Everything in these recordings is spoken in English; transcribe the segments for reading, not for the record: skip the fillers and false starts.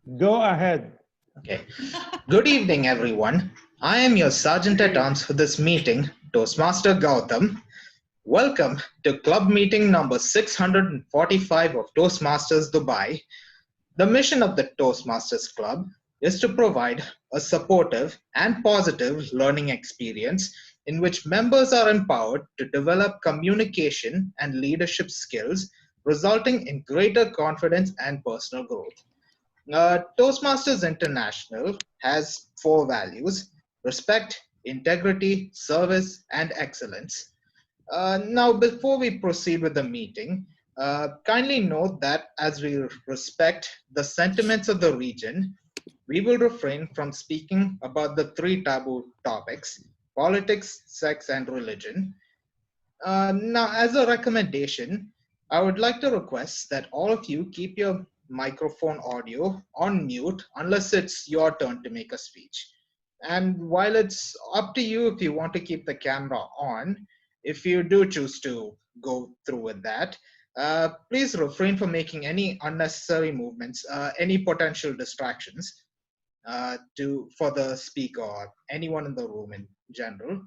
Go ahead. Okay. Good evening, everyone. I am your Sergeant at Arms for this meeting, Toastmaster Gautam. Welcome to club meeting number 645 of Toastmasters Dubai. The mission of the Toastmasters Club is to provide a supportive and positive learning experience in which members are empowered to develop communication and leadership skills, resulting in greater confidence and personal growth. Toastmasters International has four values: respect, integrity, service, and excellence. Now, before we proceed with the meeting, kindly note that as we respect the sentiments of the region, we will refrain from speaking about the three taboo topics: politics, sex, and religion. Now, as a recommendation, I would like to request that all of you keep your microphone audio on mute unless it's your turn to make a speech. And while it's up to you if you want to keep the camera on, if you do choose to go through with that, please refrain from making any unnecessary movements, any potential distractions for the speaker or anyone in the room in general.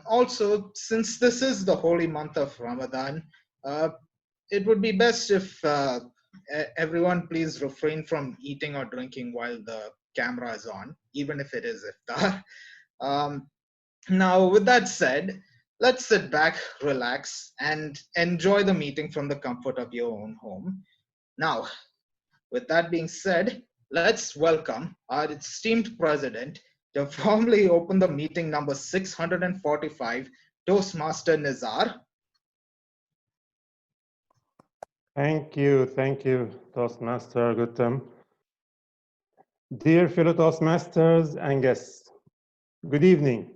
Also, since this is the holy month of Ramadan, uh, it would be best if everyone please refrain from eating or drinking while the camera is on, even if it is iftar. Um, Now, with that said, let's sit back, relax, and enjoy the meeting from the comfort of your own home. Now, with that being said, let's welcome our esteemed president to formally open the meeting number 645, Toastmaster Nizar. Thank you, Toastmaster Gautam. Dear fellow Toastmasters and guests, good evening.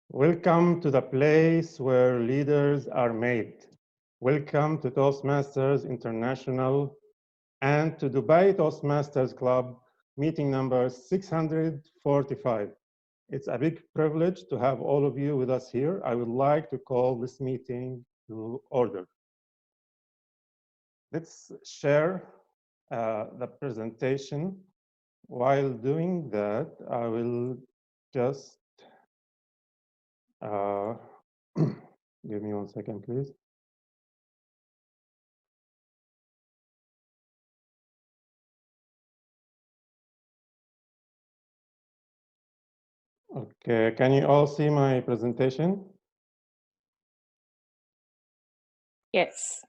Welcome to the place where leaders are made. Welcome to Toastmasters International and to Dubai Toastmasters Club, meeting number 645. It's a big privilege to have all of you with us here. I would like to call this meeting to order. Let's share the presentation. While doing that, I will just give me 1 second, please. Okay, can you all see my presentation? Yes.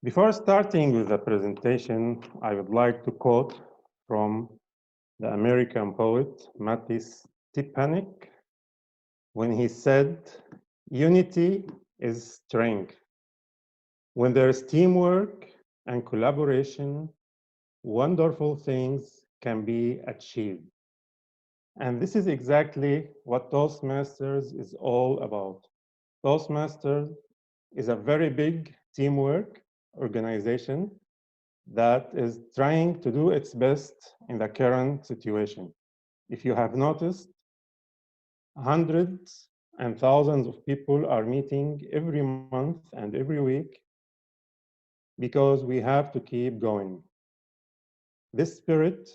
Before starting with the presentation, I would like to quote from the American poet Matisse Stepanek when he said, "Unity is strength. When there is teamwork and collaboration, wonderful things can be achieved." And this is exactly what Toastmasters is all about. Toastmasters is a very big teamwork organization that is trying to do its best in the current situation. If you have noticed, hundreds and thousands of people are meeting every month and every week because we have to keep going. This spirit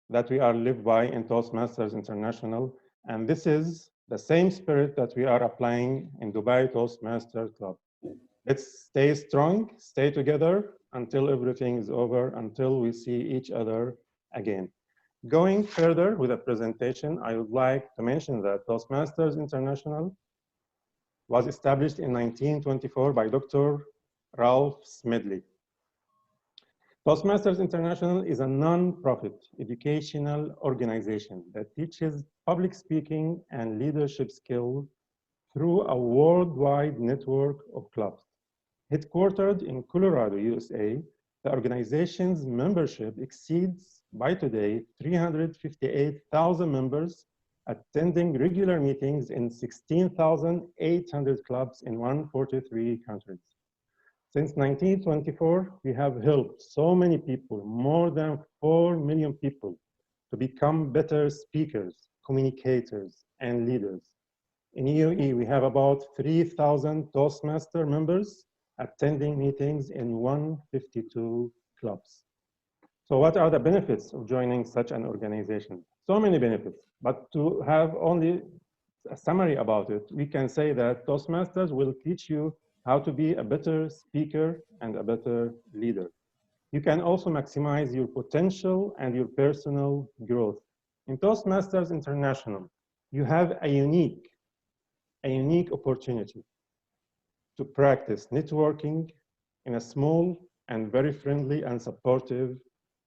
that we are lived by in Toastmasters International, and this is the same spirit that we are applying in Dubai Toastmasters Club. Let's stay strong, stay together until everything is over, until we see each other again. Going further with the presentation, I would like to mention that Toastmasters International was established in 1924 by Dr. Ralph Smedley. Toastmasters International is a non-profit educational organization that teaches public speaking and leadership skills through a worldwide network of clubs. Headquartered in Colorado, USA, the organization's membership exceeds, by today, 358,000 members attending regular meetings in 16,800 clubs in 143 countries. Since 1924, we have helped so many people, more than 4 million people, to become better speakers, communicators, and leaders. In UAE, we have about 3,000 Toastmaster members attending meetings in 152 clubs. So what are the benefits of joining such an organization? So many benefits, but to have only a summary about it, we can say that Toastmasters will teach you how to be a better speaker and a better leader. You can also maximize your potential and your personal growth. In Toastmasters International, you have a unique opportunity to practice networking in a small and very friendly and supportive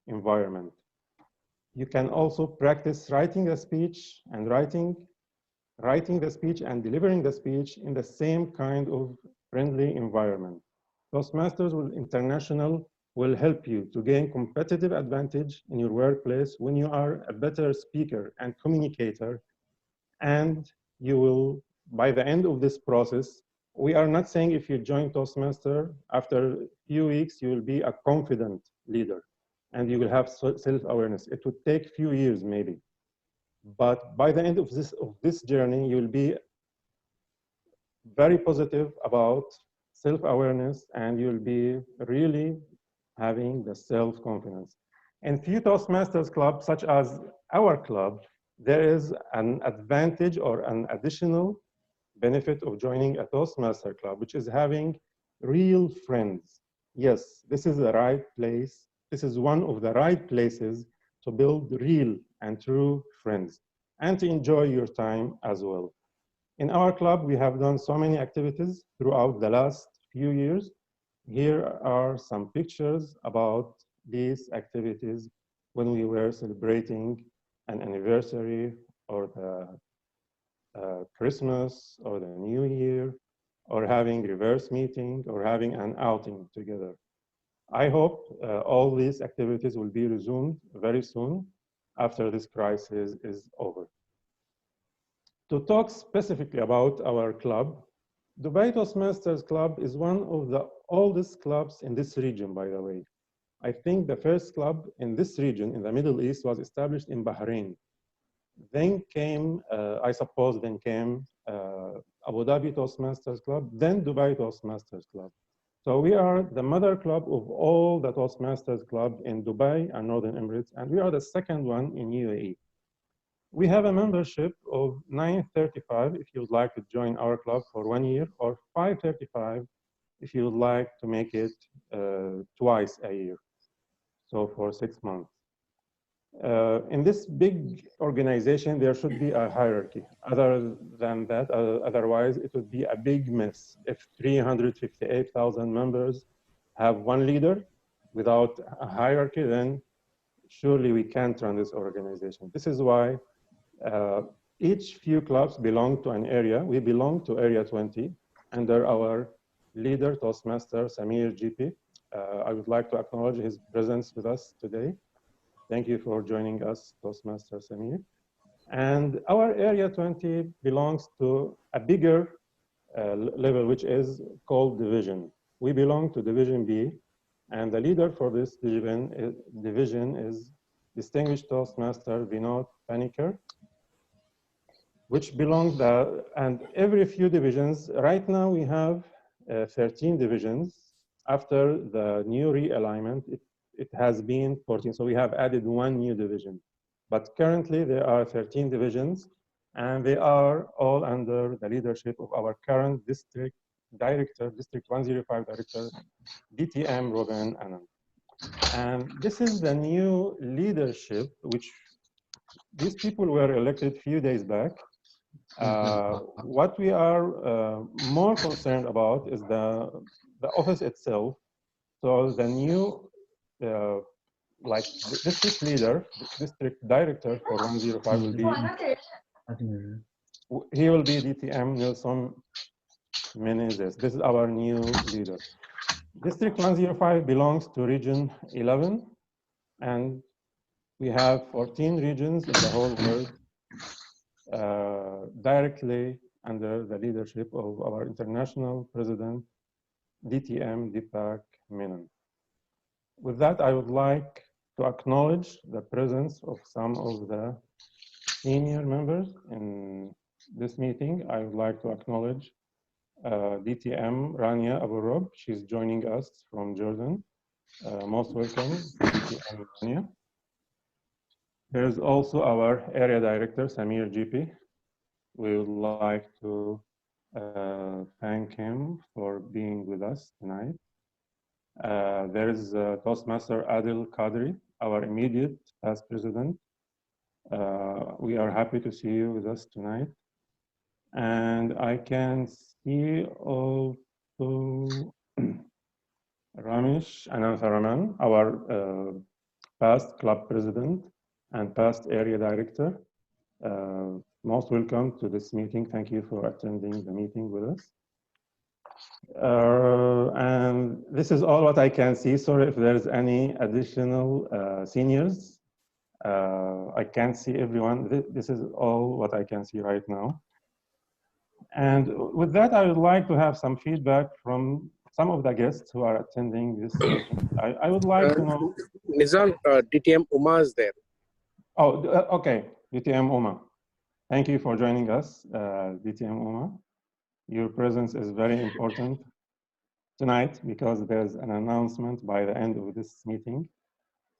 environment. You can also practice writing a speech and writing the speech and delivering the speech in the same kind of friendly environment. Toastmasters International will help you to gain competitive advantage in your workplace when you are a better speaker and communicator. And you will, by the end of this process, we are not saying if you join Toastmaster, after a few weeks, you will be a confident leader and you will have self-awareness. It would take a few years maybe. But by the end of this journey, you will be very positive about self-awareness and you'll be really having the self-confidence. In few Toastmasters clubs, such as our club, there is an advantage or an additional benefit of joining a Toastmaster club, which is having real friends. Yes, this is the right place. This is one of the right places to build real and true friends and to enjoy your time as well. In our club, we have done so many activities throughout the last few years. Here are some pictures about these activities when we were celebrating an anniversary or the Christmas or the New Year, or having reverse meeting or having an outing together. I hope all these activities will be resumed very soon after this crisis is over. To talk specifically about our club, Dubai Toastmasters Club is one of the oldest clubs in this region, by the way. I think the first club in this region, in the Middle East, was established in Bahrain. Then came, I suppose, then came Abu Dhabi Toastmasters Club, then Dubai Toastmasters Club. So we are the mother club of all the Toastmasters Club in Dubai and Northern Emirates, and we are the second one in UAE. We have a membership of 935 if you would like to join our club for 1 year, or 535 if you would like to make it twice a year, so for 6 months. In this big organization, there should be a hierarchy. Other than that, otherwise it would be a big mess. If 358,000 members have one leader without a hierarchy, then surely we can't run this organization. This is why each few clubs belong to an area. We belong to Area 20 under our leader, Toastmaster Samir Geepee. I would like to acknowledge his presence with us today. Thank you for joining us, Toastmaster Samir. And our Area 20 belongs to a bigger level, which is called Division. We belong to Division B, and the leader for this division is Distinguished Toastmaster Vinod Panicker, which belongs there. And every few divisions, right now we have 13 divisions. After the new realignment, it has been 14. So we have added one new division. But currently there are 13 divisions, and they are all under the leadership of our current district director, District 105 director, DTM Robin Anand. And this is the new leadership, which these people were elected a few days back. What we are more concerned about is the office itself. So the new like district leader, district director for 105 will be, he will be DTM Nelson Menezes. This is our new leader. District 105 belongs to region 11, and we have 14 regions in the whole world directly under the leadership of our international president, DTM Deepak Menon. With that, I would like to acknowledge the presence of some of the senior members in this meeting. I would like to acknowledge DTM Rania Abu Rob. She's joining us from Jordan. Most welcome, Geepee and Nayana. There's also our area director, Geepee. We would like to thank him for being with us tonight. There is Toastmaster Adil Qadri, our immediate past president. We are happy to see you with us tonight. And I can see also Ramesh Anantharaman, our past club president and past area director. Most welcome to this meeting. Thank you for attending the meeting with us. And this is all what I can see. Sorry if there's any additional seniors. I can't see everyone. This is all what I can see right now. And with that, I would like to have some feedback from some of the guests who are attending this meeting. I would like to know. Nizam, DTM Uma is there. Oh, okay, DTM Uma. Thank you for joining us, DTM Uma. Your presence is very important tonight because there's an announcement by the end of this meeting.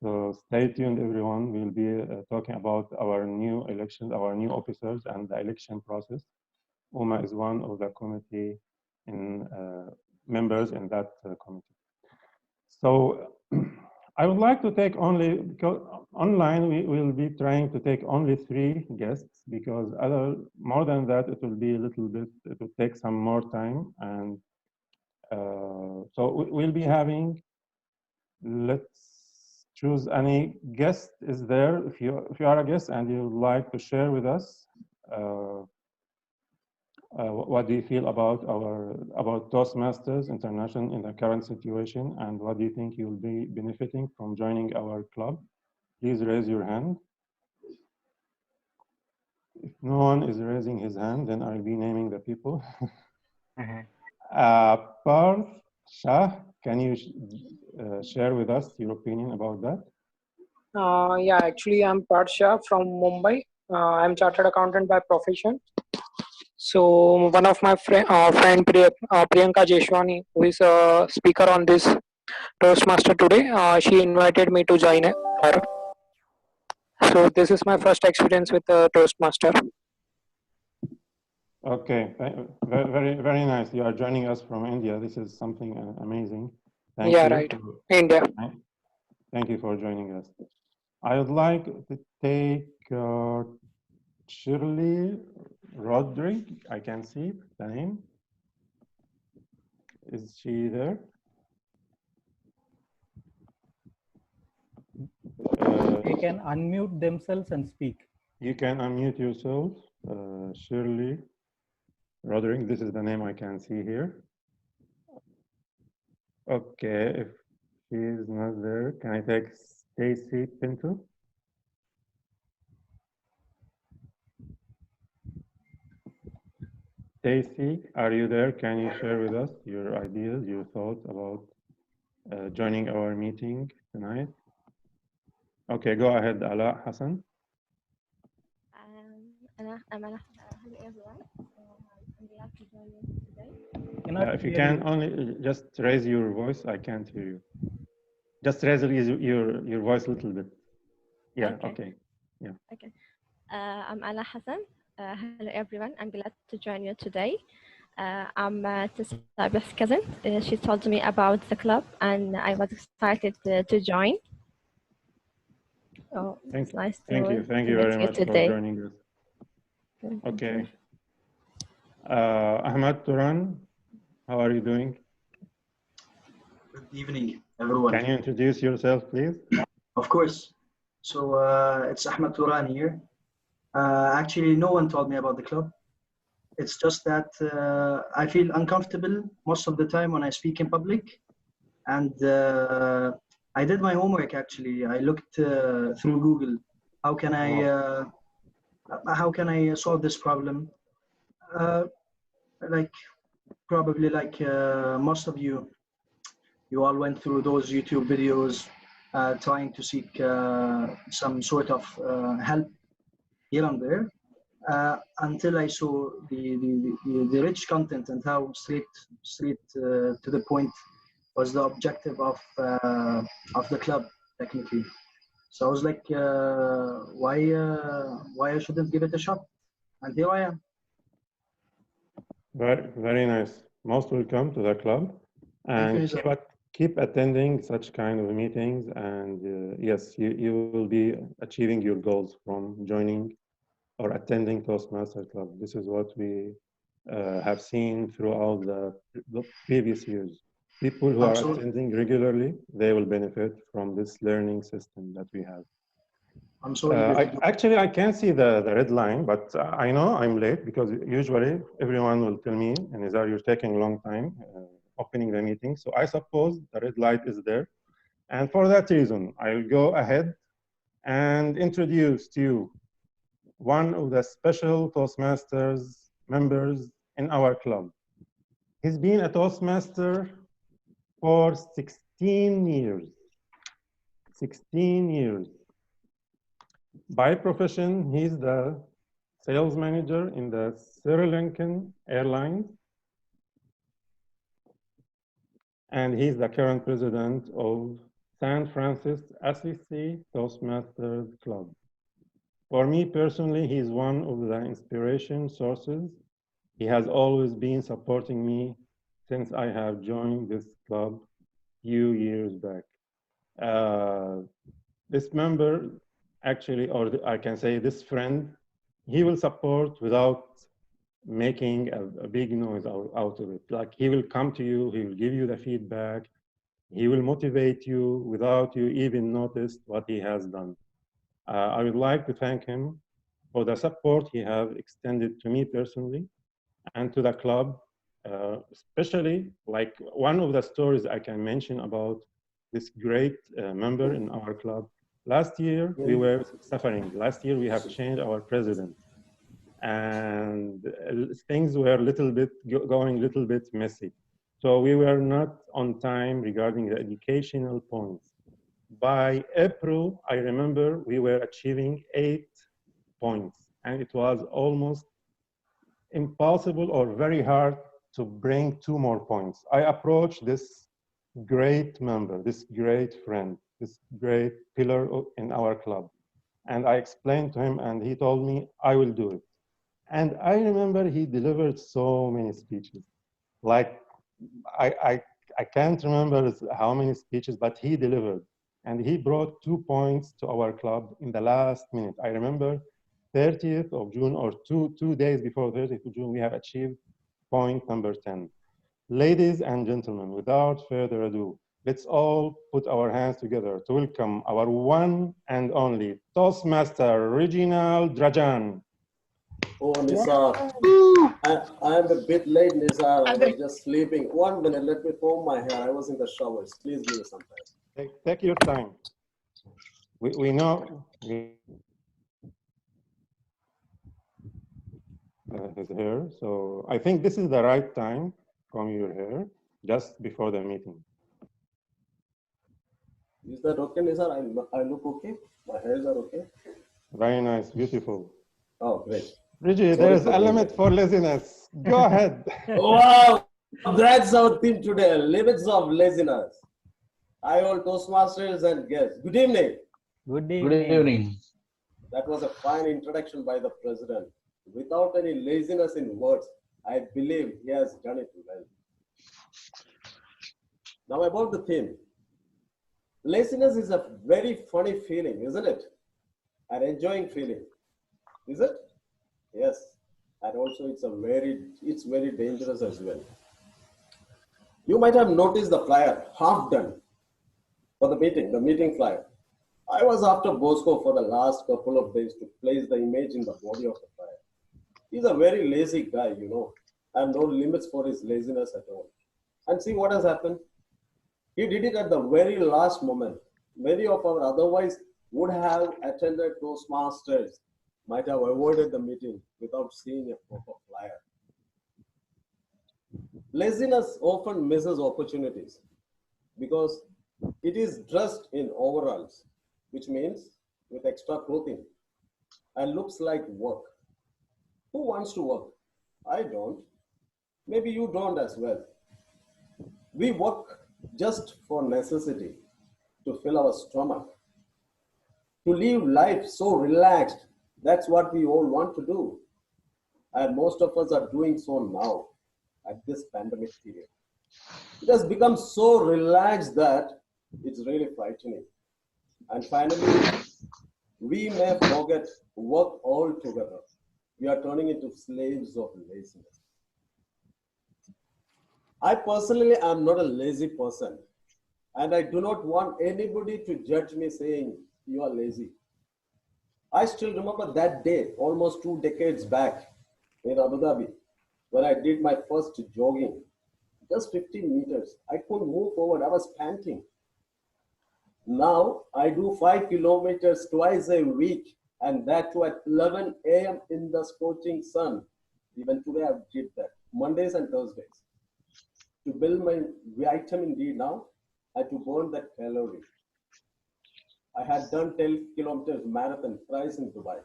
So stay tuned, everyone. We'll be talking about our new elections, our new officers, and the election process. Uma is one of the committee members in that committee. So I would like to take only, because online we will be trying to take only 3 guests, because more than that it will be a little bit, it will take some more time. And so we'll be having, let's choose any guest is there. If you are a guest and you would like to share with us, what do you feel about Toastmasters International in the current situation, and what do you think you'll be benefiting from joining our club? Please raise your hand. If no one is raising his hand, then I'll be naming the people. Parth Shah, can you share with us your opinion about that? Yeah, actually, I'm Parth Shah from Mumbai. I'm chartered accountant by profession. So one of my friend Priyanka Jeshwani, who is a speaker on this Toastmaster today, she invited me to join her. So this is my first experience with Toastmaster. Okay, very, very nice. You are joining us from India. This is something amazing. Thank yeah, you. right. India. Thank you for joining us. I would like to take Shirley Rodrigue. I can see the name. Is she there? They can unmute themselves and speak. You can unmute yourself, Shirley Rodrigue. This is the name I can see here. Okay, if she is not there, can I take Stacy Pinto? Stacy, are you there? Can you share with us your ideas, your thoughts about joining our meeting tonight? Okay, go ahead, Ala Hassan. Hello everyone. I'm glad to join you today. If you can only just raise your voice, I can't hear you. Just raise your voice a little bit. Yeah, okay. Yeah. Okay. I'm Ala Hassan. Hello everyone. I'm glad to join you today. I'm Sabia's cousin. She told me about the club and I was excited to join. Oh, it's nice to Thank you very much today. for joining us. Okay. Ahmad Turan, how are you doing? Good evening, everyone. Can you introduce yourself, please? Of course. So it's Ahmad Turan here. Actually, no one told me about the club. It's just that I feel uncomfortable most of the time when I speak in public. And I did my homework, actually. I looked through Google. How can I solve this problem? Probably like most of you all went through those YouTube videos trying to seek some sort of help here and there until I saw the rich content and how straight to the point was the objective of the club technically. So I was like, why I shouldn't give it a shot? And here I am. Very, very nice. Most welcome to the club, Thank you, and Nizam. keep attending such kind of meetings. And yes, you will be achieving your goals from joining or attending Toastmaster Club. This is what we have seen throughout the previous years. People who are Absolutely. attending regularly, they will benefit from this learning system that we have. I'm so eager to do. Actually, I can't see the red line, but I know I'm late because usually everyone will tell me, and Nizar, you're taking a long time opening the meeting. So I suppose the red light is there. And for that reason, I'll go ahead and introduce to you one of the special Toastmasters members in our club. He's been a Toastmaster for 16 years. 16 years. By profession, he's the sales manager in the Sri Lankan Airlines. And he's the current president of San Francisco Assisi Toastmasters Club. For me personally, he's one of the inspiration sources. He has always been supporting me since I have joined this club few years back. This member actually, or I can say this friend, he will support without making a big noise out of it. Like he will come to you, he will give you the feedback, he will motivate you without you even notice what he has done. I would like to thank him for the support he has extended to me personally and to the club, especially like one of the stories I can mention about this great member in our club. Last year, we were suffering. Last year, we have changed our president. And things were going a little bit messy. So we were not on time regarding the educational points. By April, I remember we were achieving 8 points, and it was almost impossible or very hard to bring 2 more points. I approached this great member, this great friend, this great pillar in our club. And I explained to him, and he told me, I will do it. And I remember he delivered so many speeches. Like, I can't remember how many speeches, but he delivered. And he brought 2 points to our club in the last minute. I remember 30th of June, or two days before 30th of June, we have achieved point number 10. Ladies and gentlemen, without further ado, let's all put our hands together to welcome our one and only Toastmaster, Rejinald Rajan. Oh, Nisar. I'm a bit late, Nisar. I was just sleeping. 1 minute, let me comb my hair. I was in the showers. Please give me some time. Take your time. We know his hair, so I think this is the right time from your hair, just before the meeting. Is that okay, Nisar? I look okay? My hairs are okay? Very nice, beautiful. Oh, great. Reggie, there is a limit for laziness. Go ahead. Wow, that's our theme today, limits of laziness. Hi, all Toastmasters and guests. Good evening. Good evening. That was a fine introduction by the president. Without any laziness in words, I believe he has done it well. Now about the theme. Laziness is a very funny feeling, isn't it? An enjoying feeling. Is it? Yes. And also it's very dangerous as well. You might have noticed the flyer, half done, for the meeting flyer. I was after Bosco for the last couple of days to place the image in the body of the flyer. He's a very lazy guy, you know, and no limits for his laziness at all. And see what has happened? He did it at the very last moment. Many of our otherwise would have attended Toastmasters, might have avoided the meeting without seeing a proper flyer. Laziness often misses opportunities because it is dressed in overalls, which means with extra clothing, and looks like work. Who wants to work? I don't. Maybe you don't as well. We work just for necessity, to fill our stomach, to live life so relaxed. That's what we all want to do. And most of us are doing so now at this pandemic period. It has become so relaxed that it's really frightening. And finally, we may forget work altogether. We are turning into slaves of laziness. I personally am not a lazy person, and I do not want anybody to judge me saying you are lazy. I still remember that day, almost 2 decades back in Abu Dhabi, when I did my first jogging, just 15 meters. I couldn't move forward, I was panting. Now I do 5 kilometers twice a week, and that too at 11 a.m. in the scorching sun. Even today I did that, Mondays and Thursdays. To build my vitamin D now, I had to burn that calorie. I had done 10 kilometers marathon twice in Dubai.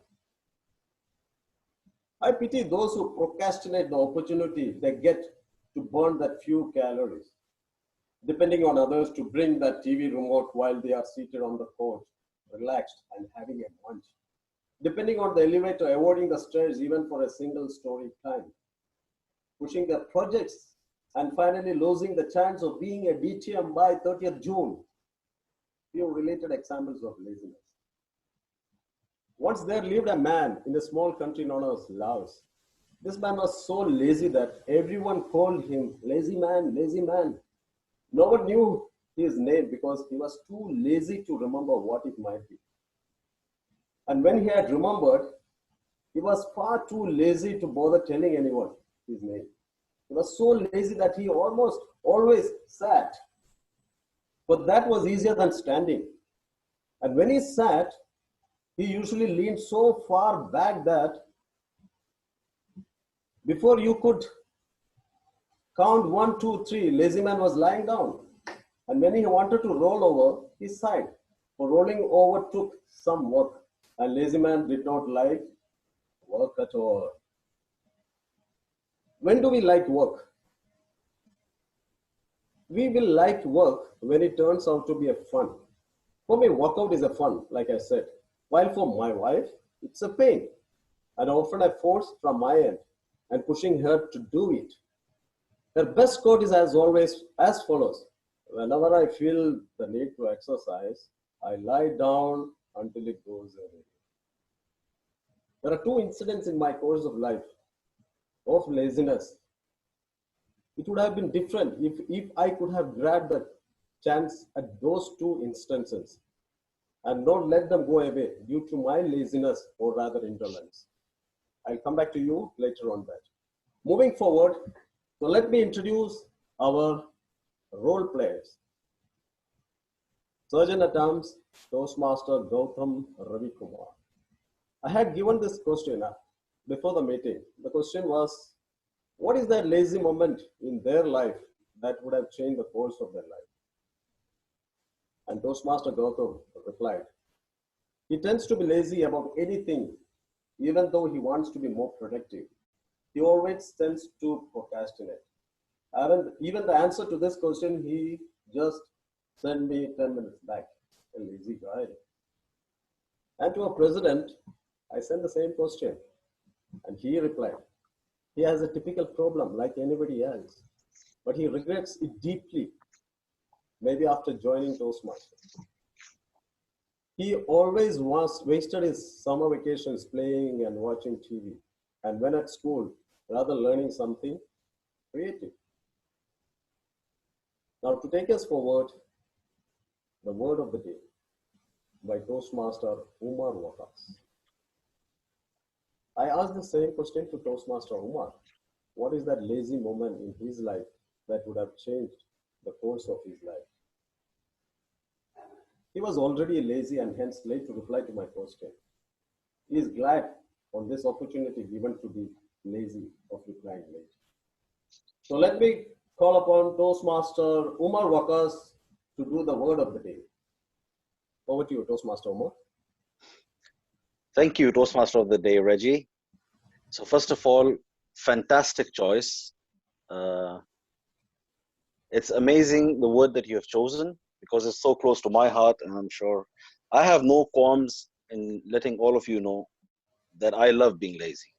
I pity those who procrastinate the opportunity they get to burn that few calories, depending on others to bring that TV remote while they are seated on the couch, relaxed and having a lunch, depending on the elevator, avoiding the stairs even for a single story time, pushing their projects, and finally losing the chance of being a DTM by 30th June. Few related examples of laziness. Once there lived a man in a small country known as Laos. This man was so lazy that everyone called him lazy man, lazy man. No one knew his name because he was too lazy to remember what it might be. And when he had remembered, he was far too lazy to bother telling anyone his name. He was so lazy that he almost always sat. But that was easier than standing. And when he sat, he usually leaned so far back that before you could count 1, 2, 3, lazy man was lying down. And when he wanted to roll over, he sighed. For rolling over took some work. And lazy man did not like work at all. When do we like work? We will like work when it turns out to be a fun. For me, workout is a fun, like I said. While for my wife, it's a pain. And often I force from my end and pushing her to do it. Her best quote is as always as follows. Whenever I feel the need to exercise, I lie down until it goes away. There are 2 incidents in my course of life of laziness. It would have been different if I could have grabbed the chance at those 2 instances and not let them go away due to my laziness or rather indolence. I'll come back to you later on that. Moving forward, so let me introduce our role players. Surgeon at Arms, Toastmaster Gautam Ravikumar. I had given this question before the meeting. The question was, what is that lazy moment in their life that would have changed the course of their life? And Toastmaster Gautam replied, he tends to be lazy about anything, even though he wants to be more productive. He always tends to procrastinate. Even the answer to this question, he just sent me 10 minutes back, a lazy guy. And to our president, I sent the same question, and he replied, he has a typical problem like anybody else, but he regrets it deeply, maybe after joining Toastmasters. He always wasted his summer vacations playing and watching TV, and when at school, rather learning something creative. Now to take us forward, the word of the day by Toastmaster Umar Wakas. I asked the same question to Toastmaster Umar. What is that lazy moment in his life that would have changed the course of his life? He was already lazy and hence late to reply to my question. He is glad on this opportunity given to be lazy of replying late. So let me call upon Toastmaster Umar Wakas to do the word of the day. Over to you, Toastmaster Umar. Thank you, Toastmaster of the Day, Reggie. So first of all, fantastic choice. It's amazing the word that you have chosen because it's so close to my heart, and I'm sure I have no qualms in letting all of you know that I love being lazy.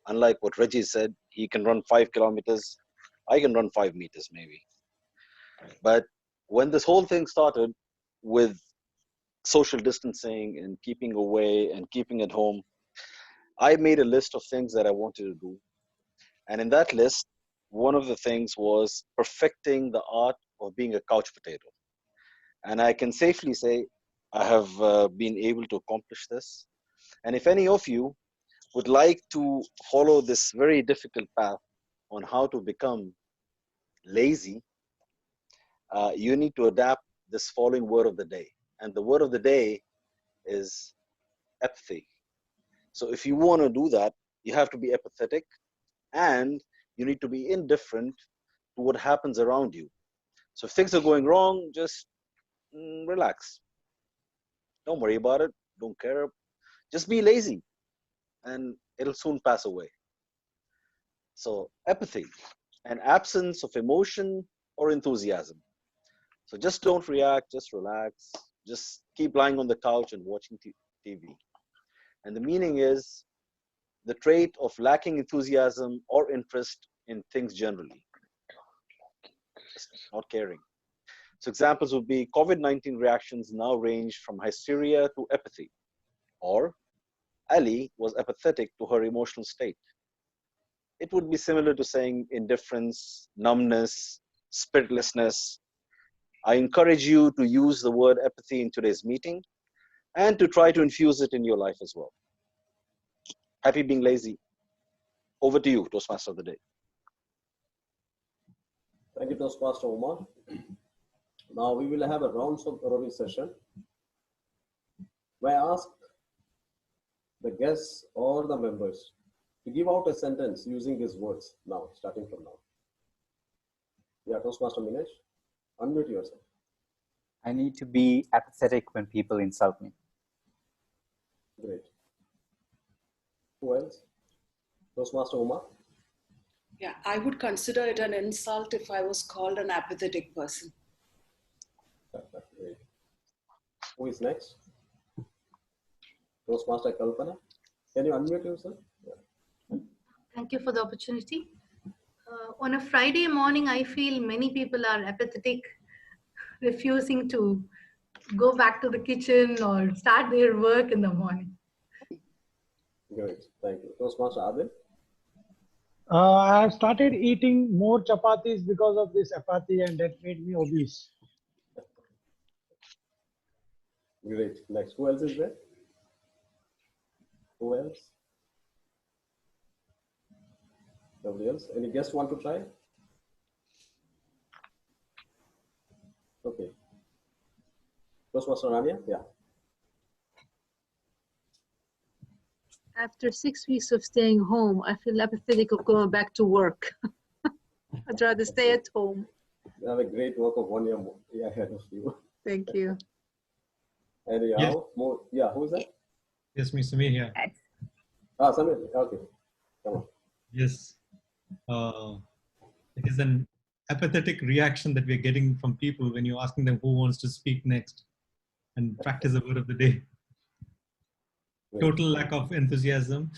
Unlike what Reggie said, he can run 5 kilometers, I can run 5 meters maybe. But when this whole thing started with social distancing and keeping away and keeping at home, I made a list of things that I wanted to do. And in that list, one of the things was perfecting the art of being a couch potato. And I can safely say I have been able to accomplish this. And if any of you would like to follow this very difficult path on how to become lazy, you need to adapt this following word of the day. And the word of the day is apathy. So if you want to do that, you have to be apathetic and you need to be indifferent to what happens around you. So if things are going wrong, just relax. Don't worry about it. Don't care. Just be lazy and it'll soon pass away. So apathy, an absence of emotion or enthusiasm. So just don't react, just relax. Just keep lying on the couch and watching TV. And the meaning is the trait of lacking enthusiasm or interest in things generally. Just not caring. So examples would be COVID-19 reactions now range from hysteria to apathy. Or Ali was apathetic to her emotional state. It would be similar to saying indifference, numbness, spiritlessness. I encourage you to use the word apathy in today's meeting and to try to infuse it in your life as well. Happy being lazy. Over to you, Toastmaster of the day. Thank you, Toastmaster Umar. Now we will have a robin session where I ask the guests or the members to give out a sentence using these words now, starting from now. Yeah, Toastmaster Minesh, unmute yourself. I need to be apathetic when people insult me. Great. Who else? Toastmaster Umar? Yeah, I would consider it an insult if I was called an apathetic person. Great. Who is next? Toastmaster Kalpana? Can you unmute yourself? Yeah. Thank you for the opportunity. On a Friday morning, I feel many people are apathetic, refusing to go back to the kitchen or start their work in the morning. Great, thank you. Toastmaster Adil? I have started eating more chapatis because of this apathy, and that made me obese. Great. Next, who else is there? Who else? Nobody else? Any guests want to try? Okay. Toastmaster Rania? Yeah. After 6 weeks of staying home, I feel apathetic of going back to work. I'd rather stay at home. You have a great work of 1 year more ahead of you. Thank you. Anyhow, Yes. more. Yeah, who is that? Yes, Mr. Samir here. Ah, Samir. Okay. Come on. Yes. It is an apathetic reaction that we're getting from people when you're asking them who wants to speak next and practice the word of the day. Total lack of enthusiasm.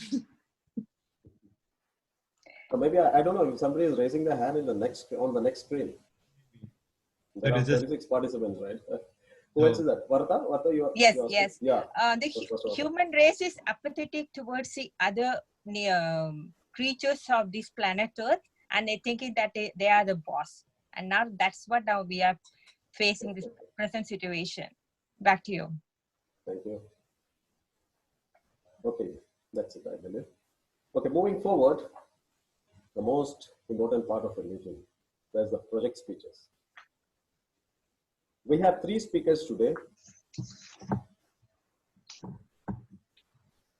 So maybe I don't know if somebody is raising their hand in the next on the next screen. There are 36 participants, right? Who else is that? Varta, you are. Yes, you are yes. Yeah. Human race is apathetic towards the other creatures of this planet Earth, and they thinking that they are the boss. And now that's what now we are facing this present situation. Back to you. Thank you. Okay, that's it, I believe. Okay, moving forward, the most important part of the meeting, there's the project speeches. We have 3 speakers today.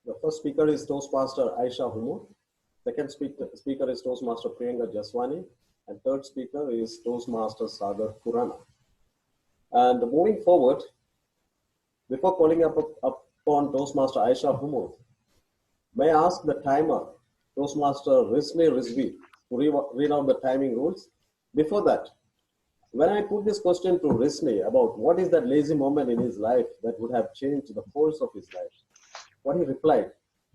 The first speaker is Toastmaster Ayesha Humood. Second speaker is Toastmaster Priyanka Jaswani. And third speaker is Toastmaster Sagar Kurana. And moving forward, before calling upon Toastmaster Ayesha Humood, may I ask the timer, Toastmaster Rizvi, to read out the timing rules. Before that, when I put this question to Risni about what is that lazy moment in his life that would have changed the course of his life, what he replied,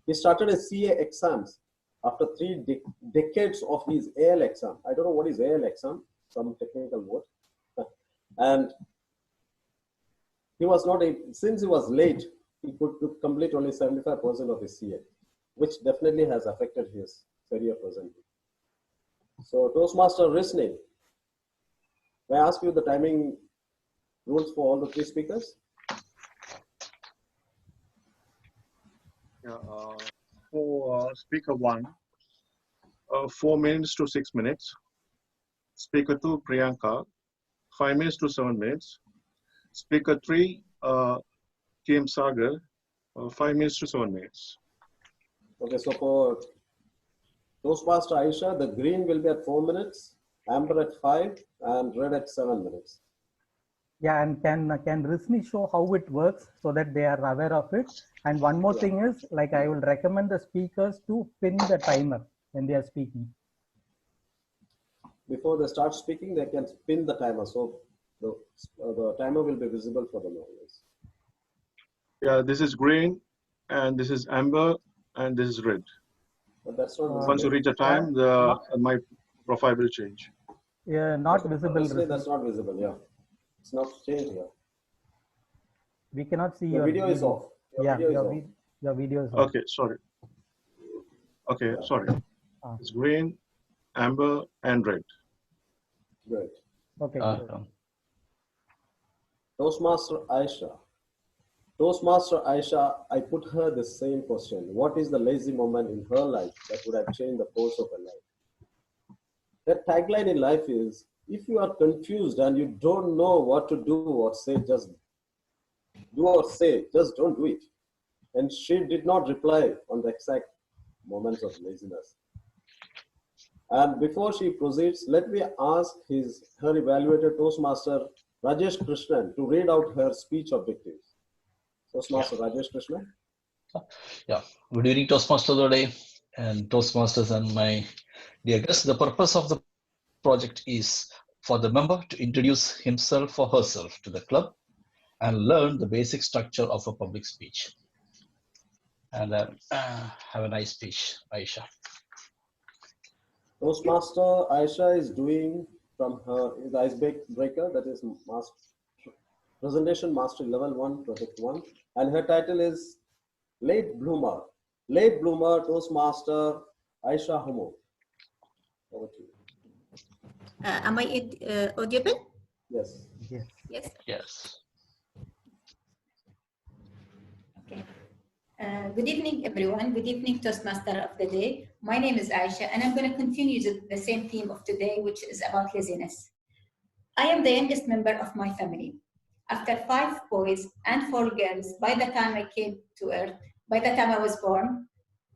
he started his CA exams after 3 decades of his AL exam. I don't know what is AL exam, some technical word. And he was not, since he was late, he could complete only 75% of his CA, which definitely has affected his career presently. So Toastmaster Risni, may I ask you the timing rules for all the 3 speakers? Yeah, for speaker 1, 4 minutes to 6 minutes. Speaker 2, Priyanka, 5 minutes to 7 minutes. Speaker 3, Kim Sagar, 5 minutes to 7 minutes. Okay, so for Toastmaster Ayesha, the green will be at 4 minutes, amber at 5, and red at 7 minutes. Yeah, and can Risni show how it works so that they are aware of it? And one more thing is, like, I will recommend the speakers to pin the timer when they are speaking. Before they start speaking, they can pin the timer, so the timer will be visible for them always. Yeah, this is green, and this is amber, and this is red. But that's not Once you reach a time, my profile will change. Yeah, not visible. That's not visible, yeah. It's not changed here. We cannot see your video is off. Your video is off. Okay, sorry. Okay, sorry. It's green, amber, and red. Great. Okay. Toastmaster Ayesha. Toastmaster Ayesha, I put her the same question. What is the lazy moment in her life that would have changed the course of her life? That tagline in life is, if you are confused and you don't know what to do or say, just do or say, just don't do it. And she did not reply on the exact moments of laziness. And before she proceeds, let me ask her evaluator, Toastmaster Rajesh Krishnan, to read out her speech objectives. Toastmaster Rajesh Krishnan. Yeah, good evening, Toastmasters today and Toastmasters and my dear guests. The purpose of the project is for the member to introduce himself or herself to the club and learn the basic structure of a public speech. And have a nice speech, Ayesha. Toastmaster Ayesha is doing from her icebreaker, that is Presentation Mastery Level 1, Project 1. And her title is Late Bloomer. Late Bloomer, Toastmaster Ayesha Humood. Over to you. Am I audible? Yes. Yes. Yes. Okay. Good evening, everyone. Good evening, Toastmaster of the day. My name is Ayesha, and I'm going to continue the same theme of today, which is about laziness. I am the youngest member of my family. After 5 boys and 4 girls, by the time I came to Earth, by the time I was born,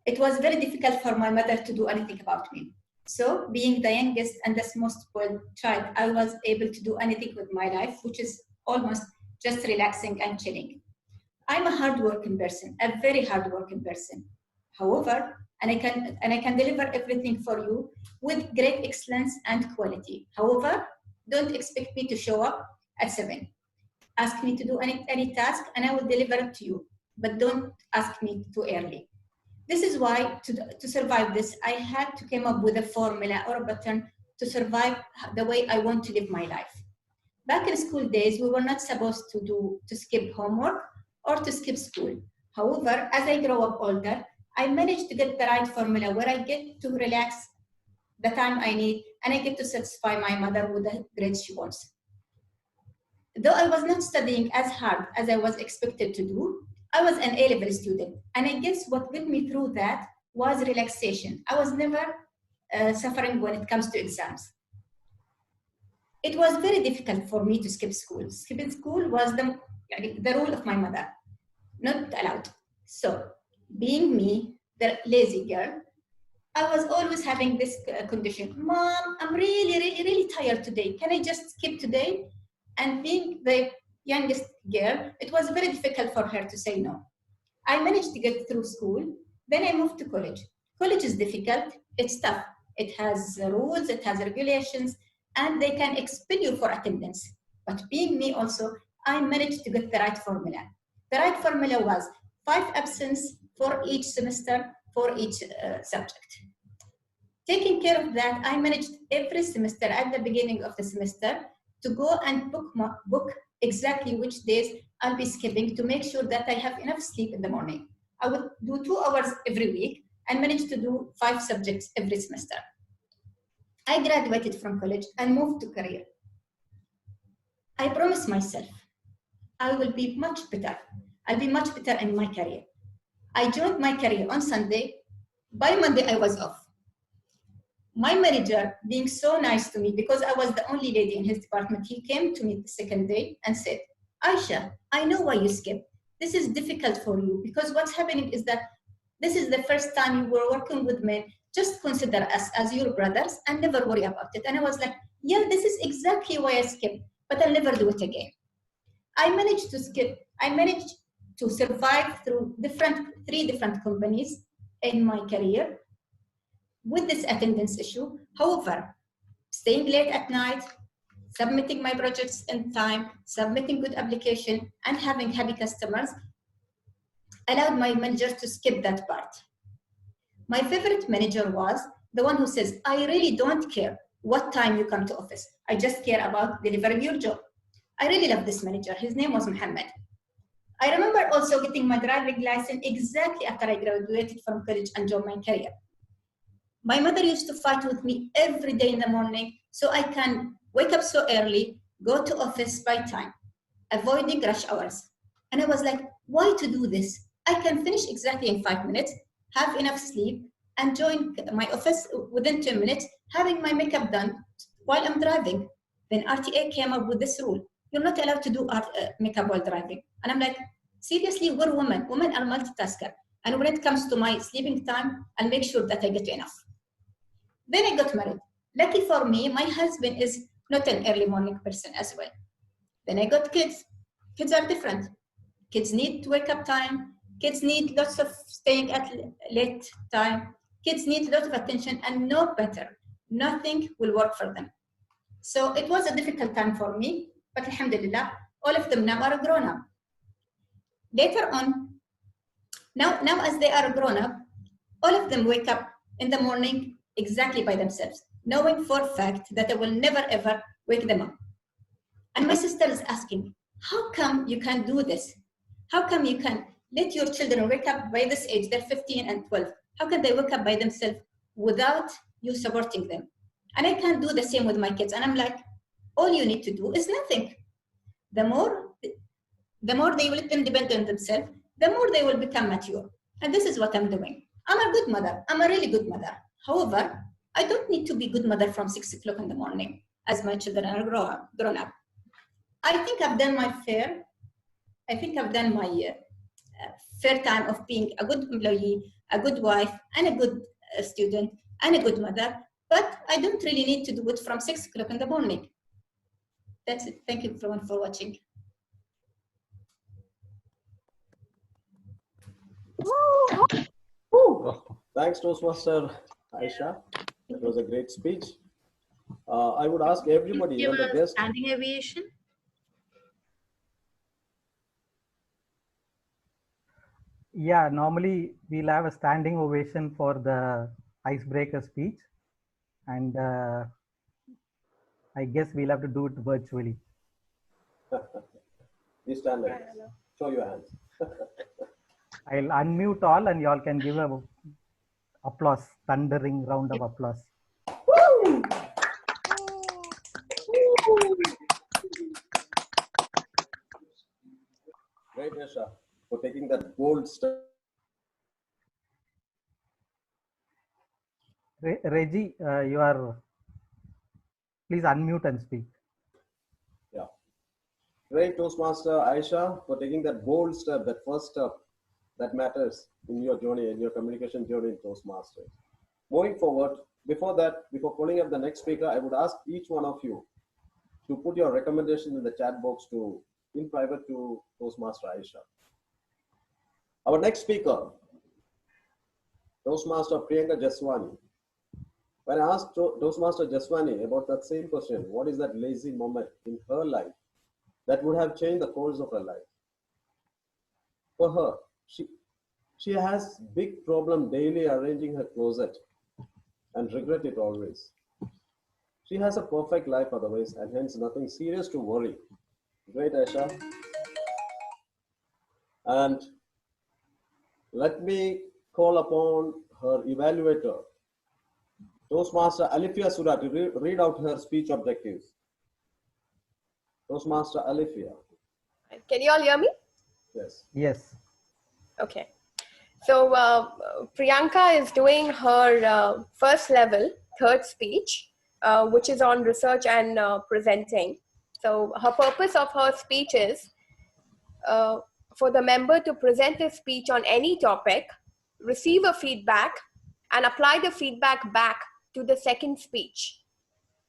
it was very difficult for my mother to do anything about me. So, being the youngest and the most spoiled child, I was able to do anything with my life, which is almost just relaxing and chilling. I'm a hardworking person, a very hardworking person. However, and I can deliver everything for you with great excellence and quality. However, don't expect me to show up at 7. Ask me to do any task and I will deliver it to you, but don't ask me too early. This is why, to survive this, I had to come up with a formula or a pattern to survive the way I want to live my life. Back in school days, we were not supposed to skip homework or to skip school. However, as I grow up older, I managed to get the right formula where I get to relax the time I need and I get to satisfy my mother with the grades she wants. Though I was not studying as hard as I was expected to do, I was an A-level student. And I guess what got me through that was relaxation. I was never suffering when it comes to exams. It was very difficult for me to skip school. Skipping school was the rule of my mother, not allowed. So, being me, the lazy girl, I was always having this condition. Mom, I'm really tired today. Can I just skip today? And being the youngest girl, it was very difficult for her to say no. I managed to get through school. Then I moved to college. College is difficult. It's tough. It has rules. It has regulations. and they can expel you for attendance. But being me also, I managed to get the right formula. The right formula was 5 absence for each semester for each subject. Taking care of that, I managed every semester at the beginning of the semester to go and book exactly which days I'll be skipping to make sure that I have enough sleep in the morning. I would do 2 hours every week and managed to do 5 subjects every semester. I graduated from college and moved to career. I promised myself I will be much better. I'll be much better in my career. I joined my career on Sunday. By Monday, I was off. My manager, being so nice to me because I was the only lady in his department, he came to me the second day and said, Ayesha, I know why you skipped. This is difficult for you because what's happening is that this is the first time you were working with men. Just consider us as your brothers and never worry about it. And I was like, yeah, this is exactly why I skipped, but I'll never do it again. I managed to skip. I managed to survive through 3 different companies in my career with this attendance issue. However, staying late at night, submitting my projects in time, submitting good application, and having happy customers allowed my manager to skip that part. My favorite manager was the one who says, I really don't care what time you come to office. I just care about delivering your job. I really love this manager. His name was Muhammad. I remember also getting my driving license exactly after I graduated from college and joined my career. My mother used to fight with me every day in the morning so I can wake up so early, go to office by time, avoiding rush hours. And I was like, why to do this? I can finish exactly in 5 minutes, have enough sleep, and join my office within 2 minutes, having my makeup done while I'm driving. Then RTA came up with this rule. You're not allowed to do makeup while driving. And I'm like, seriously, we're women. Women are multitasker. And when it comes to my sleeping time, I'll make sure that I get enough. Then I got married. Lucky for me, my husband is not an early morning person as well. Then I got kids. Kids are different. Kids need wake up time. Kids need lots of staying at late time. Kids need a lot of attention and no better. Nothing will work for them. So it was a difficult time for me, but alhamdulillah, all of them now are grown up. Later on, now as they are grown up, all of them wake up in the morning exactly by themselves, knowing for a fact that I will never ever wake them up. And my sister is asking, how come you can do this? How come you can let your children wake up by this age? They're 15 and 12. How can they wake up by themselves without you supporting them? And I can't do the same with my kids. And I'm like, all you need to do is nothing. The more they will let them depend on themselves, the more they will become mature. And this is what I'm doing. I'm a good mother. I'm a really good mother. However, I don't need to be good mother from 6 o'clock in the morning as my children are grown up. I think I've done my fair. I think I've done my fair time of being a good employee, a good wife, and a good student, and a good mother. But I don't really need to do it from 6 o'clock in the morning. That's it. Thank you everyone for watching. Thanks, Toastmaster Ayesha. That was a great speech. I would ask everybody, even the guests. Standing aviation. Yeah, normally we'll have a standing ovation for the icebreaker speech, and I guess we'll have to do it virtually. Please stand up. Show your hands. I'll unmute all and y'all can give a applause, thundering round of applause. Woo! Great, Ayesha, for taking that bold step. Reggie, you are, please unmute and speak. Yeah. Great, Toastmaster Ayesha, for taking that bold step, that first step that matters in your journey, in your communication journey in Toastmasters. Moving forward, before calling up the next speaker, I would ask each one of you to put your recommendations in the chat box in private to Toastmaster Ayesha. Our next speaker, Toastmaster Priyanka Jaswani. When I asked Toastmaster Jaswani about that same question, what is that lazy moment in her life that would have changed the course of her life? For her, she has big problem daily arranging her closet and regret it always. She has a perfect life otherwise and hence nothing serious to worry. Great, Ayesha. And let me call upon her evaluator, Toastmaster Alifia Surah, to read out her speech objectives. Toastmaster Alifia. Can you all hear me? Yes. Yes. Okay. So Priyanka is doing her first level, third speech, which is on research and presenting. So her purpose of her speech is for the member to present a speech on any topic, receive a feedback, and apply the feedback back to the second speech.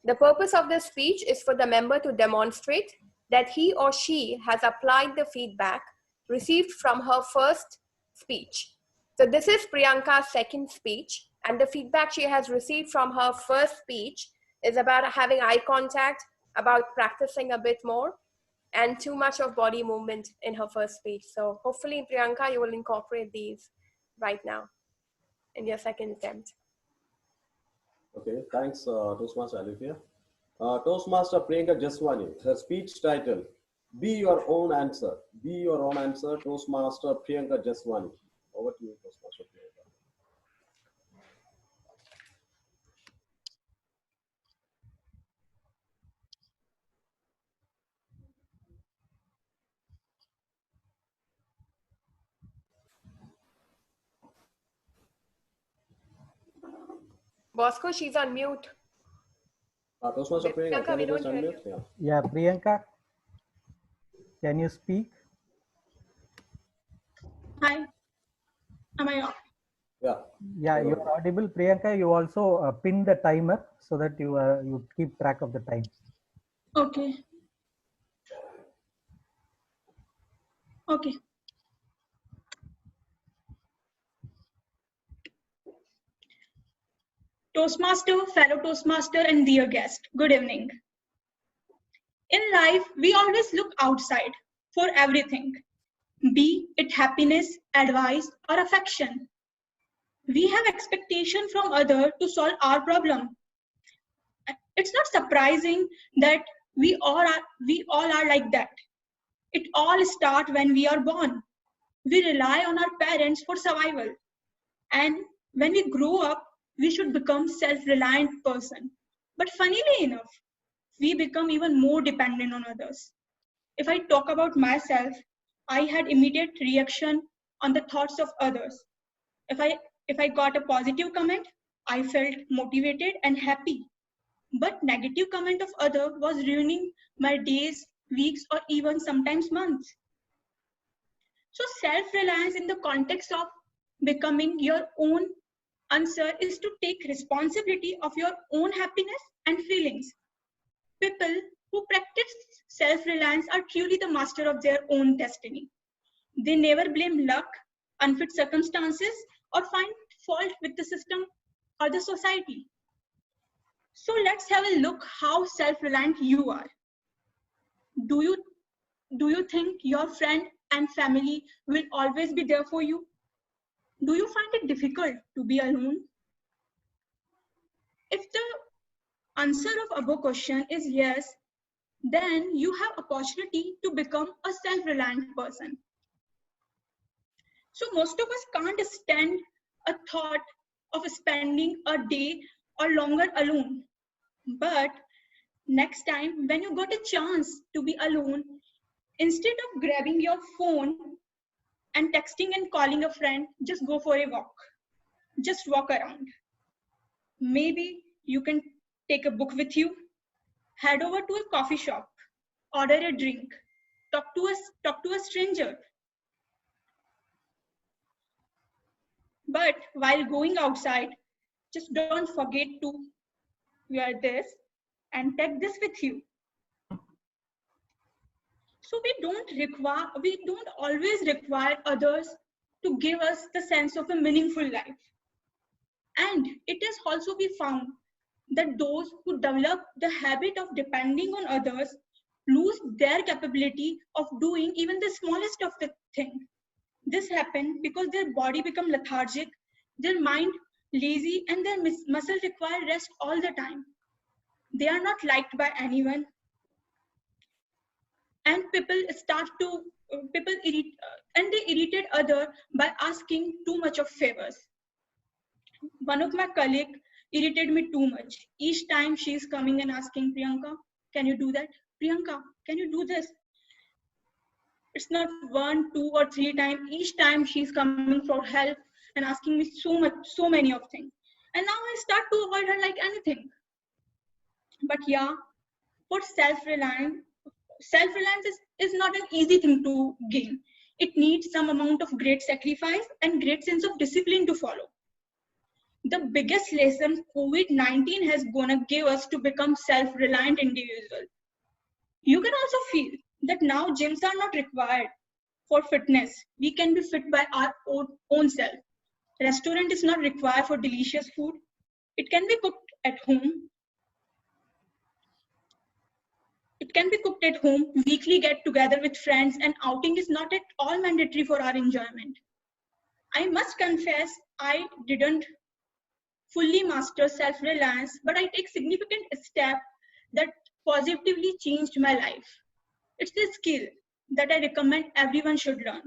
The purpose of this speech is for the member to demonstrate that he or she has applied the feedback received from her first speech. So this is Priyanka's second speech, and the feedback she has received from her first speech is about having eye contact, about practicing a bit more, and too much of body movement in her first speech. So hopefully, Priyanka, you will incorporate these right now in your second attempt. Okay, thanks, Toastmaster Alifia. Toastmaster Priyanka Jaswani, her speech title, Be Your Own Answer. Be Your Own Answer, Toastmaster Priyanka Jaswani. Over to you, Toastmaster Priyanka. Bosco, she's on mute. Toastmaster Priyanka, can you just unmute? Yeah, Priyanka, can you speak? Hi. Am I on? Yeah. Yeah, you're audible. Priyanka, you also pin the timer so that you keep track of the time. Okay. Okay. Toastmaster, fellow Toastmaster, and dear guest, good evening. In life, we always look outside for everything, be it happiness, advice, or affection. We have expectation from others to solve our problem. It's not surprising that we all are like that. It all starts when we are born. We rely on our parents for survival. And when we grow up, we should become self-reliant person. But funnily enough, we become even more dependent on others. If I talk about myself, I had immediate reaction on the thoughts of others. If I got a positive comment, I felt motivated and happy. But negative comment of other was ruining my days, weeks, or even sometimes months. So self-reliance in the context of becoming your own answer is to take responsibility of your own happiness and feelings. People who practice self-reliance are truly the master of their own destiny. They never blame luck, unfit circumstances, or find fault with the system or the society. So let's have a look how self-reliant you are. Do you think your friend and family will always be there for you? Do you find it difficult to be alone? If the answer of above question is yes, then you have opportunity to become a self-reliant person. So most of us can't stand a thought of spending a day or longer alone. But next time when you got a chance to be alone, instead of grabbing your phone and texting and calling a friend, just go for a walk. Just walk around. Maybe you can take a book with you, head over to a coffee shop, order a drink, talk to a stranger. But while going outside, just don't forget to wear this and take this with you. So we don't always require others to give us the sense of a meaningful life. And it is also be found that those who develop the habit of depending on others lose their capability of doing even the smallest of the thing. This happens because their body becomes lethargic, their mind lazy, and their muscle require rest all the time. They are not liked by anyone, and people they irritate other by asking too much of favors. One of my colleagues irritated me too much. Each time she is coming and asking, Priyanka, can you do that? Priyanka, can you do this? It's not 1, 2, or 3 times. Each time she's coming for help and asking me so many of things. And now I start to avoid her like anything. But yeah, for self-reliance is not an easy thing to gain. It needs some amount of great sacrifice and great sense of discipline to follow. The biggest lesson COVID-19 has gonna give us to become self-reliant individual. You can also feel that now gyms are not required for fitness. We can be fit by our own self. Restaurant is not required for delicious food. It can be cooked at home. It can be cooked at home, weekly get together with friends, and outing is not at all mandatory for our enjoyment. I must confess, I didn't fully master self-reliance, but I take significant steps that positively changed my life. It's a skill that I recommend everyone should learn.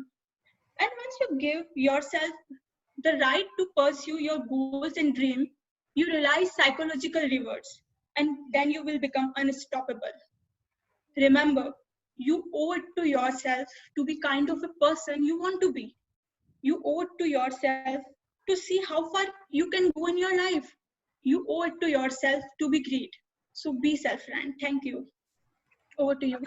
And once you give yourself the right to pursue your goals and dreams, you realize psychological rewards, and then you will become unstoppable. Remember, you owe it to yourself to be kind of a person you want to be. You owe it to yourself to see how far you can go in your life. You owe it to yourself to be great. So be self-reliant. Thank you. Over to you.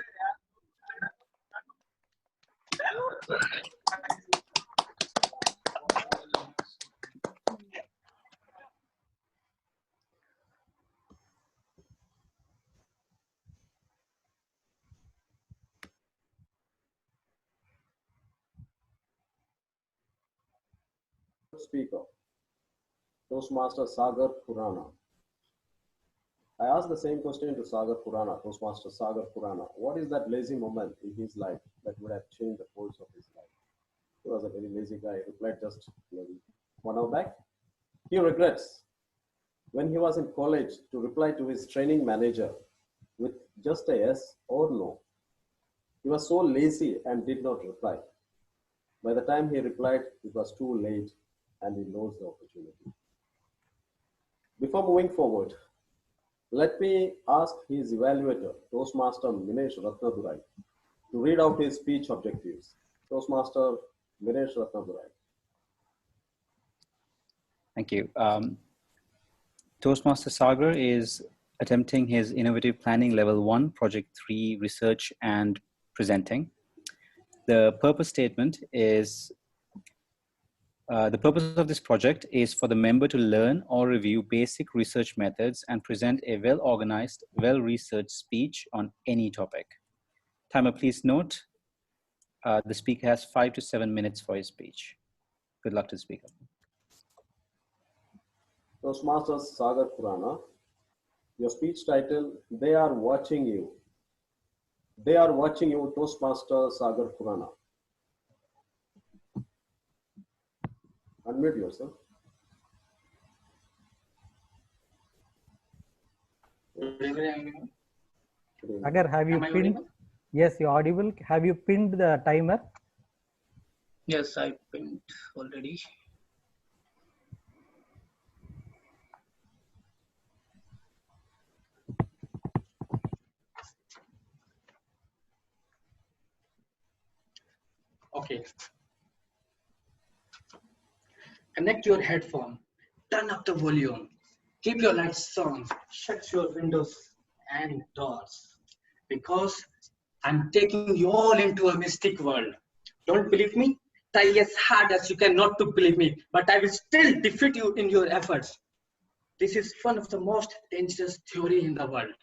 Speaker, Toastmaster Sagar Purana. I asked the same question to Sagar Purana, Toastmaster Sagar Purana. What is that lazy moment in his life that would have changed the course of his life? He was a very lazy guy. He replied just maybe 1 hour back. He regrets when he was in college to reply to his training manager with just a yes or no. He was so lazy and did not reply. By the time he replied, it was too late and he lost the opportunity. Before moving forward, let me ask his evaluator, Toastmaster Minesh Ratnadurai, to read out his speech objectives. Toastmaster Minesh Ratnadurai. Thank you. Toastmaster Sagar is attempting his Innovative Planning Level 1, Project 3 Research and Presenting. The purpose statement is, the purpose of this project is for the member to learn or review basic research methods and present a well-organized, well-researched speech on any topic. Timer, please note, the speaker has 5 to 7 minutes for his speech. Good luck to the speaker. Toastmaster Sagar Purana, your speech title, They Are Watching You. They Are Watching You, Toastmaster Sagar Purana. Unmute yourself. Sagar, have you pinned? Yes, you're audible. Have you pinned the timer? Yes, I pinned already. Okay. Connect your headphone, turn up the volume, keep your lights on, shut your windows and doors, because I'm taking you all into a mystic world. Don't believe me? Try as hard as you can not to believe me, but I will still defeat you in your efforts. This is one of the most dangerous theory in the world.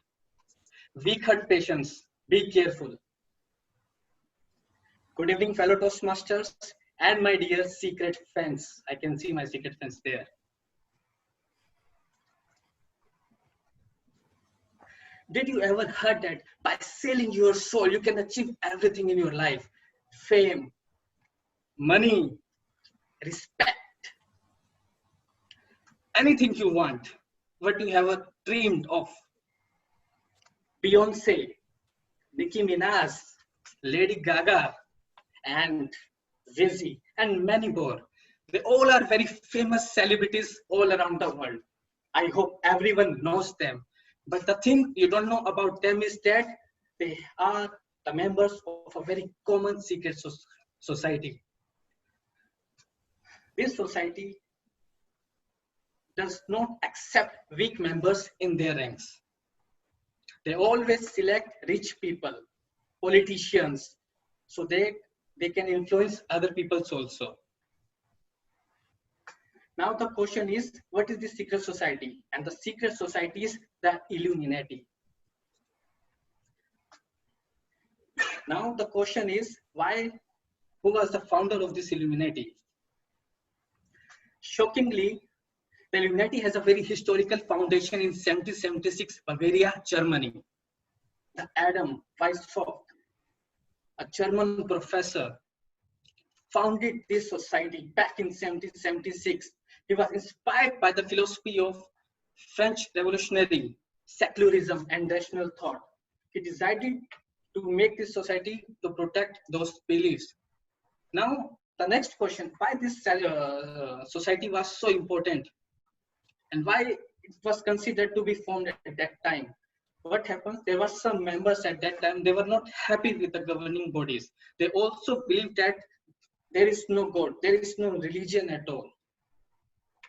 Weak-heart patients, be careful. Good evening, fellow Toastmasters and my dear secret fans. I can see my secret fans there. Did you ever heard that by selling your soul, you can achieve everything in your life? Fame, money, respect, anything you want, what you ever dreamed of. Beyonce, Nicki Minaj, Lady Gaga, and Jay-Z, and many more. They all are very famous celebrities all around the world. I hope everyone knows them. But the thing you don't know about them is that they are the members of a very common secret society. This society does not accept weak members in their ranks. They always select rich people, politicians, so they can influence other peoples also. Now the question is, what is the secret society? And the secret society is the Illuminati. Now the question is, who was the founder of this Illuminati? Shockingly, the Illuminati has a very historical foundation in 1776, Bavaria, Germany. The Adam Weishaupt, a German professor, founded this society back in 1776. He was inspired by the philosophy of French revolutionary, secularism, and rational thought. He decided to make this society to protect those beliefs. Now, the next question, why this society was so important and why it was considered to be formed at that time? What happens? There were some members at that time, they were not happy with the governing bodies. They also believed that there is no God, there is no religion at all.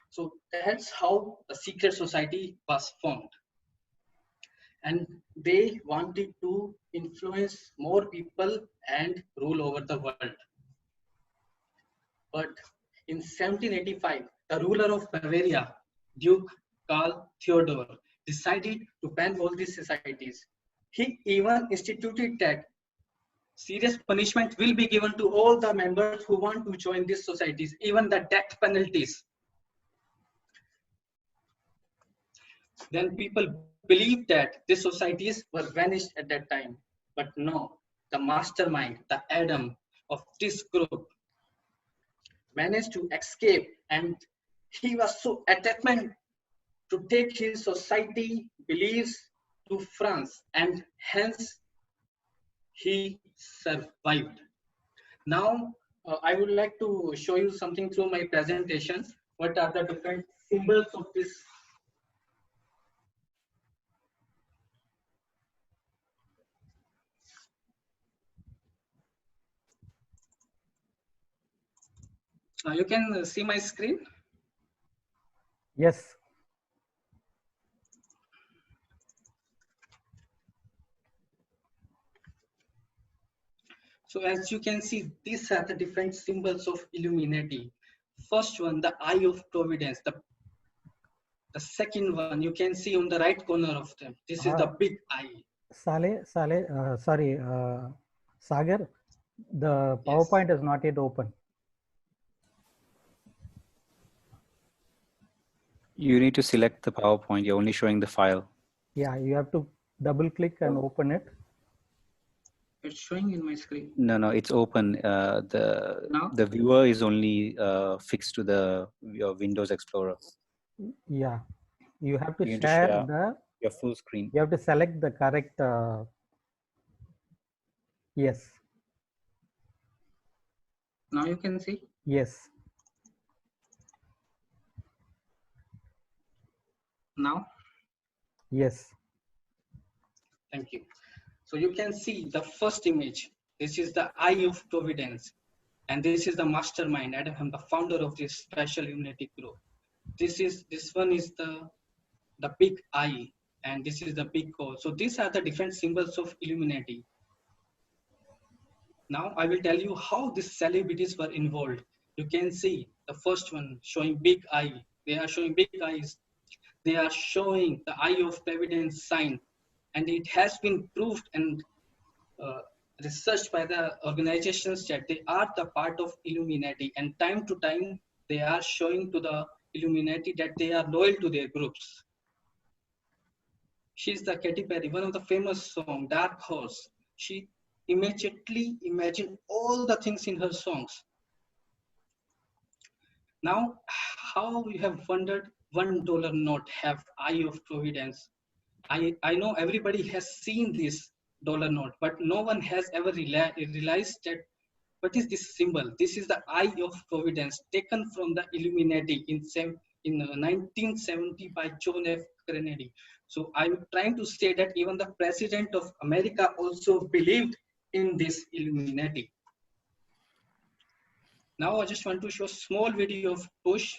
So that's how the secret society was formed. And they wanted to influence more people and rule over the world. But in 1785, the ruler of Bavaria, Duke Karl Theodor, decided to ban all these societies. He even instituted that serious punishment will be given to all the members who want to join these societies, even the death penalties. Then people believed that these societies were vanished at that time. But no, the mastermind, the Adam of this group, managed to escape, and he was so adamant to take his society beliefs to France, and hence he survived. Now, I would like to show you something through my presentation. What are the different symbols of this? You can see my screen? Yes. So as you can see, these are the different symbols of Illuminati. First one, the Eye of Providence. The second one, you can see on the right corner of them. This is the big eye. Sagar, the PowerPoint is not yet open. You need to select the PowerPoint. You're only showing the file. Yeah, you have to double click and open it. It's showing in my screen. No, it's open. The viewer is only fixed to your Windows Explorer. Yeah, you have to You need share to share your full screen. You have to select the correct. Yes. Now you can see. Yes. Now. Yes. Thank you. So you can see the first image. This is the Eye of Providence. And this is the mastermind, Adam, the founder of this special Illuminati group. This one is the big eye, and this is the big O. So these are the different symbols of Illuminati. Now I will tell you how these celebrities were involved. You can see the first one showing big eye. They are showing big eyes. They are showing the Eye of Providence sign. And it has been proved and researched by the organizations that they are the part of Illuminati, and time to time they are showing to the Illuminati that they are loyal to their groups. She's the Katy Perry, one of the famous song, Dark Horse. She immediately imagined all the things in her songs. Now, how you have wondered $1 note have eye of providence? I know everybody has seen this dollar note, but no one has ever realized that what is this symbol? This is the eye of providence taken from the Illuminati in 1970 by John F. Kennedy. So I'm trying to say that even the president of America also believed in this Illuminati. Now I just want to show a small video of Bush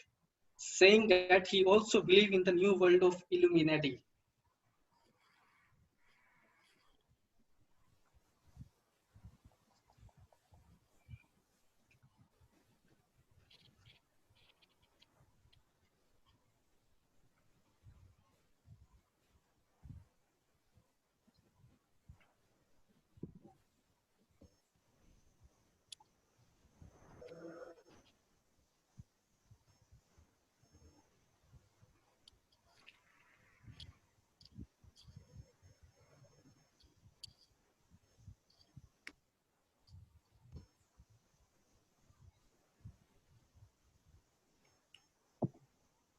saying that he also believes in the new world of Illuminati.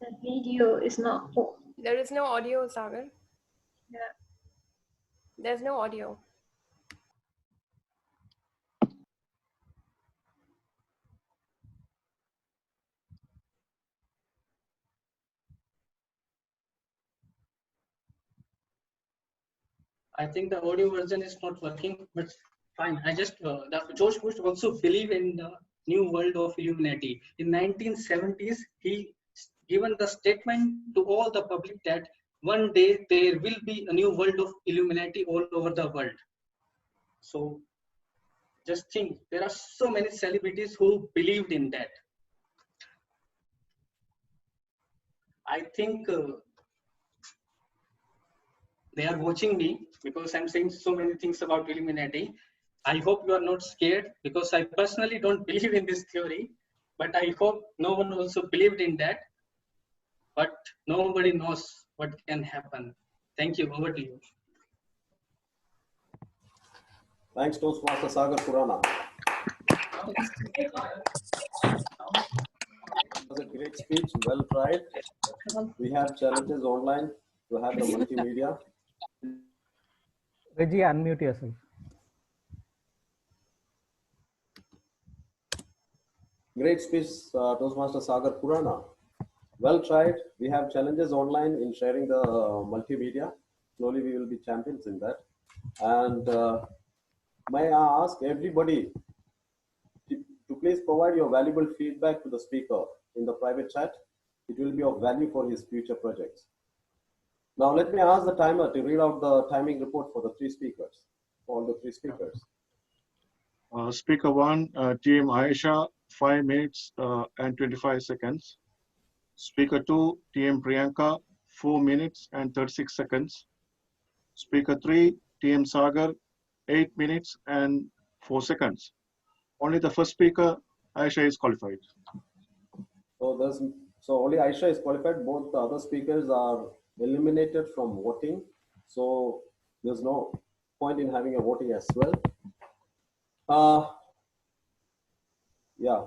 The video is not. There is no audio, Sagar. Yeah. There's no audio. I think the audio version is not working, but fine. George Bush also believed in the new world of Illuminati. In 1970s, he given the statement to all the public that one day there will be a new world of Illuminati all over the world. So just think, there are so many celebrities who believed in that. I think they are watching me because I'm saying so many things about Illuminati. I hope you are not scared because I personally don't believe in this theory, but I hope no one also believed in that. But nobody knows what can happen. Thank you. Over to you. Thanks, Toastmaster Sagar Purana. It was a great speech, well tried. We have challenges online to have the multimedia. Reggie, unmute yourself. Great speech, Toastmaster Sagar Purana. Well tried. We have challenges online in sharing the multimedia. Slowly we will be champions in that. And may I ask everybody to please provide your valuable feedback to the speaker in the private chat. It will be of value for his future projects. Now let me ask the timer to read out the timing report for the three speakers, for all the three speakers. Speaker 1, Team Ayesha, 5 minutes and 25 seconds. Speaker 2, Team Priyanka, 4 minutes and 36 seconds. Speaker 3, Team Sagar, 8 minutes and 4 seconds. Only the first speaker, Ayesha, is qualified. So only Ayesha is qualified. Both the other speakers are eliminated from voting. So there's no point in having a voting as well. Yeah,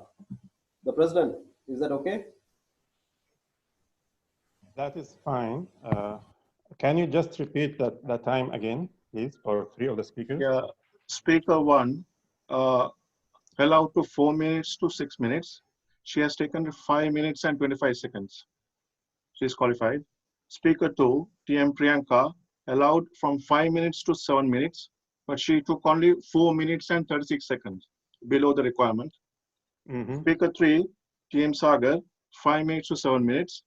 the president, is that okay? That is fine. Can you just repeat that time again, please, for three of the speakers? Yeah, Speaker 1, allowed to 4 minutes to 6 minutes. She has taken 5 minutes and 25 seconds. She is qualified. Speaker 2, TM Priyanka, allowed from 5 minutes to 7 minutes, but she took only 4 minutes and 36 seconds, below the requirement. Speaker 3, TM Sagar, 5 minutes to 7 minutes,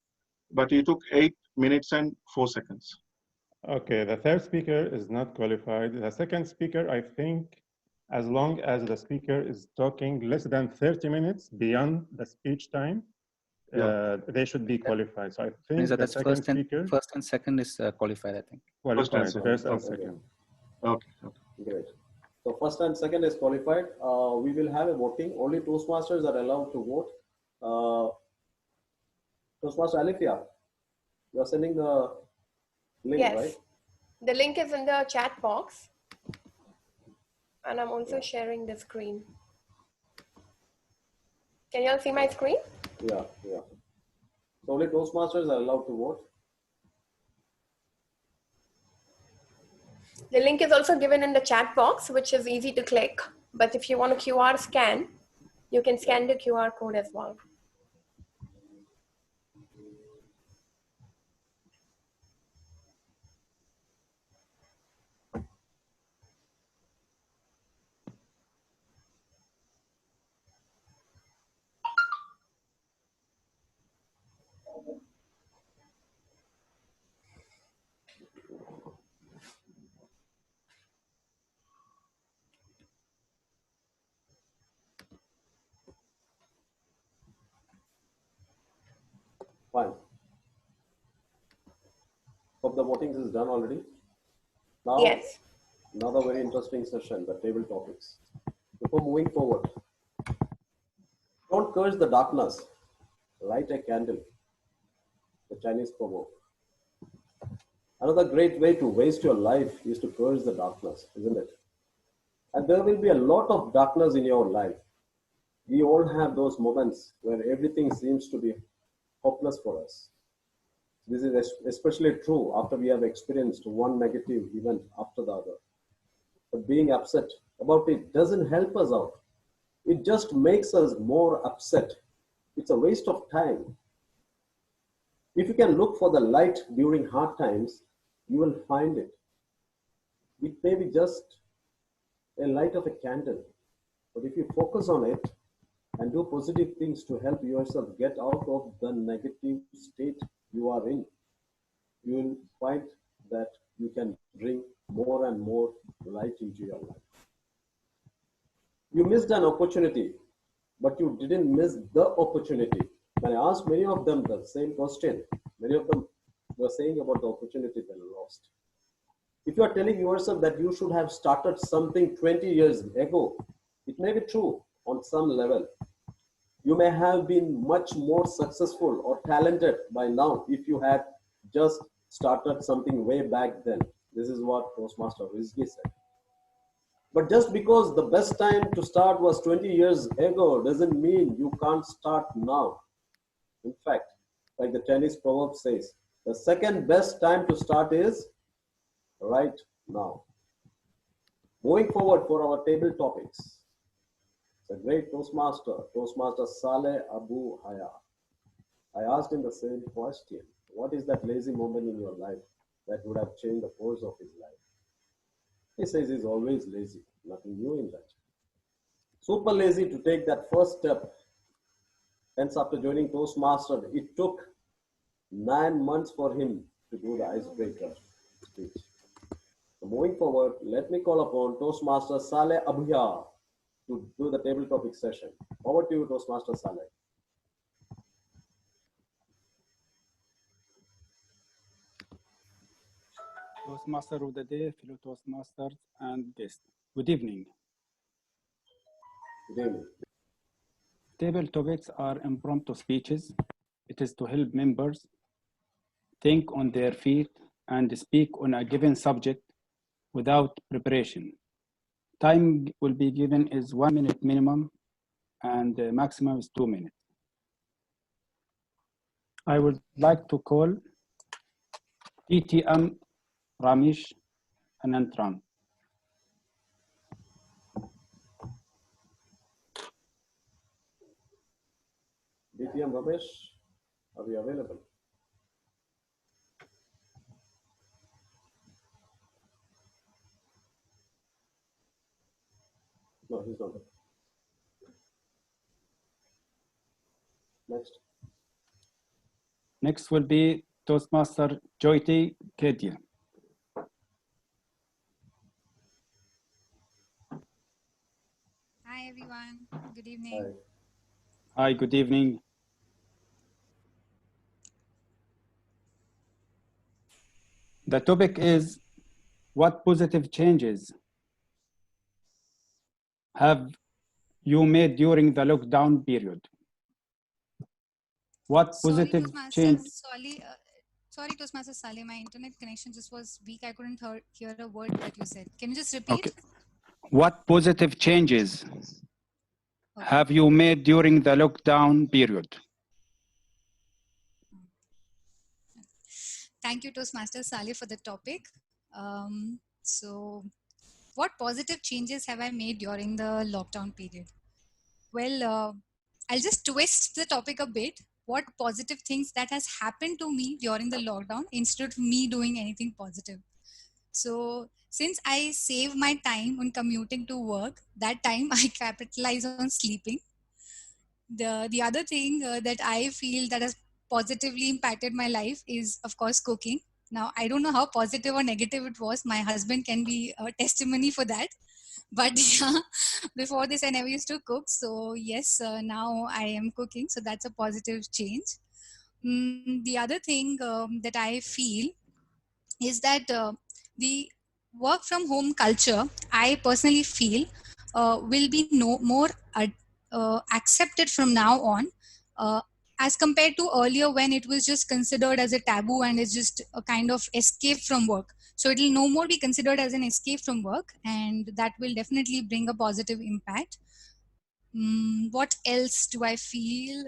but he took 8 minutes and 4 seconds. Okay, the third speaker is not qualified. The second speaker, I think, as long as the speaker is talking less than 30 minutes beyond the speech time, they should be qualified. So I think So the that's second speaker. First and second is qualified, I think. Qualified, first and second. Okay. Great. So first and second is qualified. We will have a voting. Only Toastmasters are allowed to vote. Toastmaster Alifia, you are sending the link, Yes. right? The link is in the chat box. And I'm also sharing the screen. Can you all see my screen? Yeah. So only Toastmasters are allowed to vote. The link is also given in the chat box, which is easy to click. But if you want a QR scan, you can scan the QR code as well. Fine. Hope the voting is done already. Now, yes. Another very interesting session, the table topics. Before moving forward, don't curse the darkness. Light a candle. The Chinese proverb. Another great way to waste your life is to curse the darkness, isn't it? And there will be a lot of darkness in your life. We all have those moments where everything seems to be hopeless for us. This is especially true after we have experienced one negative event after the other. But being upset about it doesn't help us out. It just makes us more upset. It's a waste of time. If you can look for the light during hard times, you will find it. It may be just a light of a candle, but if you focus on it and do positive things to help yourself get out of the negative state you are in, you will find that you can bring more and more light into your life. You missed an opportunity, but you didn't miss the opportunity. When I asked many of them the same question, many of them were saying about the opportunity they lost. If you are telling yourself that you should have started something 20 years ago, it may be true on some level. You may have been much more successful or talented by now if you had just started something way back then. This is what Toastmaster Rizgi said. But just because the best time to start was 20 years ago doesn't mean you can't start now. In fact, like the Chinese proverb says, the second best time to start is right now. Moving forward for our table topics. It's a great Toastmaster, Toastmaster Saleh Abu Haya. I asked him the same question. What is that lazy moment in your life that would have changed the course of his life? He says he's always lazy, nothing new in that. Super lazy to take that first step. Hence, after joining Toastmaster, it took 9 months for him to do the icebreaker speech. So moving forward, let me call upon Toastmaster Saleh Abhiya to do the table topic session. Over to you, Toastmaster Saleh. Toastmaster of the day, fellow Toastmasters and guests. Good evening. Good evening. Table topics are impromptu speeches. It is to help members think on their feet and speak on a given subject without preparation. Time will be given is 1 minute minimum and the maximum is 2 minutes. I would like to call TTM Ramesh Anantram. DTM Ramesh, are you available? No, he's not. Next. Next will be Toastmaster Jyoti Kedia. Hi everyone, good evening. Hi, good evening. The topic is, what positive changes have you made during the lockdown period? What positive change? Sorry, Toastmaster Saleh, my internet connection just was weak. I couldn't hear a word that you said. Can you just repeat? Okay. What positive changes have you made during the lockdown period? Thank you, Toastmaster Saleh, for the topic. So, what positive changes have I made during the lockdown period? Well, I'll just twist the topic a bit. What positive things that has happened to me during the lockdown instead of me doing anything positive? So since I save my time on commuting to work, that time I capitalize on sleeping. The other thing that I feel that has positively impacted my life is, of course, cooking. Now I don't know how positive or negative it was. My husband can be a testimony for that. But yeah, before this I never used to cook. So yes, now I am cooking. So that's a positive change. The other thing that I feel is that the work from home culture, I personally feel, will be more accepted from now on, uh, as compared to earlier when it was just considered as a taboo and it's just a kind of escape from work. So it will no more be considered as an escape from work, and that will definitely bring a positive impact. What else do I feel?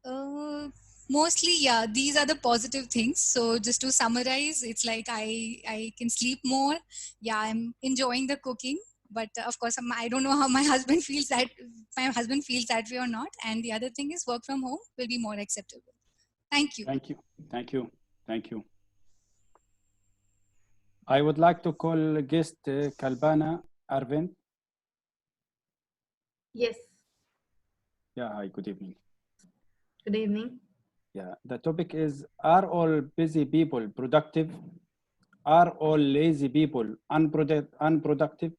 Uh, Mostly, yeah, these are the positive things. So just to summarize, it's like I can sleep more. Yeah, I'm enjoying the cooking, but of course, I don't know how my husband feels that way or not. And the other thing is work from home will be more acceptable. Thank you. Thank you. Thank you. Thank you. I would like to call guest Kalbana Arvind. Yes. Yeah, hi, good evening. Good evening. Yeah, the topic is, are all busy people productive? Are all lazy people unproductive?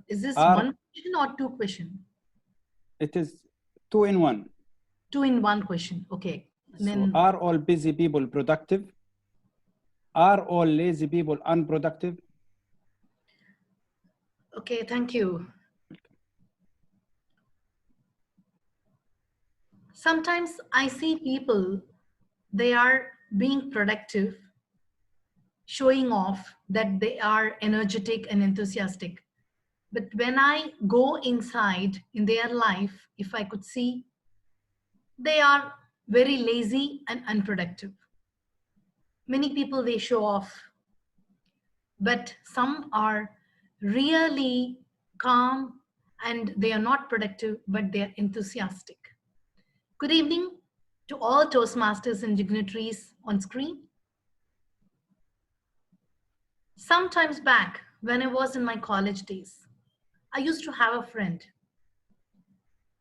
Is this one question or two questions? It is 2 in 1. 2 in 1 question. Okay. So are all busy people productive? Are all lazy people unproductive? Okay, thank you. Sometimes I see people, they are being productive, showing off that they are energetic and enthusiastic. But when I go inside in their life, if I could see, they are very lazy and unproductive. Many people, they show off, but some are really calm and they are not productive, but they are enthusiastic. Good evening to all Toastmasters and dignitaries on screen. Sometimes back, when I was in my college days, I used to have a friend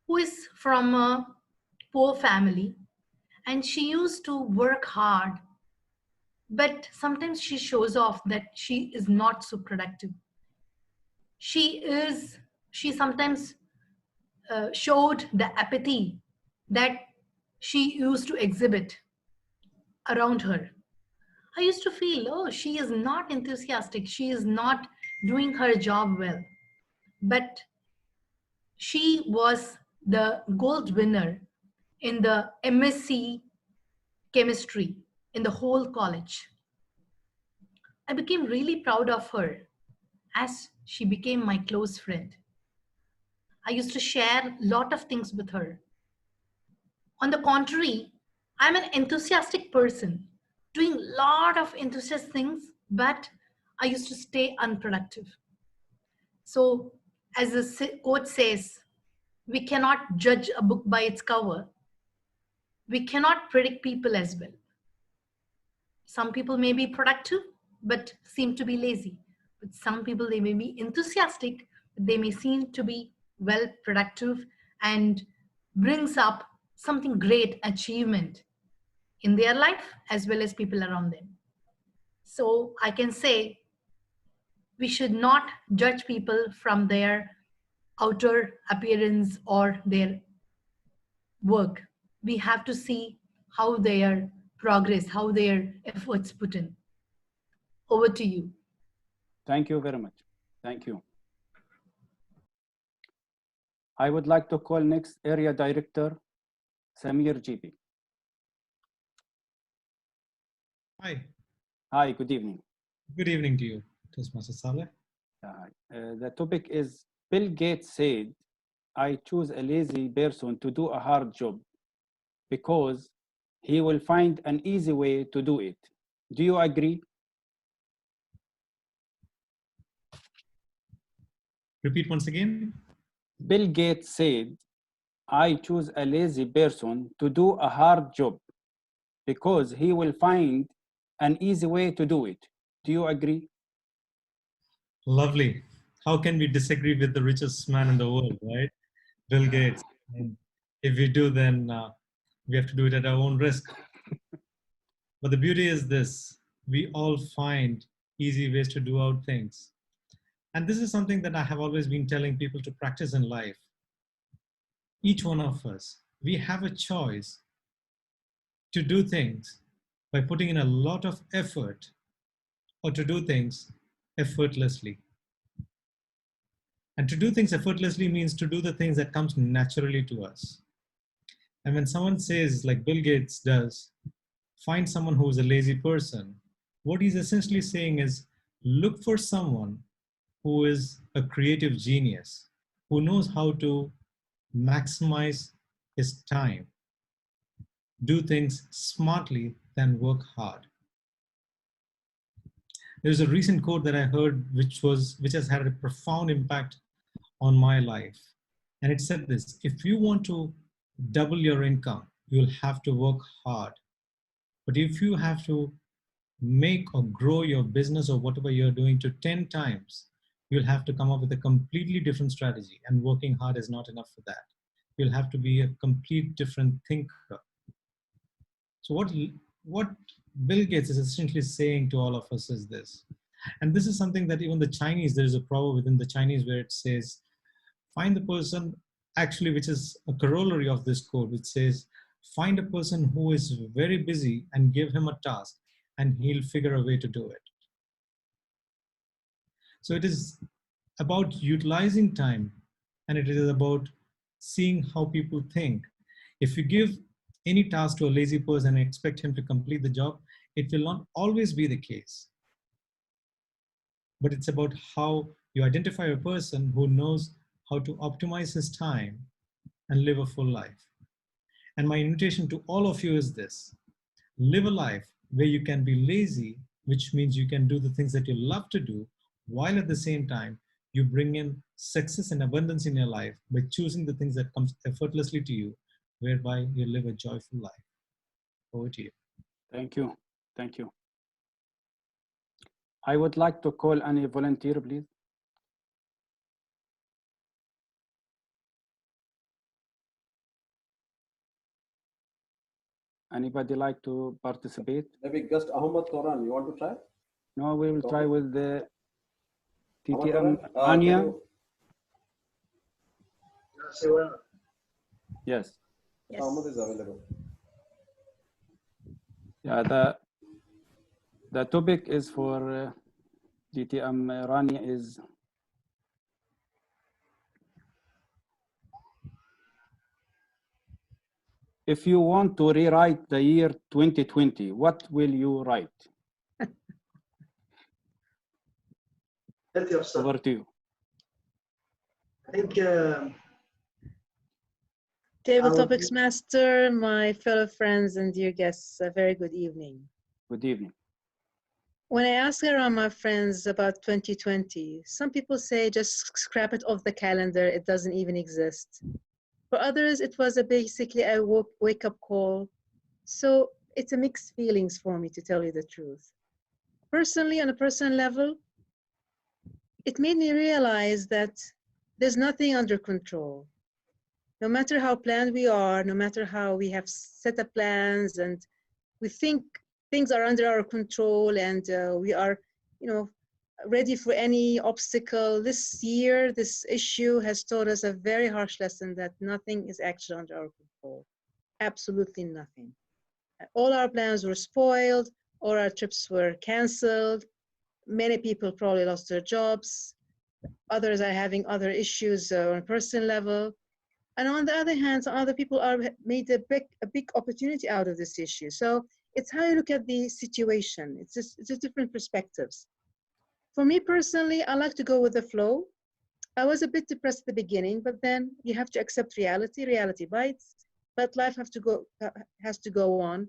who is from a poor family, and she used to work hard, but sometimes she shows off that she is not so productive. She sometimes showed the apathy that she used to exhibit around her. I used to feel, oh, she is not enthusiastic. She is not doing her job well. But she was the gold winner in the MSc chemistry in the whole college. I became really proud of her as she became my close friend. I used to share a lot of things with her. On the contrary, I'm an enthusiastic person, doing a lot of enthusiastic things, but I used to stay unproductive. So, as the quote says, we cannot judge a book by its cover. We cannot predict people as well. Some people may be productive, but seem to be lazy. But some people, they may be enthusiastic, but they may seem to be well productive and brings up something great achievement in their life as well as people around them. So I can say we should not judge people from their outer appearance or their work. We have to see how their progress, how their efforts put in. Over to you. Thank you very much. Thank you. I would like to call next Area Director, Samir Geepee. Hi. Hi, good evening. Good evening to you, Toastmaster Saleh. The topic is Bill Gates said, I choose a lazy person to do a hard job because he will find an easy way to do it. Do you agree? Repeat once again. Bill Gates said, I choose a lazy person to do a hard job because he will find an easy way to do it. Do you agree? Lovely. How can we disagree with the richest man in the world, right? Bill Gates. And if we do, then we have to do it at our own risk. But the beauty is this, we all find easy ways to do out things. And this is something that I have always been telling people to practice in life. Each one of us, we have a choice to do things by putting in a lot of effort or to do things effortlessly. And to do things effortlessly means to do the things that comes naturally to us. And when someone says, like Bill Gates does, find someone who is a lazy person, what he's essentially saying is look for someone who is a creative genius, who knows how to maximize his time, do things smartly, then work hard. There's a recent quote that I heard which has had a profound impact on my life. And it said this, if you want to double your income, you'll have to work hard. But if you have to make or grow your business or whatever you're doing to 10 times, you'll have to come up with a completely different strategy, and working hard is not enough for that. You'll have to be a complete different thinker. So what Bill Gates is essentially saying to all of us is this, and this is something that even the Chinese, there is a proverb within the Chinese where it says, find the person, actually, which is a corollary of this quote, which says, find a person who is very busy and give him a task and he'll figure a way to do it. So it is about utilizing time, and it is about seeing how people think. If you give any task to a lazy person and expect him to complete the job, it will not always be the case. But it's about how you identify a person who knows how to optimize his time and live a full life. And my invitation to all of you is this: live a life where you can be lazy, which means you can do the things that you love to do, while at the same time, you bring in success and abundance in your life by choosing the things that comes effortlessly to you, whereby you live a joyful life. Over to you. Thank you. Thank you. I would like to call any volunteer, please. Anybody like to participate? Maybe guest Ahmad Toran, you want to try? No, we will try with the Ahmad TTM Toran, Anya. Yes. Ahmad is available. Yeah, the topic is for DTM Rania is if you want to rewrite the year 2020, what will you write? Help yourself. Over to you. I think Table Topics Master, my fellow friends and dear guests, a very good evening. Good evening. When I ask around my friends about 2020, some people say just scrap it off the calendar, it doesn't even exist. For others, it was basically a wake-up call. So it's a mixed feelings for me, to tell you the truth. Personally, on a personal level, it made me realize that there's nothing under control. No matter how planned we are, no matter how we have set up plans and we think things are under our control and we are, ready for any obstacle, this year, this issue has taught us a very harsh lesson that nothing is actually under our control. Absolutely nothing. All our plans were spoiled, all our trips were canceled. Many people probably lost their jobs. Others are having other issues on a personal level. And on the other hand, some other people are made a big opportunity out of this issue. So it's how you look at the situation. It's just different perspectives. For me personally, I like to go with the flow. I was a bit depressed at the beginning, but then you have to accept reality. Reality bites, but life has to go on.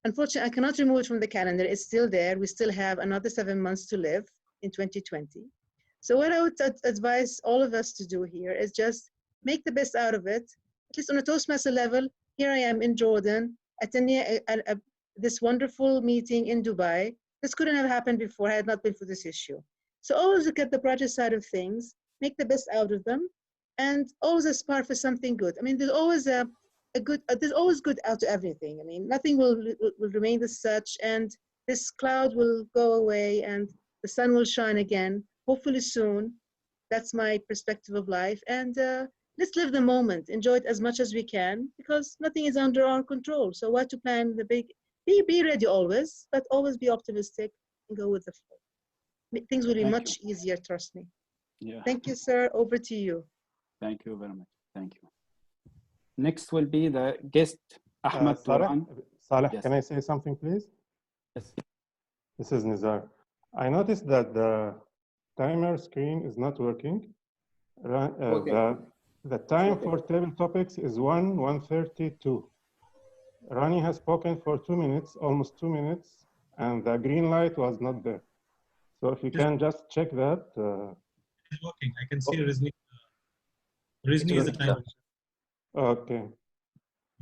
Unfortunately, I cannot remove it from the calendar. It's still there. We still have another 7 months to live in 2020. So what I would advise all of us to do here is just make the best out of it. At least on a Toastmaster level, here I am in Jordan, attending this wonderful meeting in Dubai. This couldn't have happened before had it not been for this issue. So always look at the project side of things, make the best out of them, and always aspire for something good. I mean, there's always there's always good out to everything. I mean, nothing will remain as such, and this cloud will go away, and the sun will shine again, hopefully soon. That's my perspective of life, and let's live the moment, enjoy it as much as we can, because nothing is under our control. So why to plan the big? Be ready always, but always be optimistic and go with the flow. Things will be much easier, trust me. Yeah. Thank you, sir. Over to you. Thank you very much. Thank you. Next will be the guest, Ahmed Turan. Saleh, Yes. can I say something, please? Yes. This is Nizar. I noticed that the timer screen is not working. The time for table topics is 1:32. Rani has spoken for 2 minutes, almost 2 minutes, and the green light was not there. So if you can just check that. It's working. I can see Rajni is the time. Okay.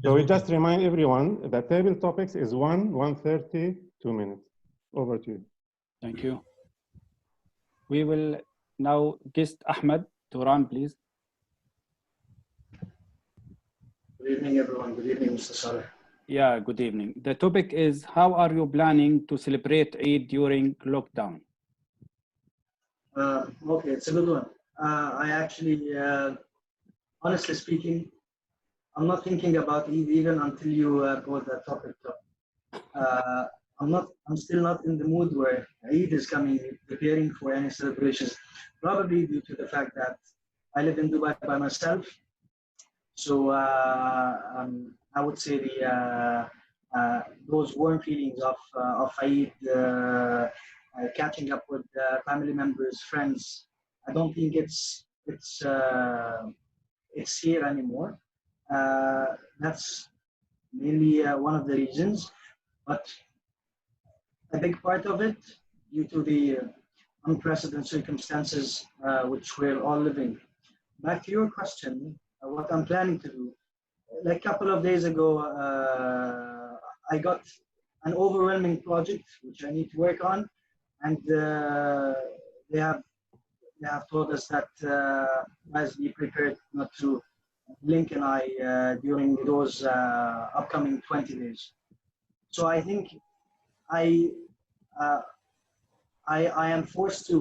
So we just remind everyone that table topics is 1:32 minutes. Over to you. Thank you. We will now guest Ahmed Turan, please. Good evening, everyone. Good evening, Mr. Saleh. Yeah, good evening. The topic is, how are you planning to celebrate Eid during lockdown? Okay, it's a good one. I actually, honestly speaking, I'm not thinking about Eid even until you brought that topic up. I'm still not in the mood where Eid is coming, preparing for any celebrations, probably due to the fact that I live in Dubai by myself. So I would say those warm feelings of Eid, catching up with family members, friends, I don't think it's here anymore. That's mainly one of the reasons, but a big part of it due to the unprecedented circumstances which we're all living. Back to your question, what I'm planning to do. Like a couple of days ago, I got an overwhelming project which I need to work on, and they have told us that guys be prepared not to blink an eye during those upcoming 20 days. So I think I am forced to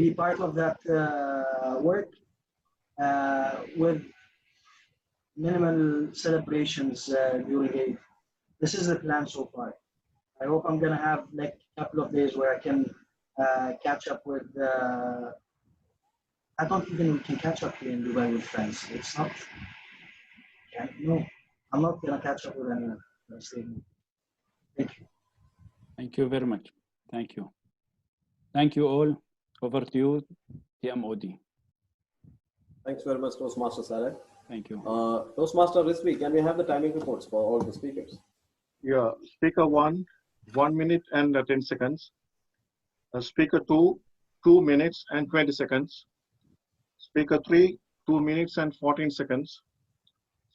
be part of that work with minimal celebrations during Eid. This is the plan so far. I hope I'm gonna have like a couple of days where I can catch up with. I don't even can catch up here in Dubai with friends. It's not. No, I'm not gonna catch up with anyone. Thank you. Thank you very much. Thank you. Thank you all. Over to you, TMOD. Thanks very much, Toastmaster Saleh. Thank you. Toastmaster Rizvi, can we have the timing reports for all the speakers? Yeah, speaker 1, 1 minute and 10 seconds. Speaker 2, 2 minutes and 20 seconds. Speaker 3, 2 minutes and 14 seconds.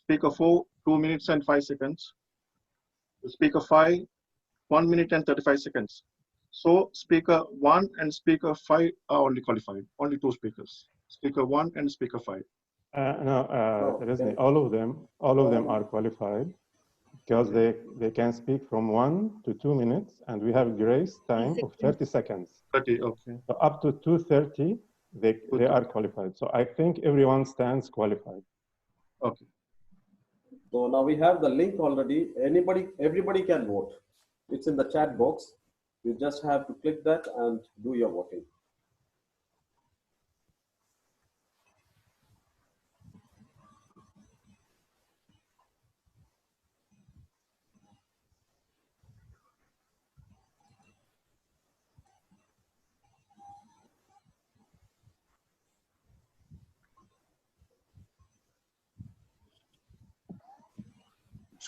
Speaker 4, 2 minutes and 5 seconds. Speaker 5, 1 minute and 35 seconds. So speaker 1 and speaker 5 are only qualified, only 2 speakers. Speaker 1 and speaker 5. All of them are qualified because they can speak from 1 to 2 minutes, and we have grace time of 30 seconds. 30, okay. So up to 2:30, they are qualified. So I think everyone stands qualified. Okay. So now we have the link already. Everybody can vote. It's in the chat box. You just have to click that and do your voting.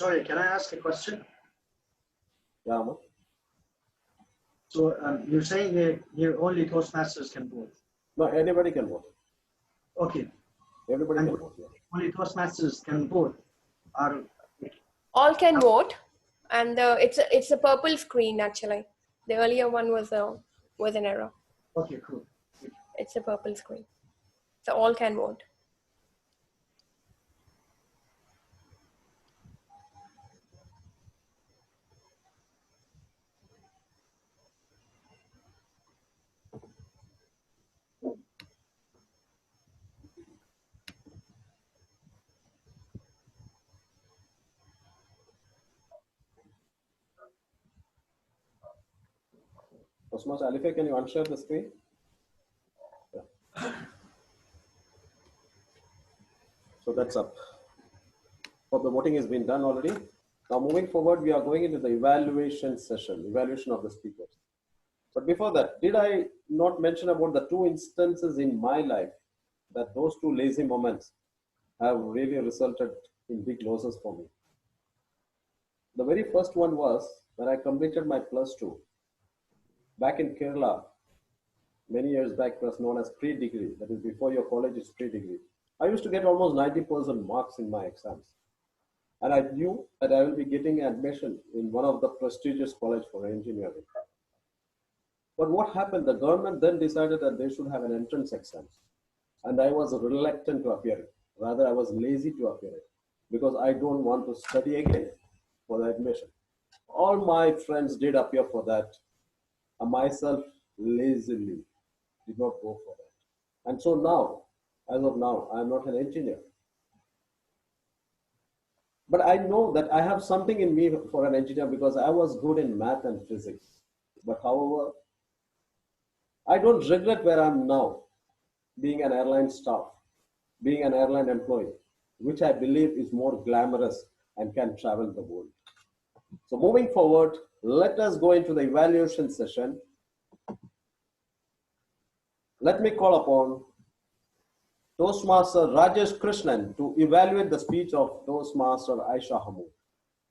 Sorry, can I ask a question? Yeah, Ahmed. So you're saying that here only Toastmasters can vote? No, anybody can vote. Okay. Everybody And can vote. Yeah. only Toastmasters can vote. All can vote, and it's a purple screen actually. The earlier one was an error. Okay, cool. It's a purple screen, so all can vote. Toastmaster Alife, can you unshare the screen? Yeah. So that's up. So the voting has been done already. Now moving forward, we are going into the evaluation session, evaluation of the speakers. But before that, did I not mention about the two instances in my life that those two lazy moments have really resulted in big losses for me? The very first one was when I completed my +2 back in Kerala. Many years back, it was known as pre-degree. That is before your college is pre-degree. I used to get almost 90% marks in my exams. And I knew that I will be getting admission in one of the prestigious college for engineering. But what happened? The government then decided that they should have an entrance exam. And I was reluctant to appear it. Rather, I was lazy to appear it because I don't want to study again for the admission. All my friends did appear for that. And myself lazily did not go for that. And so now, as of now, I am not an engineer. But I know that I have something in me for an engineer because I was good in math and physics. But however, I don't regret where I am now, being an airline staff, being an airline employee, which I believe is more glamorous and can travel the world. So moving forward, let us go into the evaluation session. Let me call upon Toastmaster Rajesh Krishnan to evaluate the speech of Toastmaster Ayesha Humood.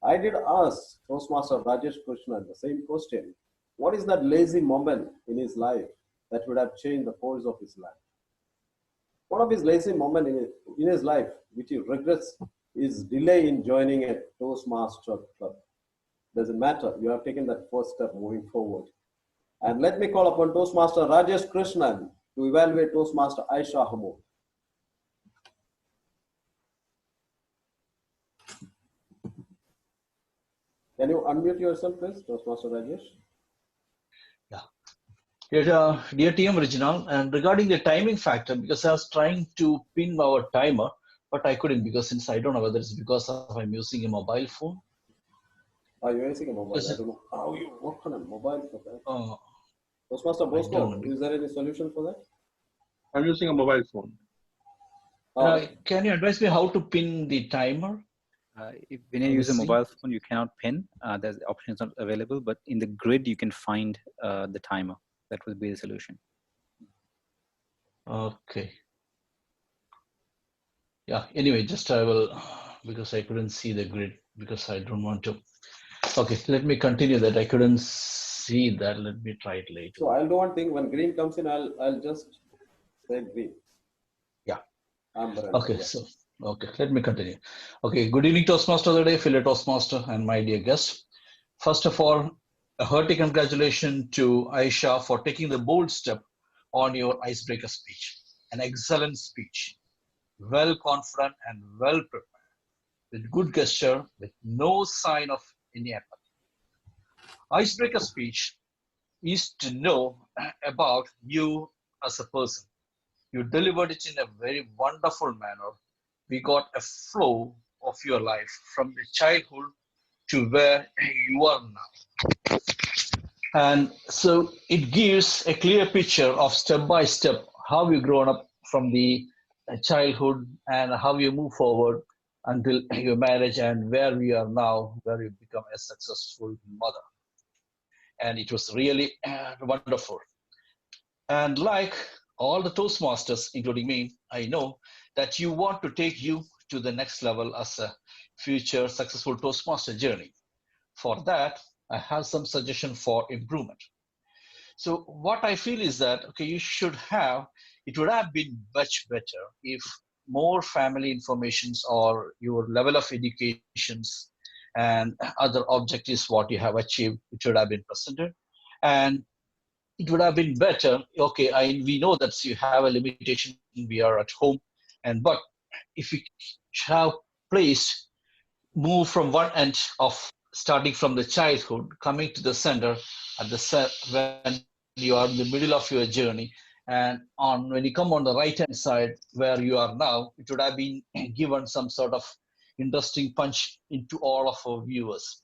I did ask Toastmaster Rajesh Krishnan the same question. What is that lazy moment in his life that would have changed the course of his life? One of his lazy moments in his life, which he regrets, is delay in joining a Toastmaster Club. Doesn't matter, you have taken that first step moving forward. And let me call upon Toastmaster Rajesh Krishnan to evaluate Toastmaster Ayesha Humood. Can you unmute yourself, please, Toastmaster Rajesh? Dear team Rejinald, and regarding the timing factor, because I was trying to pin our timer, but I couldn't because since I don't know whether it's because of I'm using a mobile phone. Are you using a mobile? I don't know how you work on a mobile for that. Toastmaster Bosco, is there any solution for that? I'm using a mobile phone. Can you advise me how to pin the timer? When you use a mobile phone, you cannot pin. There's the option is not available, but in the grid, you can find the timer. That would be the solution. Okay. Yeah, anyway, just I will, because I couldn't see the grid, because I don't want to. Okay, let me continue that. I couldn't see that. Let me try it later. So I'll do one thing. When green comes in, I'll just say green. Yeah. Amber. Okay, so, okay, let me continue. Okay, good evening, Toastmaster of the day, fellow Toastmaster, and my dear guest. First of all, a hearty congratulations to Ayesha for taking the bold step on your icebreaker speech. An excellent speech, well confident and well prepared, with good gesture, with no sign of any apathy. Icebreaker speech is to know about you as a person. You delivered it in a very wonderful manner. We got a flow of your life from the childhood to where you are now. And so it gives a clear picture of step by step how you've grown up from the childhood and how you move forward until your marriage and where we are now, where you become a successful mother. And it was really wonderful. And like all the Toastmasters, including me, I know that you want to take you to the next level as a future successful Toastmaster journey. For that, I have some suggestion for improvement. So what I feel is that, okay, it would have been much better if more family informations or your level of educations and other objectives what you have achieved, it should have been presented. And it would have been better, okay, we know that you have a limitation, we are at home, but if we have placed, move from one end of starting from the childhood, coming to the center when you are in the middle of your journey, and when you come on the right hand side where you are now, it would have been given some sort of interesting punch into all of our viewers.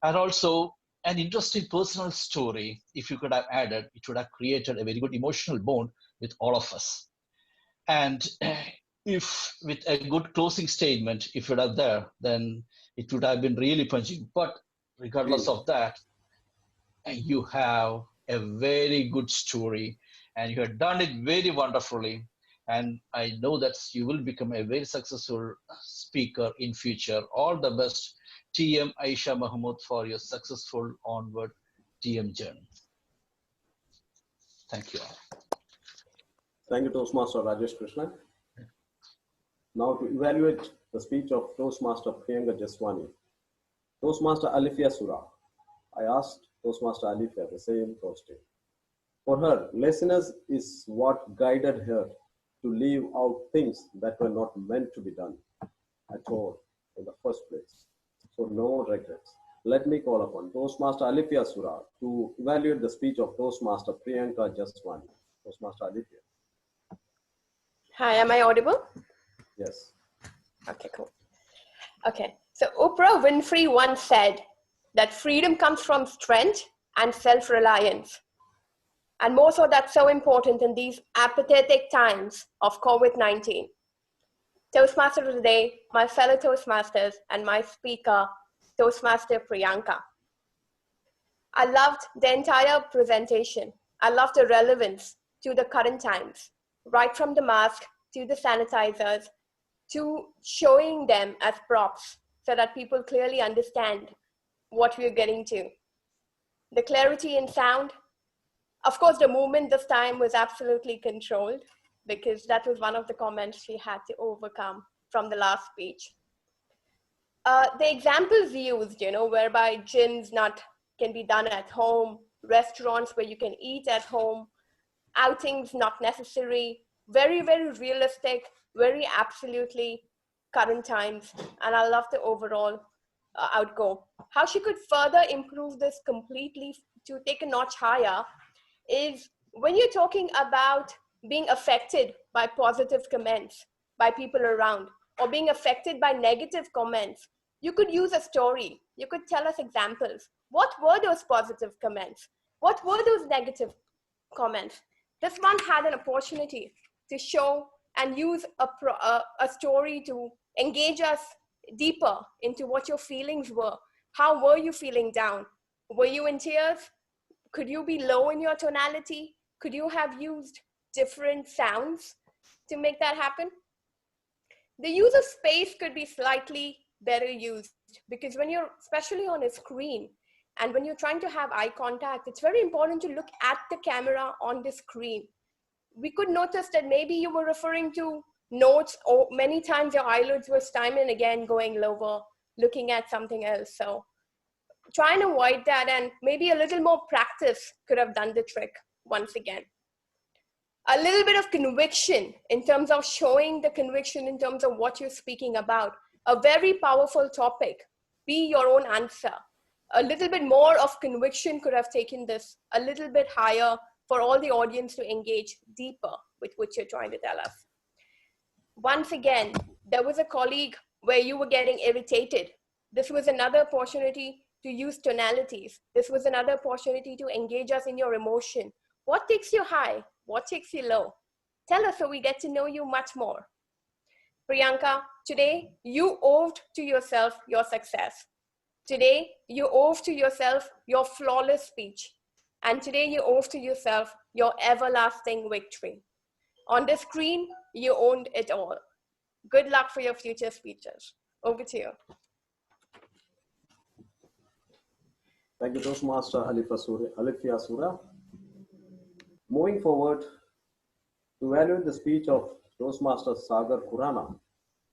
And also an interesting personal story, if you could have added, it would have created a very good emotional bond with all of us. And if with a good closing statement, if it are there, then it would have been really punching. But regardless of that, you have a very good story and you have done it very wonderfully. And I know that you will become a very successful speaker in future. All the best, TM Ayesha Mahmood, for your successful onward TM journey. Thank you all. Thank you, Toastmaster Rajesh Krishnan. Now to evaluate the speech of Toastmaster Priyanka Jaswani. Toastmaster Alifia Sura. I asked Toastmaster Alifia the same question. For her, laziness is what guided her to leave out things that were not meant to be done at all in the first place. So no regrets. Let me call upon Toastmaster Alifia Sura to evaluate the speech of Toastmaster Priyanka Jaswani. Toastmaster Alifia. Hi, am I audible? Yes. Okay, cool. Okay, so Oprah Winfrey once said that freedom comes from strength and self-reliance. And more so, that's so important in these apathetic times of COVID-19. Toastmaster today, my fellow Toastmasters, and my speaker, Toastmaster Priyanka. I loved the entire presentation. I loved the relevance to the current times, right from the mask to the sanitizers, to showing them as props so that people clearly understand what we're getting to. The clarity in sound. Of course, the movement this time was absolutely controlled because that was one of the comments she had to overcome from the last speech. The examples used, whereby gyms can be done at home, restaurants where you can eat at home, outings not necessary, very, very realistic, very absolutely current times. And I love the overall outgo. How she could further improve this completely to take a notch higher is when you're talking about being affected by positive comments by people around or being affected by negative comments, you could use a story. You could tell us examples. What were those positive comments? What were those negative comments? This one had an opportunity to show and use a story to engage us deeper into what your feelings were. How were you feeling down? Were you in tears? Could you be low in your tonality? Could you have used different sounds to make that happen? The use of space could be slightly better used because when you're, especially on a screen, and when you're trying to have eye contact, it's very important to look at the camera on the screen. We could notice that maybe you were referring to notes, or many times your eyelids were time and again going lower, looking at something else. So try and avoid that, and maybe a little more practice could have done the trick once again. A little bit of conviction in terms of showing the conviction in terms of what you're speaking about. A very powerful topic. Be your own answer. A little bit more of conviction could have taken this a little bit higher for all the audience to engage deeper with what you're trying to tell us. Once again, there was a colleague where you were getting irritated. This was another opportunity to use tonalities. This was another opportunity to engage us in your emotion. What takes you high? What takes you low? Tell us so we get to know you much more. Priyanka, today you owed to yourself your success. Today you owe to yourself your flawless speech. And today you owe to yourself your everlasting victory. On the screen, you owned it all. Good luck for your future speeches. Over to you. Thank you, Toastmaster Alifia Sura. Moving forward, to evaluate the speech of Toastmaster Sagar Khurana,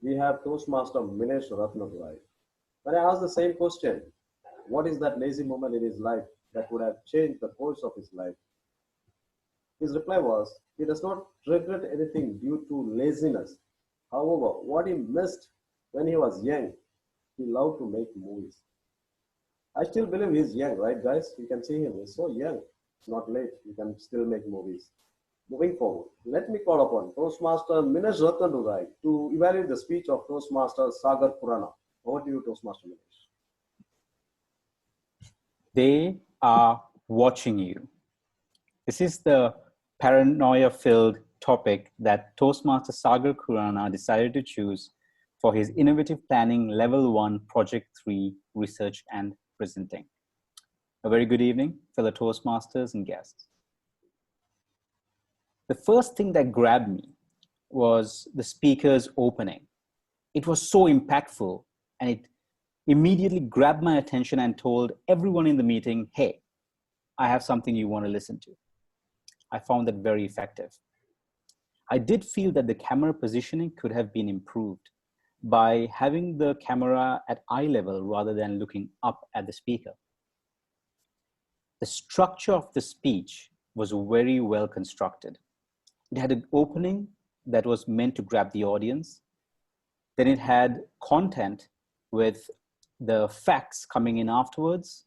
we have Toastmaster Minesh Ratnadurai. When I asked the same question, what is that lazy moment in his life that would have changed the course of his life? His reply was, he does not regret anything due to laziness. However, what he missed when he was young, he loved to make movies. I still believe he's young, right, guys? You can see him, he's so young. It's not late, he can still make movies. Moving forward, let me call upon Toastmaster Minesh Ratnadurai to evaluate the speech of Toastmaster Sagar Khurana. Over to you, Toastmaster Minesh. They are watching you. This is the paranoia-filled topic that Toastmaster Sagar Khurana decided to choose for his Innovative Planning Level 1 Project 3 Research and Presenting. A very good evening, fellow Toastmasters and guests. The first thing that grabbed me was the speaker's opening. It was so impactful, and it immediately grabbed my attention and told everyone in the meeting, hey, I have something you want to listen to. I found that very effective. I did feel that the camera positioning could have been improved by having the camera at eye level rather than looking up at the speaker. The structure of the speech was very well constructed. It had an opening that was meant to grab the audience. Then it had content with the facts coming in afterwards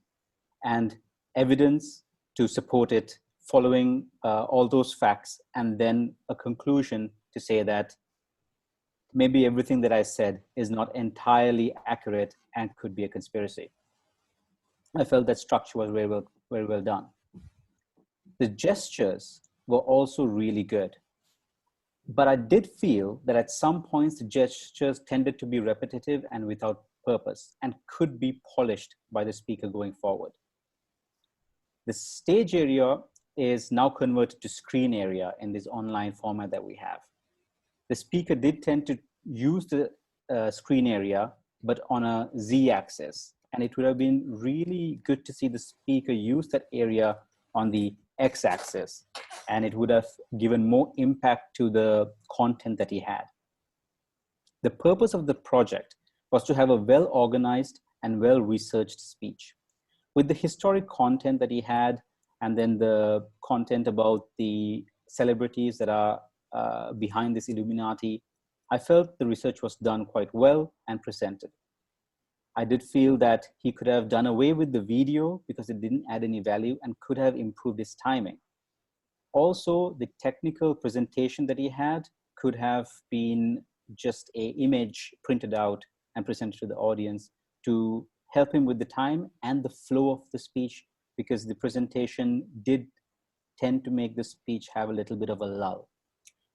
and evidence to support it following all those facts, and then a conclusion to say that maybe everything that I said is not entirely accurate and could be a conspiracy. I felt that structure was very well done. The gestures were also really good. But I did feel that at some points the gestures tended to be repetitive and without purpose and could be polished by the speaker going forward. The stage area is now converted to screen area in this online format that we have. The speaker did tend to use the screen area, but on a Z-axis. And it would have been really good to see the speaker use that area on the X-axis. And it would have given more impact to the content that he had. The purpose of the project was to have a well-organized and well-researched speech. With the historic content that he had, and then the content about the celebrities that are behind this Illuminati, I felt the research was done quite well and presented. I did feel that he could have done away with the video because it didn't add any value and could have improved his timing. Also, the technical presentation that he had could have been just an image printed out and presented to the audience to help him with the time and the flow of the speech, because the presentation did tend to make the speech have a little bit of a lull.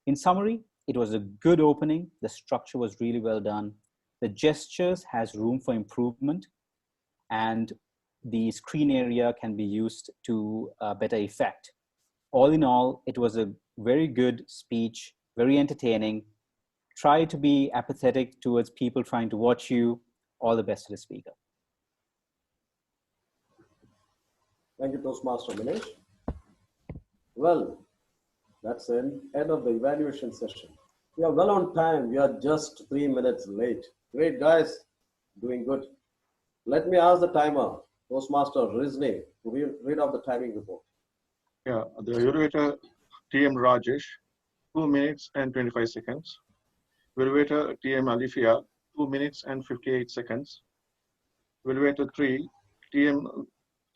In summary, it was a good opening. The structure was really well done. The gestures has room for improvement, and the screen area can be used to better effect. All in all, it was a very good speech, very entertaining. Try to be apathetic towards people trying to watch you. All the best to the speaker. Thank you, Toastmaster Minesh. Well, that's the end of the evaluation session. We are well on time. We are just 3 minutes late. Great, guys. Doing good. Let me ask the timer, Toastmaster Rejinald, to read out the timing report. Yeah, the Evaluator TM Rajesh, 2 minutes and 25 seconds. Evaluator TM Alifia, 2 minutes and 58 seconds. Evaluator 3, TM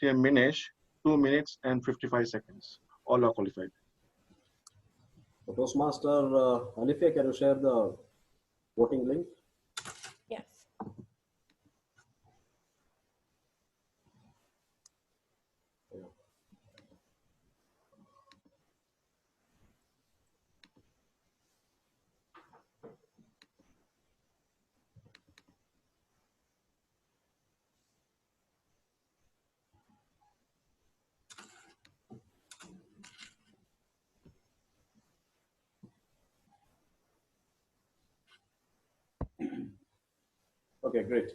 Minesh, 2 minutes and 55 seconds. All are qualified. So Toastmaster Alifia, can you share the voting link? Yes. Okay, great.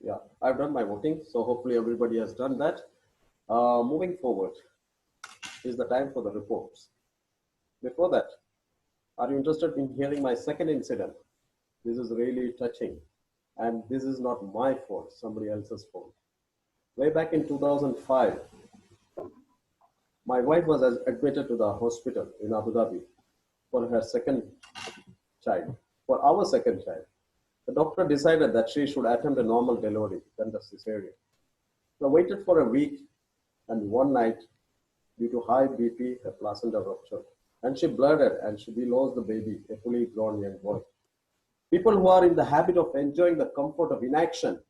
Yeah, I've done my voting, so hopefully everybody has done that. Moving forward is the time for the reports. Before that, are you interested in hearing my second incident? This is really touching, and this is not my fault, somebody else's fault. Way back in 2005, my wife was admitted to the hospital in Abu Dhabi for her second child, for our second child. The doctor decided that she should attempt a normal delivery, then the cesarean. So I waited for a week, and one night, due to high BP, her placenta ruptured, and she blooded, and we lost the baby, a fully grown young boy. People who are in the habit of enjoying the comfort of inaction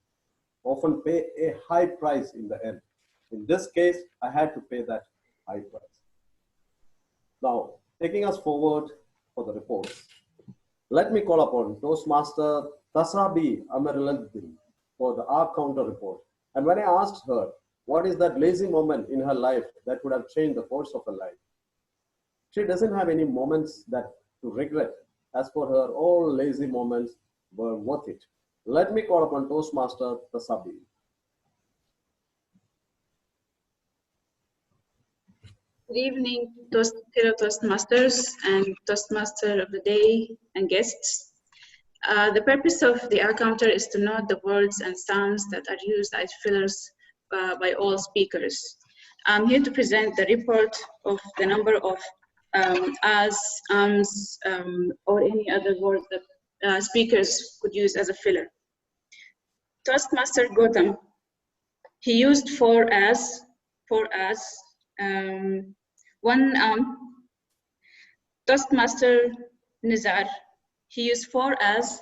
often pay a high price in the end. In this case, I had to pay that high price. Now, taking us forward for the reports, let me call upon Toastmaster Tasabi Amariladdin for the R counter report. And when I asked her, what is that lazy moment in her life that would have changed the course of her life? She doesn't have any moments that to regret. As for her, all lazy moments were worth it. Let me call upon Toastmaster Tasabi. Good evening, fellow Toastmasters and Toastmaster of the day and guests. The purpose of the R counter is to note the words and sounds that are used as fillers by all speakers. I'm here to present the report of the number of as, or any other word that speakers could use as a filler. Toastmaster Gautam, he used for as, one Toastmaster Nizar, he used for as,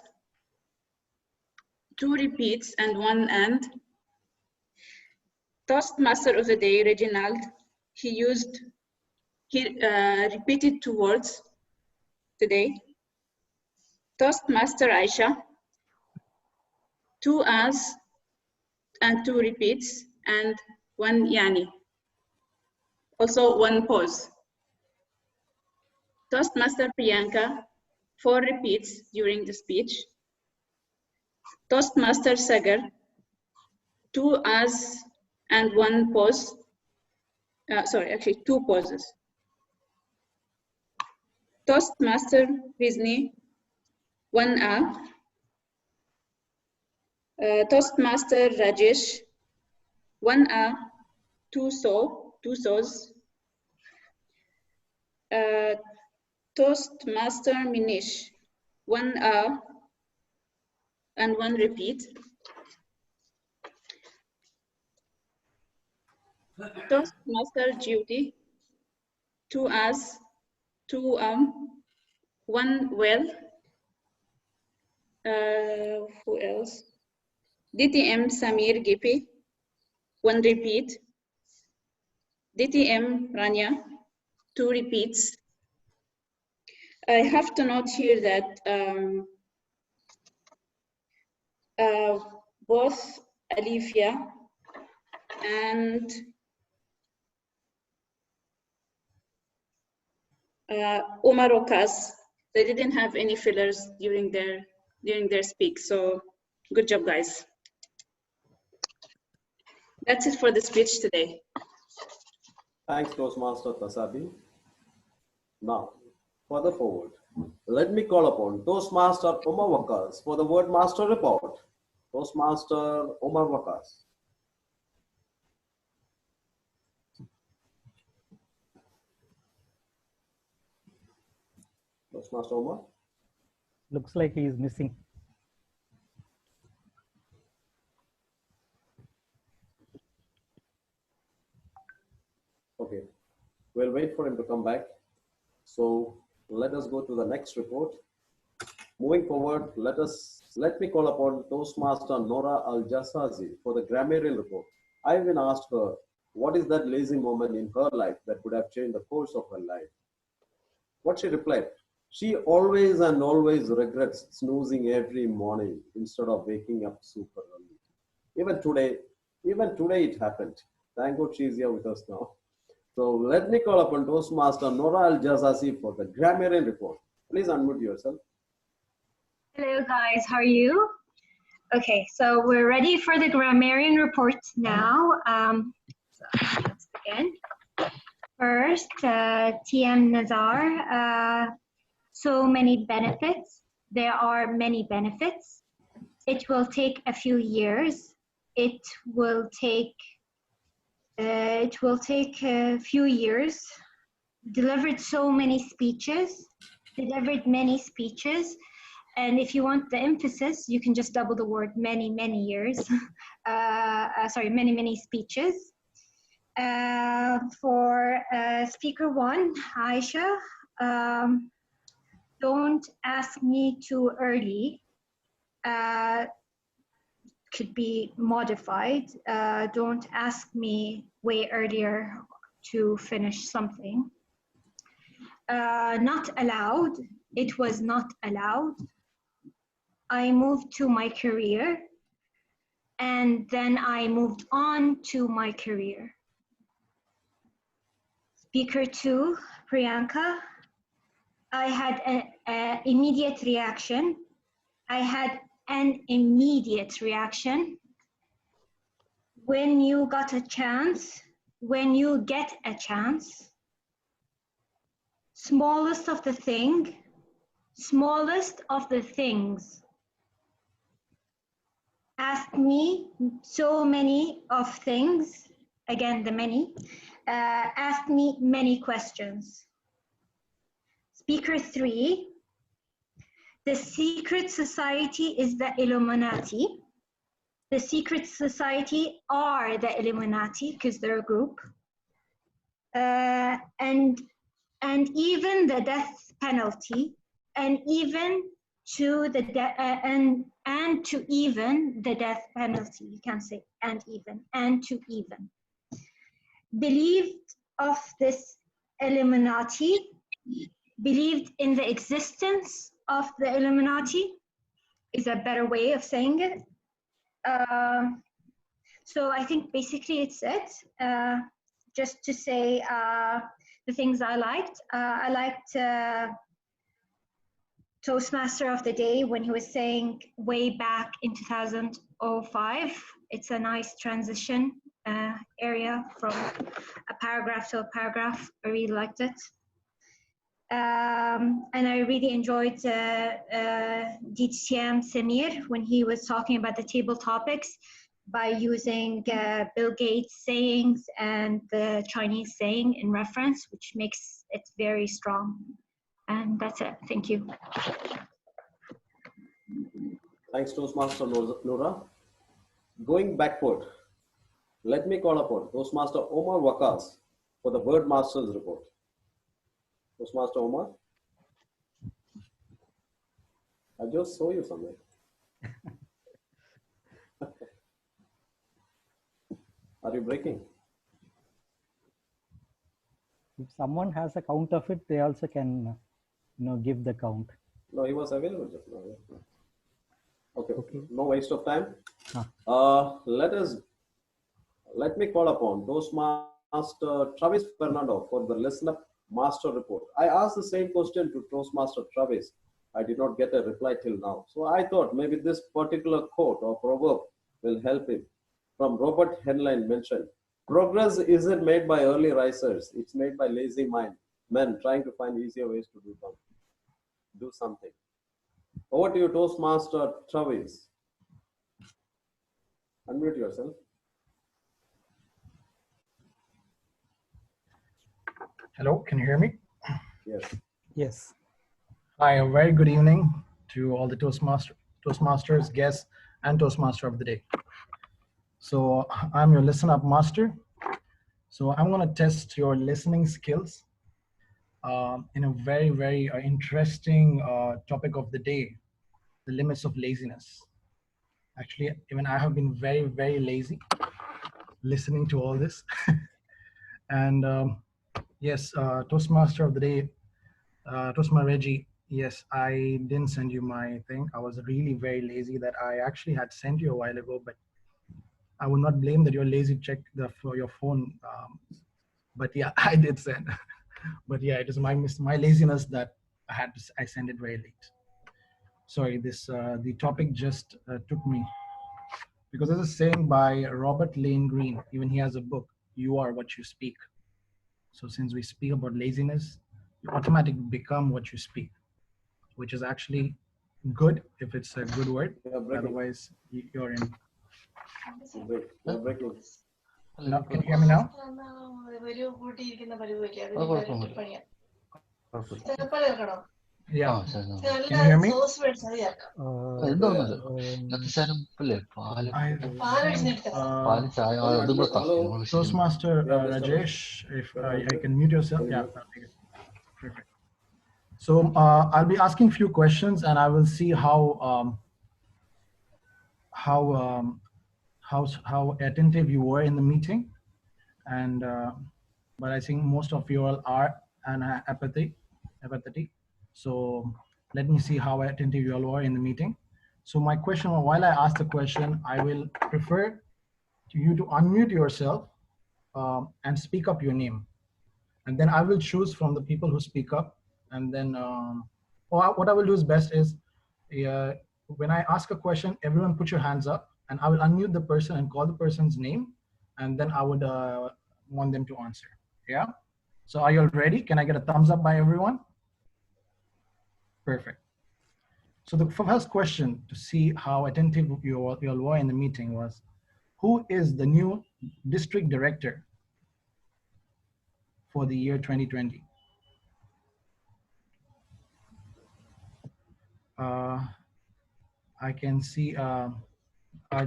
two repeats and one and. Toastmaster of the day, Rejinald, he repeated two words today. Toastmaster Ayesha, two as and two repeats and one yani. Also one pause. Toastmaster Priyanka, four repeats during the speech. Toastmaster Sagar, two as and one pause. Actually two pauses. Toastmaster Rizni, one a. Toastmaster Rajesh, one a, two so's. Toastmaster Minesh, one a and one repeat. Toastmaster Judy, two as, two one well. Who else? DTM Samir Geepee, one repeat. DTM Rania, two repeats. I have to note here that both Alifia and Omar Okas, they didn't have any fillers during their speak. So good job, guys. That's it for the speech today. Thanks, Toastmaster Tasabi. Now, further forward, let me call upon Toastmaster Omar Wakas for the Word Master report. Toastmaster Omar Wakas. Toastmaster Omar? Looks like he is missing. Okay, we'll wait for him to come back. So let us go to the next report. Moving forward, let me call upon Toastmaster Nora Al-Jassazi for the grammarian report. I even asked her, what is that lazy moment in her life that would have changed the course of her life? What she replied, she always and always regrets snoozing every morning instead of waking up super early. Even today it happened. Thank God she's here with us now. So let me call upon Toastmaster Nora Al-Jassazi for the grammarian report. Please unmute yourself. Hello guys, how are you? Okay, so we're ready for the grammarian report now. So let's begin. First, TM Nazar, so many benefits. There are many benefits. It will take a few years. It will take a few years. Delivered so many speeches. Delivered many speeches. And if you want the emphasis, you can just double the word many, many years. Sorry, many, many speeches. For speaker one, Ayesha, don't ask me too early. Could be modified. Don't ask me way earlier to finish something. Not allowed. It was not allowed. I moved to my career, and then I moved on to my career. Speaker two, Priyanka, I had an immediate reaction. I had an immediate reaction. When you got a chance, when you get a chance, smallest of the thing, smallest of the things. Ask me so many of things, again the many, ask me many questions. Speaker three, the secret society is the Illuminati. The secret society are the Illuminati because they're a group. And even the death penalty, and even to the and to even the death penalty. You can't say and to even. Believed of this Illuminati, believed in the existence of the Illuminati is a better way of saying it. So I think basically it's it. Just to say the things I liked. I liked Toastmaster of the Day when he was saying way back in 2005. It's a nice transition area from a paragraph to a paragraph. I really liked it. And I really enjoyed DTM Samir when he was talking about the table topics by using Bill Gates sayings and the Chinese saying in reference, which makes it very strong. And that's it. Thank you. Thanks, Toastmaster Nora. Going backward, let me call upon Toastmaster Omar Wakas for the Word Masters report. Toastmaster Omar. I just saw you somewhere. Are you breaking? If someone has a count of it, they also can, give the count. No, he was available just now. Okay. No waste of time. Let me call upon Toastmaster Travis Fernando for the Listen Up Master report. I asked the same question to Toastmaster Travis. I did not get a reply till now. So I thought maybe this particular quote or proverb will help him. From Robert Heinlein mentioned, progress isn't made by early risers. It's made by lazy men trying to find easier ways to do something. Over to you, Toastmaster Travis. Unmute yourself. Hello, can you hear me? Yes. Yes. Hi, a very good evening to all the Toastmasters, guests, and Toastmaster of the day. So I'm your Listen Up Master. So I'm going to test your listening skills in a very, very interesting topic of the day, the limits of laziness. Actually, even I have been very, very lazy listening to all this. And yes, Toastmaster of the day, Toastmaster Reggie, yes, I didn't send you my thing. I was really very lazy that I actually had sent you a while ago, but I would not blame that you're lazy. Check your phone. But yeah, I did send. But yeah, it is my laziness that I sent it very late. Sorry, the topic just took me, because there's a saying by Robert Lane Greene. Even he has a book, "You Are What You Speak." So since we speak about laziness, you automatically become what you speak, which is actually good if it's a good word. Otherwise, you're in. You're breaking. Now, can you hear me now? Yeah. Can you hear me? Toastmaster Rajesh, if I can mute yourself. Yeah, perfect. So I'll be asking a few questions, and I will see how attentive you were in the meeting, and but I think most of you all are apathetic. So let me see how attentive you all were in the meeting. So my question, while I ask the question, I will prefer you to unmute yourself and speak up your name, and then I will choose from the people who speak up, and then what I will do is best is when I ask a question, everyone put your hands up, and I will unmute the person and call the person's name, and then I would want them to answer. Yeah. So are you all ready? Can I get a thumbs up by everyone? Perfect. So the first question to see how attentive you all were in the meeting was, who is the new district director for the year 2020? I can see our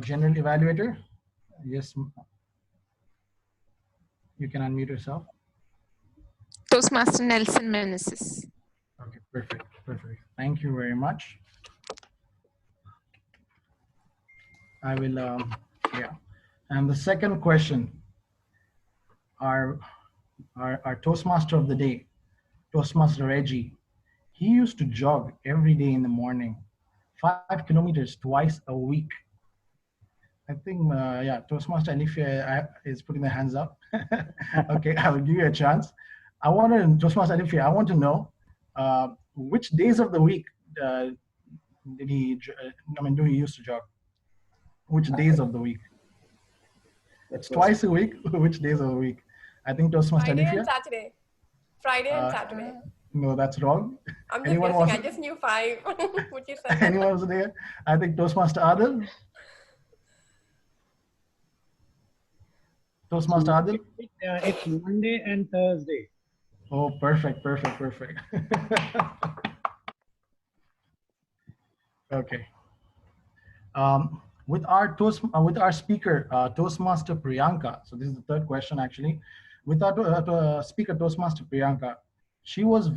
general evaluator. Yes, you can unmute yourself. Toastmaster Nelson Meneses. Okay, perfect. Thank you very much. I will, yeah. And the second question, our Toastmaster of the day, Toastmaster Reggie, he used to jog every day in the morning, 5 kilometers twice a week. I think, yeah, Toastmaster Alifia is putting their hands up. Okay, I will give you a chance. Toastmaster Alifia, I want to know which days of the week do he used to jog? Which days of the week? It's twice a week. Which days of the week? I think Toastmaster Friday Alifia. and Saturday. Friday and Saturday. No, that's wrong. I'm just guessing. I just knew 5. Which is Anyone was there? I think Toastmaster Adil. Toastmaster Adil? It's Monday and Thursday. Oh, perfect. Okay. With our speaker, Toastmaster Priyanka. So this is the third question actually. With our speaker, Toastmaster Priyanka, she was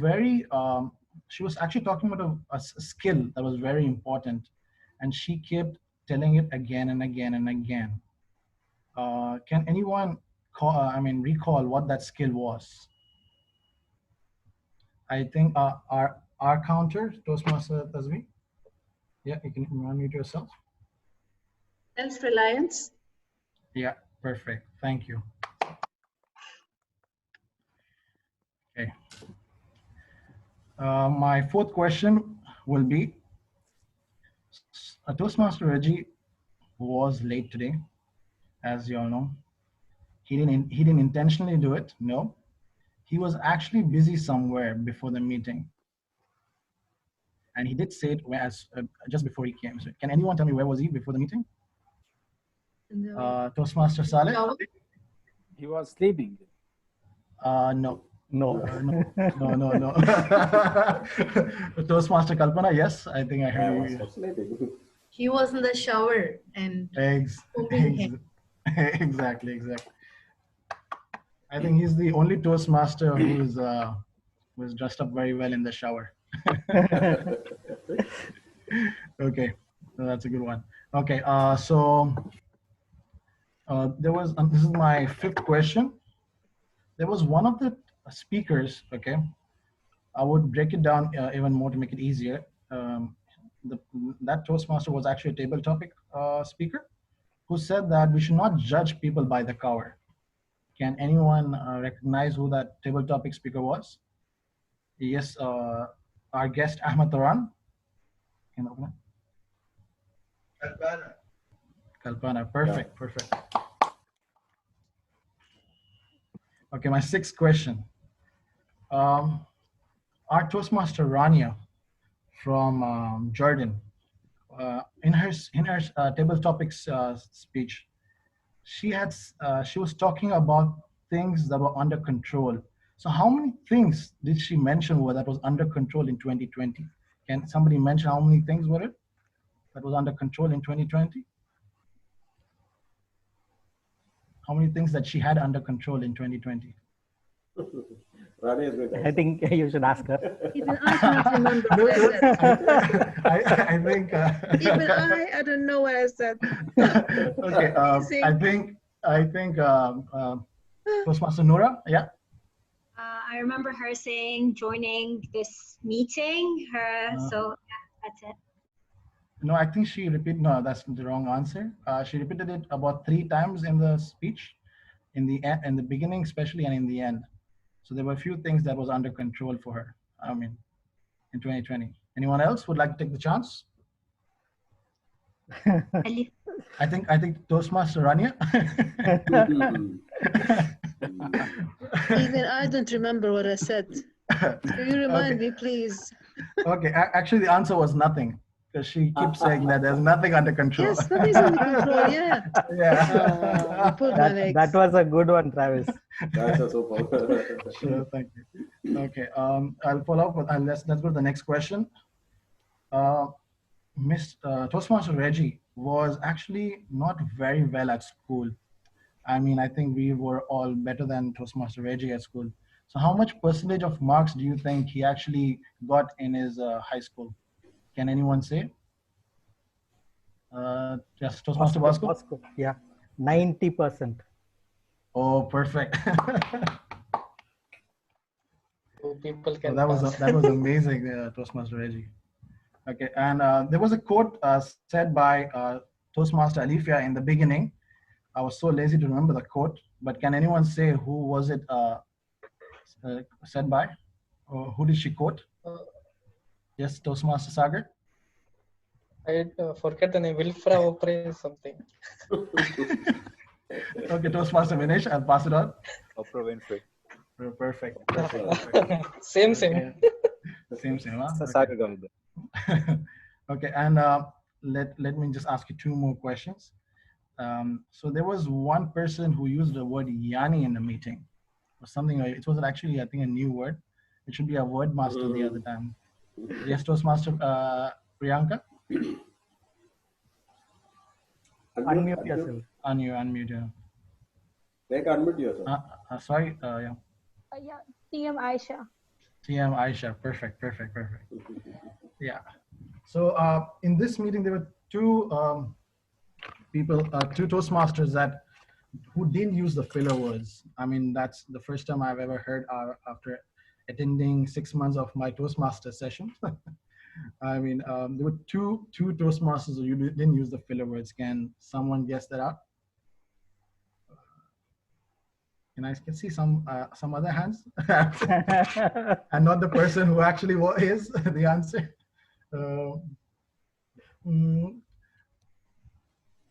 actually talking about a skill that was very important, and she kept telling it again and again and again. Can anyone recall what that skill was? I think our counter, Toastmaster Tazmi. Yeah, you can unmute yourself. Self-reliance. Yeah, perfect. Thank you. Okay. My fourth question will be, Toastmaster Reggie was late today, as you all know. He didn't intentionally do it. No, he was actually busy somewhere before the meeting, and he did say it just before he came. So can anyone tell me where was he before the meeting? Toastmaster Saleh? He was sleeping. No. Toastmaster Kalpana, yes, I think I heard you. He was in the shower and exactly. I think he's the only Toastmaster who's dressed up very well in the shower. Okay, so that's a good one. Okay, this is my fifth question. There was one of the speakers, okay, I would break it down even more to make it easier. That Toastmaster was actually a table topic speaker who said that we should not judge people by the cover. Can anyone recognize who that table topic speaker was? Yes, our guest Ahmad Taran. Can you open it? Kalpana, perfect, perfect. Okay, my sixth question. Our Toastmaster Rania from Jordan, in her table topics speech, she was talking about things that were under control. So how many things did she mention that was under control in 2020? Can somebody mention how many things were it that was under control in 2020? How many things that she had under control in 2020? I think you should ask her. Even I cannot remember what I said. I think. Even I don't know what I said. Okay, I think Toastmaster Noura, yeah. I remember her saying joining this meeting. So yeah, that's it. No, I think she repeated. No, that's the wrong answer. She repeated it about 3 times in the speech, in the beginning especially, and in the end. So there were a few things that was under control for her. I mean, in 2020. Anyone else would like to take the chance? I think Toastmaster Rania. Even I don't remember what I said. Can you remind me, please? Okay, actually the answer was nothing, because she keeps saying that there's nothing under control. Yes, nothing's under control, yeah. Yeah. That was a good one, Travis. That's a super. Sure, thank you. Okay, I'll follow up with, let's go to the next question. Toastmaster Reggie was actually not very well at school. I mean, I think we were all better than Toastmaster Reggie at school. So how much percentage of marks do you think he actually got in his high school? Can anyone say? Yes, Toastmaster Vasco? Yeah, 90%. Oh, perfect. People can that was amazing, Toastmaster Reggie. Okay, and there was a quote said by Toastmaster Alifia in the beginning. I was so lazy to remember the quote, but can anyone say who was it said by? Or who did she quote? Yes, Toastmaster Sagar? I forget the name. Wilfra Oprah something. Okay, Toastmaster Minesh, I'll pass it on. Oprah Winfrey. Perfect. Same. Okay. Same, huh? Okay, and let me just ask you 2 more questions. So there was one person who used the word yani in the meeting, or something. It was actually, I think, a new word. It should be a word master the other time. Yes, Toastmaster Priyanka? Unmute yourself. Unmute, yeah. Take unmute yourself. Sorry, yeah. Yeah, TM Ayesha. TM Ayesha, perfect. Yeah. So in this meeting, there were 2 people, 2 Toastmasters who didn't use the filler words. I mean, that's the first time I've ever heard after attending 6 months of my Toastmaster session. I mean, there were two Toastmasters who didn't use the filler words. Can someone guess that out? And I can see some other hands, and not the person who actually is the answer.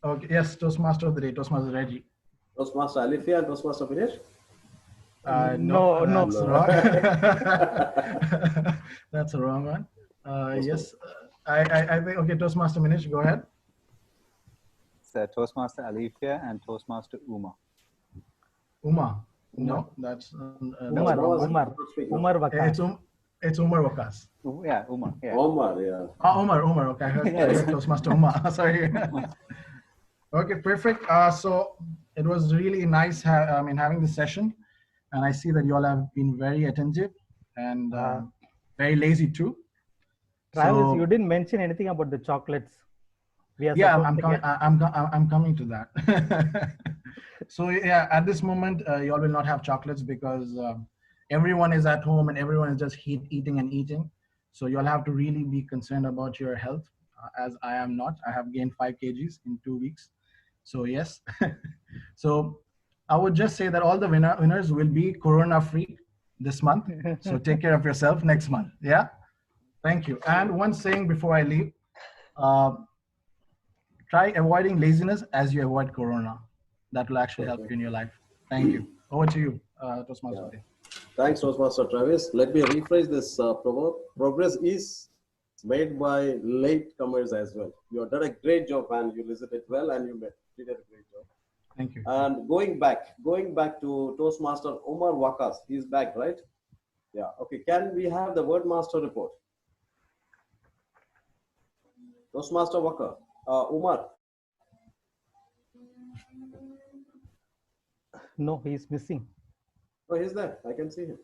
Okay, yes, Toastmaster of the day, Toastmaster Reggie. Toastmaster Alifia and Toastmaster Minesh? No, no. that's wrong. That's a wrong one. Yes, I think, okay, Toastmaster Minesh, go ahead. It's Toastmaster Alifia and Toastmaster Uma. Uma? No, that's Umar Wakas. It's Umar Wakas. Yeah, Uma. Yeah. Omar, yeah. Umar. Okay, I heard Toastmaster Uma. Sorry. Okay, perfect. So it was really nice having this session, and I see that you all have been very attentive and very lazy too. Travis, you didn't mention anything about the chocolates. Yeah, I'm coming to that. So yeah, at this moment, you all will not have chocolates because everyone is at home and everyone is just eating and eating. So you'll have to really be concerned about your health, as I am not. I have gained 5 kgs in 2 weeks. So yes. So I would just say that all the winners will be corona free this month. So take care of yourself next month. Yeah. Thank you. And one saying before I leave, try avoiding laziness as you avoid Corona. That will actually help you in your life. Thank you. Over to you, Toastmaster. Yeah. Thanks, Toastmaster Travis. Let me rephrase this proverb. Progress is made by latecomers as well. You have done a great job, and you listened it well, and you did a great job. Thank you. And going back to Toastmaster Omar Wakas. He's back, right? Yeah. Okay. Can we have the word master report? Toastmaster Waka, Umar. No, he's missing. Oh, he's there. I can see him.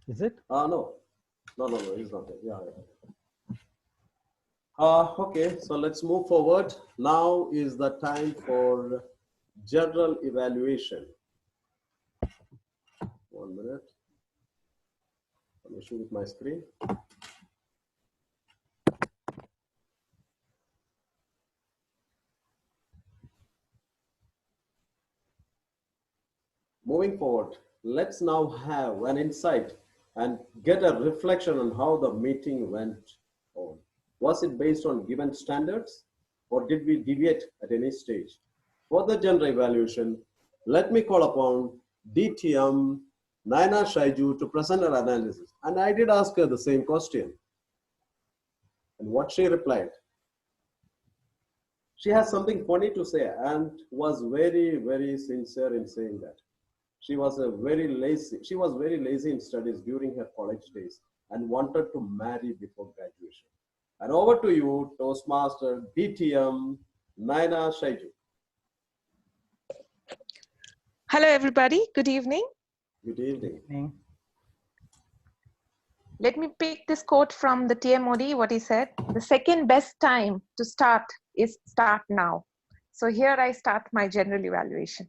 Is it? No, he's not there. Yeah. Okay, so let's move forward. Now is the time for general evaluation. 1 minute. An issue with my screen. Moving forward, let's now have an insight and get a reflection on how the meeting went on. Was it based on given standards, or did we deviate at any stage? For the general evaluation, let me call upon DTM Nayana Shaiju to present her analysis. And I did ask her the same question. And what she replied. She has something funny to say and was very, very sincere in saying that. She was very lazy in studies during her college days and wanted to marry before graduation. And over to you, Toastmaster DTM Nayana Shaiju. Hello, everybody. Good evening. Good evening. Let me pick this quote from the TMOD, what he said. The second best time to start is start now. So here I start my general evaluation.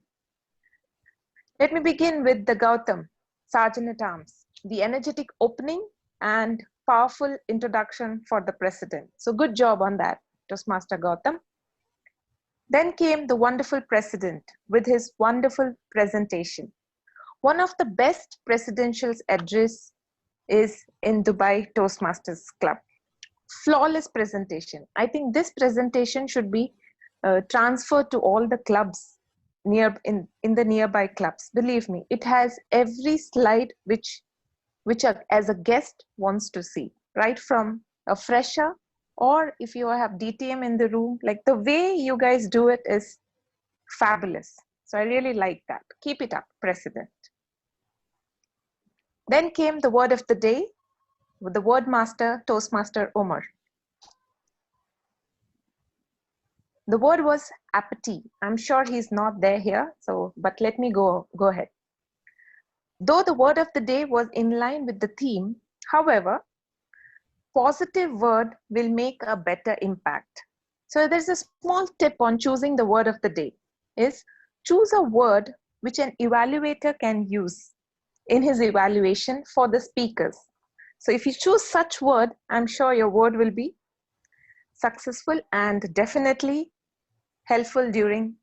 Let me begin with the Gautam, Sergeant at Arms, the energetic opening and powerful introduction for the President. So good job on that, Toastmaster Gautam. Then came the wonderful President with his wonderful presentation. One of the best presidential address is in Dubai Toastmasters Club. Flawless presentation. I think this presentation should be transferred to all the clubs in the nearby clubs. Believe me, it has every slide which as a guest wants to see, right from a fresher, or if you have DTM in the room, like the way you guys do it is fabulous. So I really like that. Keep it up, President. Then came the word of the day with the word master, Toastmaster Omar. The word was apathy. I'm sure he's not there here, but let me go ahead. Though the word of the day was in line with the theme, however, positive word will make a better impact. So there's a small tip on choosing the word of the day is choose a word which an evaluator can use in his evaluation for the speakers. So if you choose such word, I'm sure your word will be successful and definitely helpful during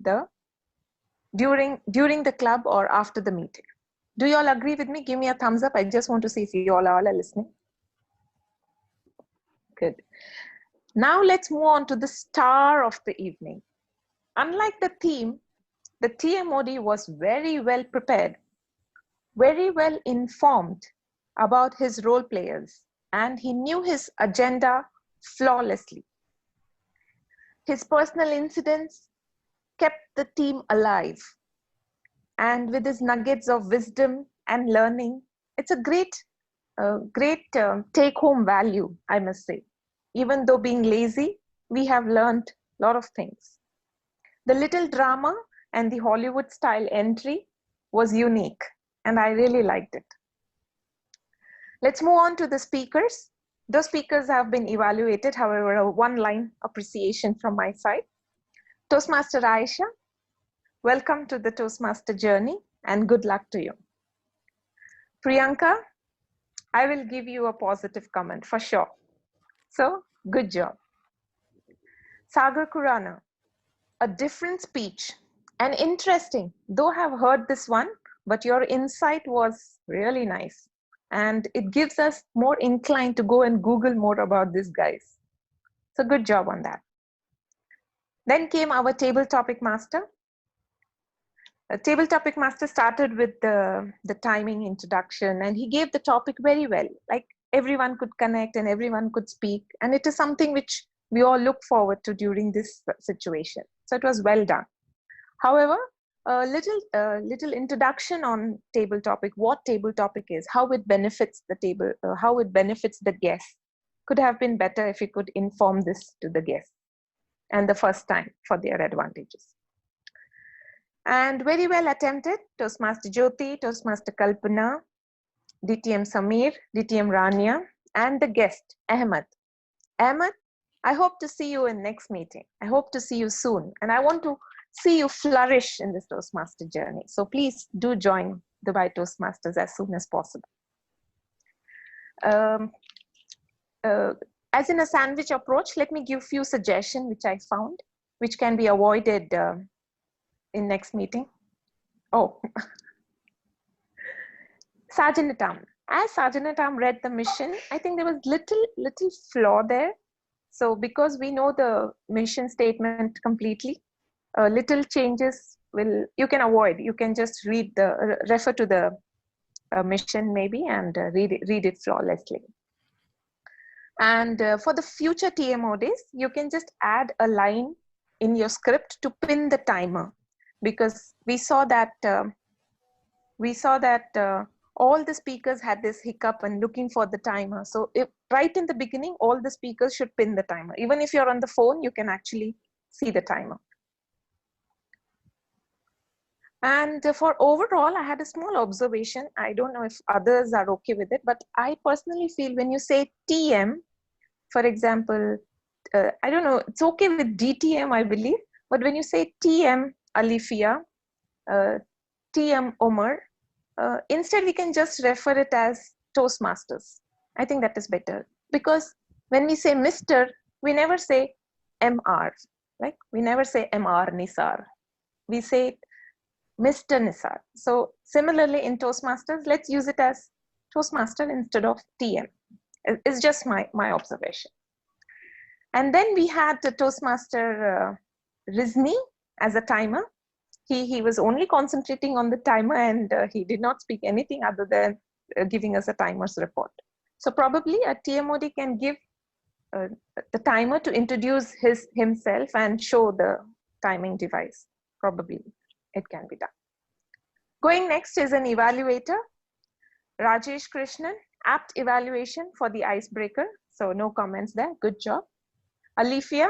the club or after the meeting. Do you all agree with me? Give me a thumbs up. I just want to see if you all are listening. Good. Now let's move on to the star of the evening. Unlike the theme, the TMOD was very well prepared, very well informed about his role players, and he knew his agenda flawlessly. His personal incidents kept the team alive, and with his nuggets of wisdom and learning, it's a great take-home value, I must say. Even though being lazy, we have learned a lot of things. The little drama and the Hollywood style entry was unique, and I really liked it. Let's move on to the speakers. Those speakers have been evaluated, however, a one-line appreciation from my side. Toastmaster Ayesha, welcome to the Toastmaster journey and good luck to you. Priyanka, I will give you a positive comment for sure. So, good job. Sagar Kurana, a different speech and interesting, though I have heard this one, but your insight was really nice. and it gives us more inclined to go and Google more about these guys. So good job on that. Then came our table topic master. Table topic master started with the timing introduction, and he gave the topic very well. Like everyone could connect and everyone could speak, and it is something which we all look forward to during this situation. So it was well done. However, a little introduction on table topic, what table topic is, how it benefits the table, how it benefits the guest, could have been better if you could inform this to the guests and the first time for their advantages. And very well attempted, Toastmaster Jyoti, Toastmaster Kalpana, DTM Samir, DTM Rania, and the guest, Ahmed. Ahmed, I hope to see you in next meeting. I hope to see you soon. And I want to see you flourish in this Toastmaster journey. So please do join Dubai Toastmasters as soon as possible. As in a sandwich approach, let me give few suggestions which I found, which can be avoided in next meeting. Oh, Sajanatam. As Sajanatam read the mission, I think there was little flaw there. So because we know the mission statement completely, little changes you can avoid. You can just refer to the mission maybe and read it flawlessly. And for the future TMODs, you can just add a line in your script to pin the timer, because we saw that all the speakers had this hiccup and looking for the timer. So if right in the beginning, all the speakers should pin the timer. Even if you're on the phone, you can actually see the timer. And for overall, I had a small observation. I don't know if others are okay with it, but I personally feel when you say TM, for example, I don't know, it's okay with DTM, I believe, but when you say TM Alifia, TM Omar, instead we can just refer it as Toastmasters. I think that is better, because when we say Mr., we never say MR, like we never say MR Nisar. We say Mr. Nisar. So similarly in Toastmasters, let's use it as Toastmaster instead of TM. It's just my observation. And then we had the Toastmaster Rizni as a timer. He was only concentrating on the timer, and he did not speak anything other than giving us a timer's report. So probably a TMOD can give the timer to introduce himself and show the timing device. Probably it can be done. Going next is an evaluator. Rajesh Krishnan, apt evaluation for the icebreaker. So no comments there, good job. Alifia,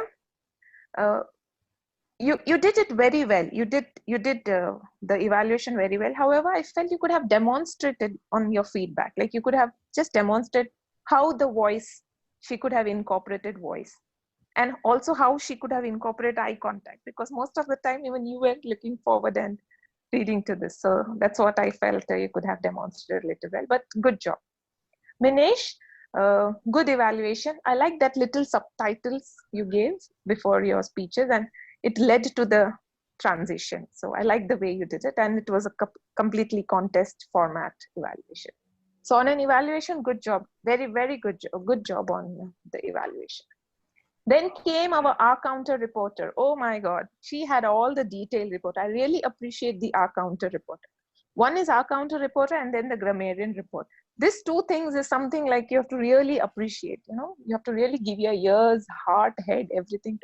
you did it very well. You did the evaluation very well. However, I felt you could have demonstrated on your feedback. Like you could have just demonstrated how the voice, she could have incorporated voice, and also how she could have incorporated eye contact, because most of the time even you were looking forward and reading to this. So that's what I felt you could have demonstrated a little well, but good job. Minesh, good evaluation. I like that little subtitles you gave before your speeches, and it led to the transition. So I like the way you did it, and it was a completely contest format evaluation. So on an evaluation, good job. Very, very good job on the evaluation. Then came our R counter reporter. Oh my God, she had all the detailed report. I really appreciate the R counter reporter. One is R counter reporter, and then the grammarian report. These two things is something like you have to really appreciate. You know, you have to really give your ears, heart, head, everything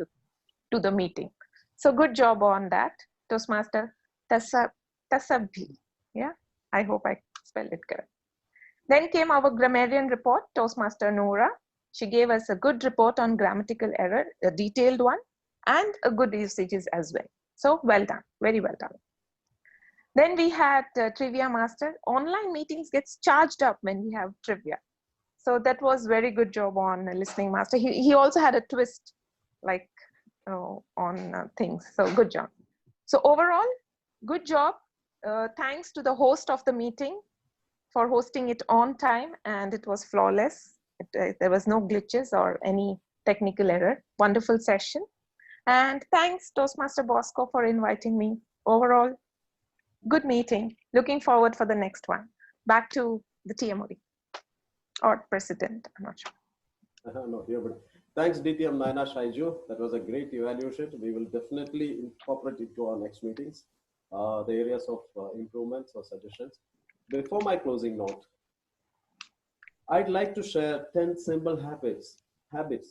to the meeting. So good job on that, Toastmaster Tasabhi. Yeah, I hope I spelled it correct. Then came our grammarian report, Toastmaster Noora. She gave us a good report on grammatical error, a detailed one, and a good usages as well. So well done, very well done. Then we had Trivia Master. Online meetings gets charged up when we have trivia. So that was very good job on Listening Master. He also had a twist like on things. So good job. So overall, good job. Thanks to the host of the meeting for hosting it on time, and it was flawless. There was no glitches or any technical error. Wonderful session. And thanks Toastmaster Bosco for inviting me. Overall, good meeting. Looking forward for the next one. Back to the TMOD. or president, I'm not sure. No, here, but thanks DTM Nayana, Shaiju. That was a great evaluation. We will definitely incorporate it to our next meetings, the areas of improvements or suggestions. Before my closing note, I'd like to share 10 simple habits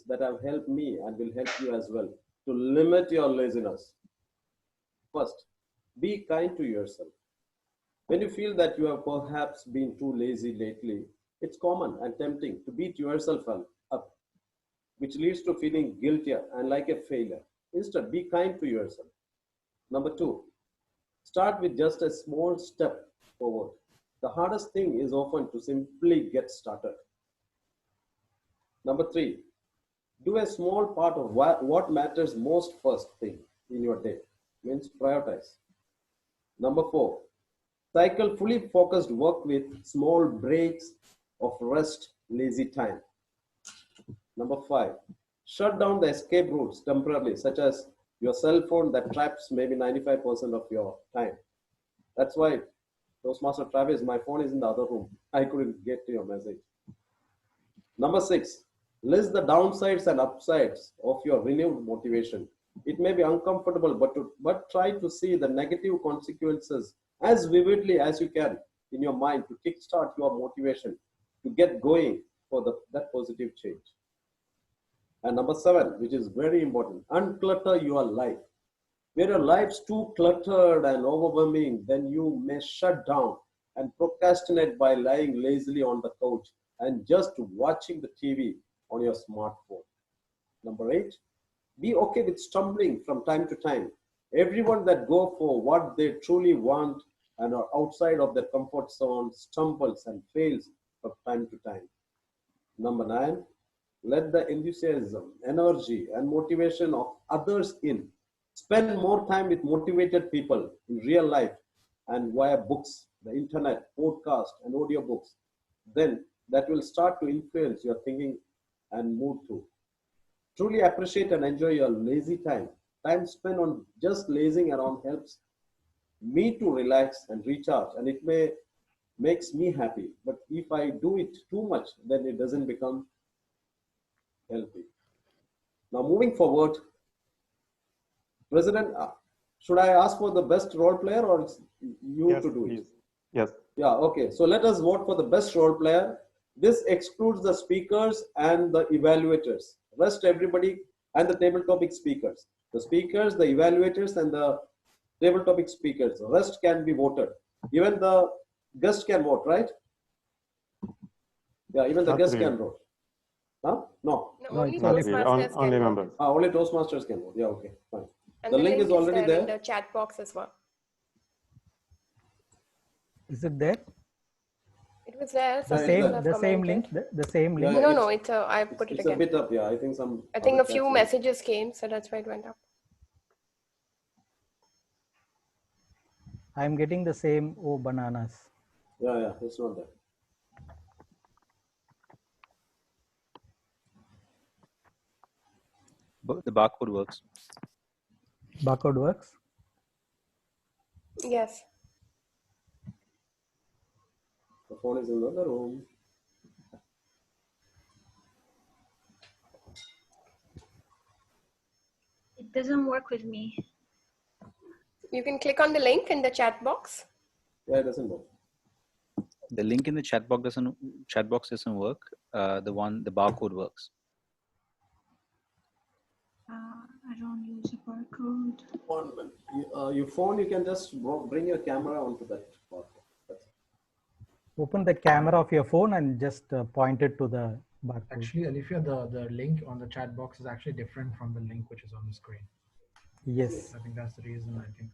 that have helped me and will help you as well to limit your laziness. First, be kind to yourself. When you feel that you have perhaps been too lazy lately, it's common and tempting to beat yourself up, which leads to feeling guiltier and like a failure. Instead, be kind to yourself. Number two, start with just a small step forward. The hardest thing is often to simply get started. Number three, do a small part of what matters most first thing in your day, means prioritize. Number four, cycle fully focused work with small breaks of rest, lazy time. Number five, shut down the escape routes temporarily, such as your cell phone that traps maybe 95% of your time. That's why Toastmaster Travis, my phone is in the other room. I couldn't get to your message. Number six, list the downsides and upsides of your renewed motivation. It may be uncomfortable, but try to see the negative consequences as vividly as you can in your mind to kickstart your motivation to get going for that positive change. And number seven, which is very important, unclutter your life. Where your life's too cluttered and overwhelming, then you may shut down and procrastinate by lying lazily on the couch and just watching the TV on your smartphone. Number eight, be okay with stumbling from time to time. Everyone that go for what they truly want and are outside of their comfort zone stumbles and fails from time to time. Number nine, let the enthusiasm, energy, and motivation of others in. Spend more time with motivated people in real life and via books, the internet, podcast, and audiobooks. Then that will start to influence your thinking and mood too. Truly appreciate and enjoy your lazy time. Time spent on just lazing around helps me to relax and recharge, and it makes me happy. But if I do it too much, then it doesn't become healthy. Now moving forward, President, should I ask for the best role player or it's you Yes, to do please. it? Yes. Yeah, okay. So let us vote for the best role player. This excludes the speakers and the evaluators. Rest everybody and the table topic speakers. The speakers, the evaluators, and the table topic speakers. The rest can be voted. Even the guest can vote, right? Yeah, even the Not guest really. can vote. Huh? No. No, only Not really. Toastmasters Only can vote. members. Only Toastmasters can vote. Yeah, okay, fine. And The link is already there in there. the chat box as well. Is it there? It was there. Some Yeah, people it's have The same commented. link. The same link. Yeah, No, it's I put it it's again. a bit up. Yeah, I think some. I think other a few chats messages came, so that's why it went up. I'm getting the same. Oh, bananas. Yeah, it's not there. But the barcode works. Barcode works. Yes. The phone is in the other room. It doesn't work with me. You can click on the link in the chat box. Yeah, it doesn't work. The link in the chat box doesn't work. The barcode works. I don't use a barcode. 1 minute. Your phone, you can just bring your camera onto that part. Open the camera of your phone and just point it to the barcode. Actually, Alifia, the link on the chat box is actually different from the link which is on the screen. Yes. I think that's the reason I think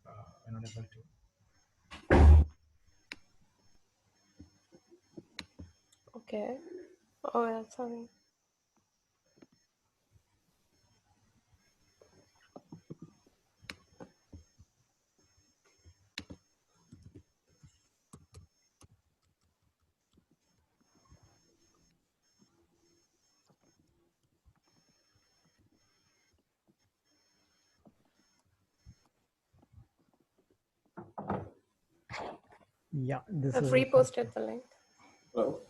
we're not able to. Okay. Oh, yeah, sorry. Yeah, this I've is reposted the link. Hello?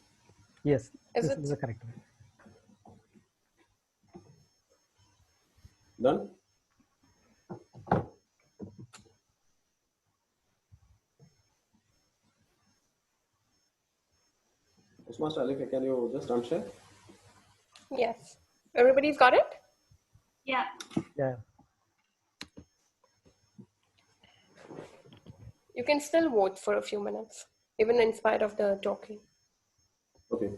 Yes, Is this it? is the correct way. Done? Toastmaster Alika, can you just unshare? Yes. Everybody's got it? Yeah. Yeah. You can still vote for a few minutes, even in spite of the talking. Okay.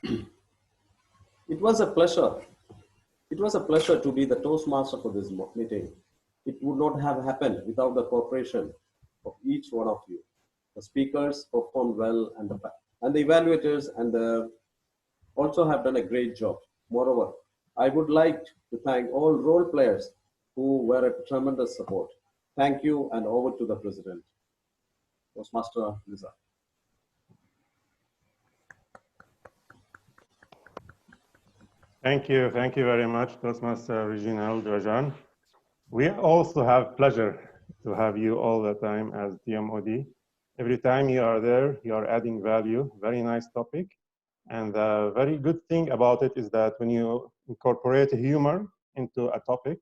It was a pleasure. It was a pleasure to be the Toastmaster for this meeting. It would not have happened without the cooperation of each one of you. The speakers performed well, and the evaluators also have done a great job. Moreover, I would like to thank all role players who were a tremendous support. Thank you, and over to the President. Toastmaster Lisa. Thank you very much, Toastmaster Rejinald, Rajan. We also have pleasure to have you all the time as TMOD. Every time you are there, you are adding value. Very nice topic. And the very good thing about it is that when you incorporate humor into a topic,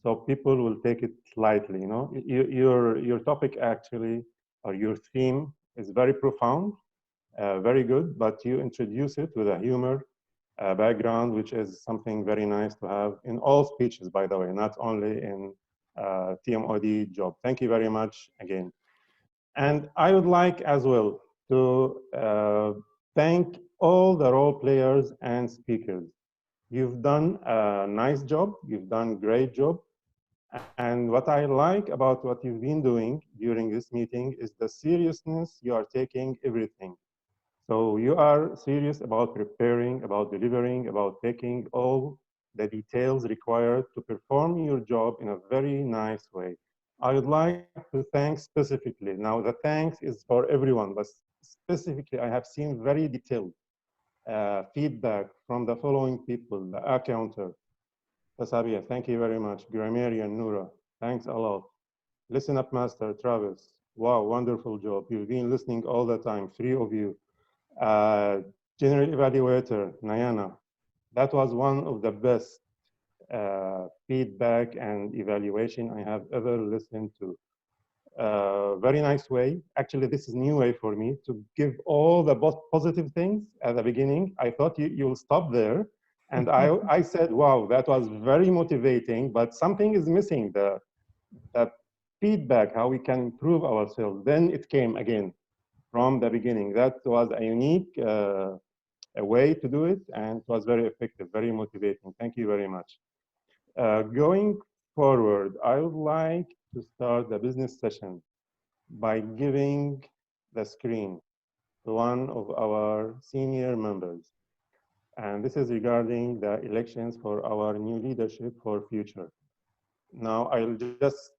so people will take it lightly. You know, your topic actually, or your theme is very profound, very good, but you introduce it with a humor background, which is something very nice to have in all speeches, by the way, not only in TMOD job. Thank you very much again. And I would like as well to thank all the role players and speakers. You've done a nice job. You've done a great job. And what I like about what you've been doing during this meeting is the seriousness you are taking everything. So you are serious about preparing, about delivering, about taking all the details required to perform your job in a very nice way. I would like to thank specifically. Now the thanks is for everyone, but specifically I have seen very detailed feedback from the following people: the accounter, Tasabia, thank you very much. Grammarian, Noura, thanks a lot. Listen Up Master, Travis, wow, wonderful job. You've been listening all the time, 3 of you. General Evaluator, Nayana, that was one of the best feedback and evaluation I have ever listened to. Very nice way. Actually, this is a new way for me to give all the positive things at the beginning. I thought you'll stop there. And I said, wow, that was very motivating, but something is missing, the feedback, how we can improve ourselves. Then it came again from the beginning. That was a unique a way to do it, and it was very effective, very motivating. Thank you very much. Going forward, I would like to start the business session by giving the screen to one of our senior members. And this is regarding the elections for our new leadership for future. Now, I'll just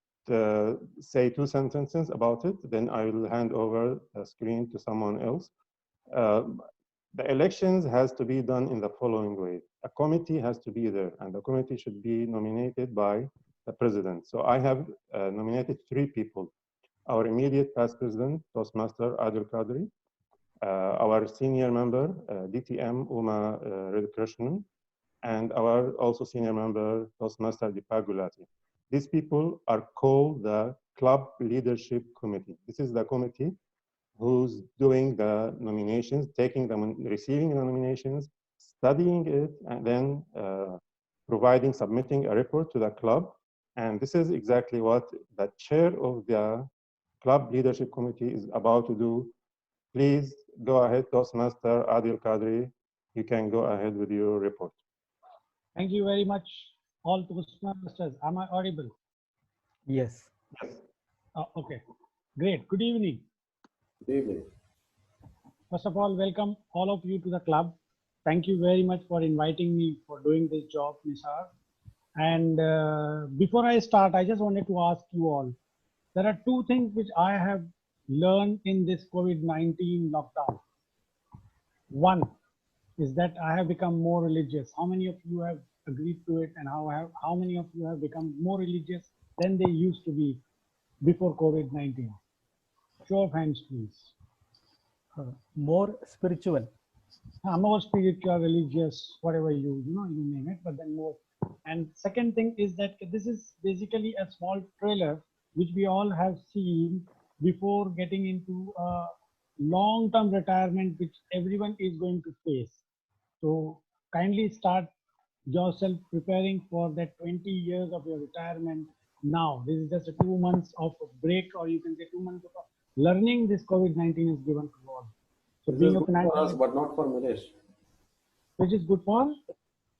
say 2 sentences about it, then I will hand over the screen to someone else. The elections has to be done in the following way. A committee has to be there, and the committee should be nominated by the president. So I have nominated 3 people. Our immediate past president, Toastmaster Adil Qadri, our senior member, DTM Uma Radhakrishnan, and our also senior member, Toastmaster Deepak Gulati. These people are called the Club Leadership Committee. This is the committee who's doing the nominations, taking them, receiving the nominations, studying it, and then submitting a report to the club. And this is exactly what the chair of the Club Leadership Committee is about to do. Please go ahead, Toastmaster Adil Qadri. You can go ahead with your report. Thank you very much, all Toastmasters. Am I audible? Yes. Yes. Okay, great. Good evening. Good evening. First of all, welcome all of you to the club. Thank you very much for inviting me for doing this job, Nisar. And before I start, I just wanted to ask you all, there are 2 things which I have learned in this COVID-19 lockdown. One is that I have become more religious. How many of you have agreed to it, and how many of you have become more religious than they used to be before COVID-19? Show of hands, please. More spiritual. more spiritual, religious, whatever you name it, but then more. And second thing is that this is basically a small trailer which we all have seen before getting into a long-term retirement, which everyone is going to face. So kindly start yourself preparing for that 20 years of your retirement now. This is just a 2 months of a break, or you can say 2 months of learning this COVID-19 is given to all. So This being is a good financial, for us, but not for Minesh. which is good for?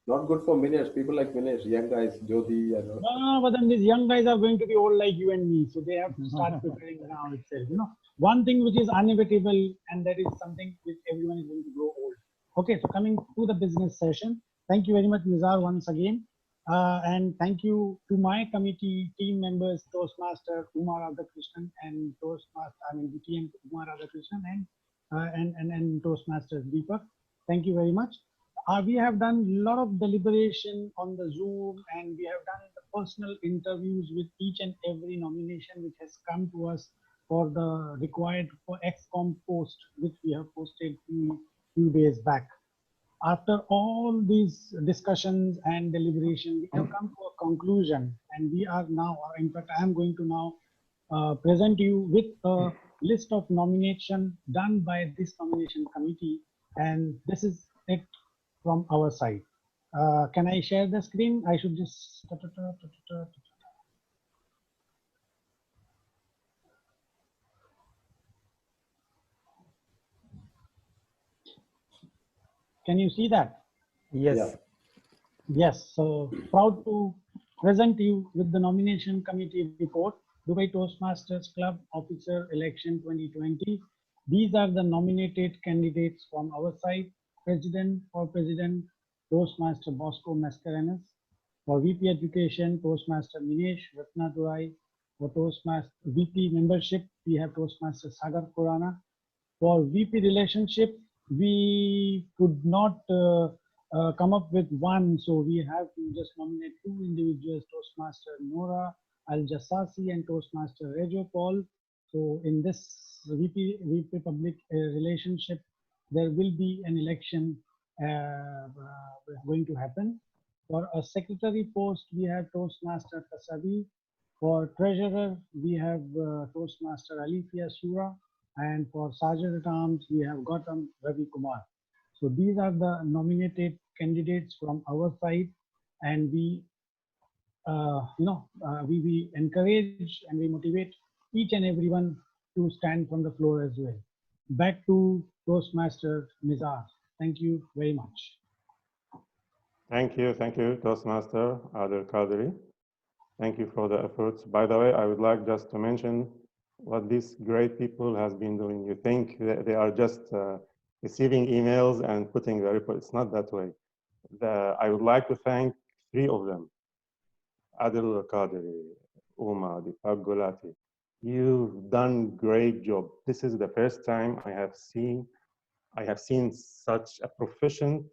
Not good for Minesh. People like Minesh, young guys, Jyoti, and No, but then these young guys are going to be old like you and me, so they have to start preparing now itself. One thing which is inevitable, and that is something which everyone is going to grow old. Okay, so coming to the business session, thank you very much, Nizar, once again, and thank you to my committee team members, Toastmaster Umar Radhakrishnan and DTM Umar Radhakrishnan and Toastmasters Deepak. Thank you very much. We have done a lot of deliberation on the Zoom, and we have done the personal interviews with each and every nomination which has come to us for the required for XCOM post, which we have posted few days back. After all these discussions and deliberation, we have come to a conclusion, and we are now, in fact, I am going to now present you with a list of nomination done by this nomination committee, and this is it from our side. Can I share the screen? I should just. Can you see that? Yes. Yeah. Yes. So proud to present you with the nomination committee report, Dubai Toastmasters Club Officer Election 2020. These are the nominated candidates from our side. President, Toastmaster Bosco Mascarenas. For VP Education, Toastmaster Minesh Ratnadurai. For Toastmaster VP Membership, we have Toastmaster Sagar Khurana. For VP Relationship, we could not come up with one, so we have to just nominate two individuals, Toastmaster Nora Al-Jassasi and Toastmaster Rejo Paul. So in this VP Public Relationship, there will be an election going to happen. For a secretary post, we have Toastmaster Kasabi. For treasurer, we have Toastmaster Alifia Sura. And for Sergeant at Arms, we have Gautam Ravi Kumar. So these are the nominated candidates from our side, and we encourage and we motivate each and everyone to stand from the floor as well. Back to Toastmaster Nizar. Thank you very much. Thank you, Toastmaster Adil Qadri. Thank you for the efforts. By the way, I would like just to mention what these great people has been doing. You think that they are just receiving emails and putting the report. It's not that way. I would like to thank three of them. Adil Qadri, Uma, Deepak Gulati. You've done great job. This is the first time I have seen such a proficient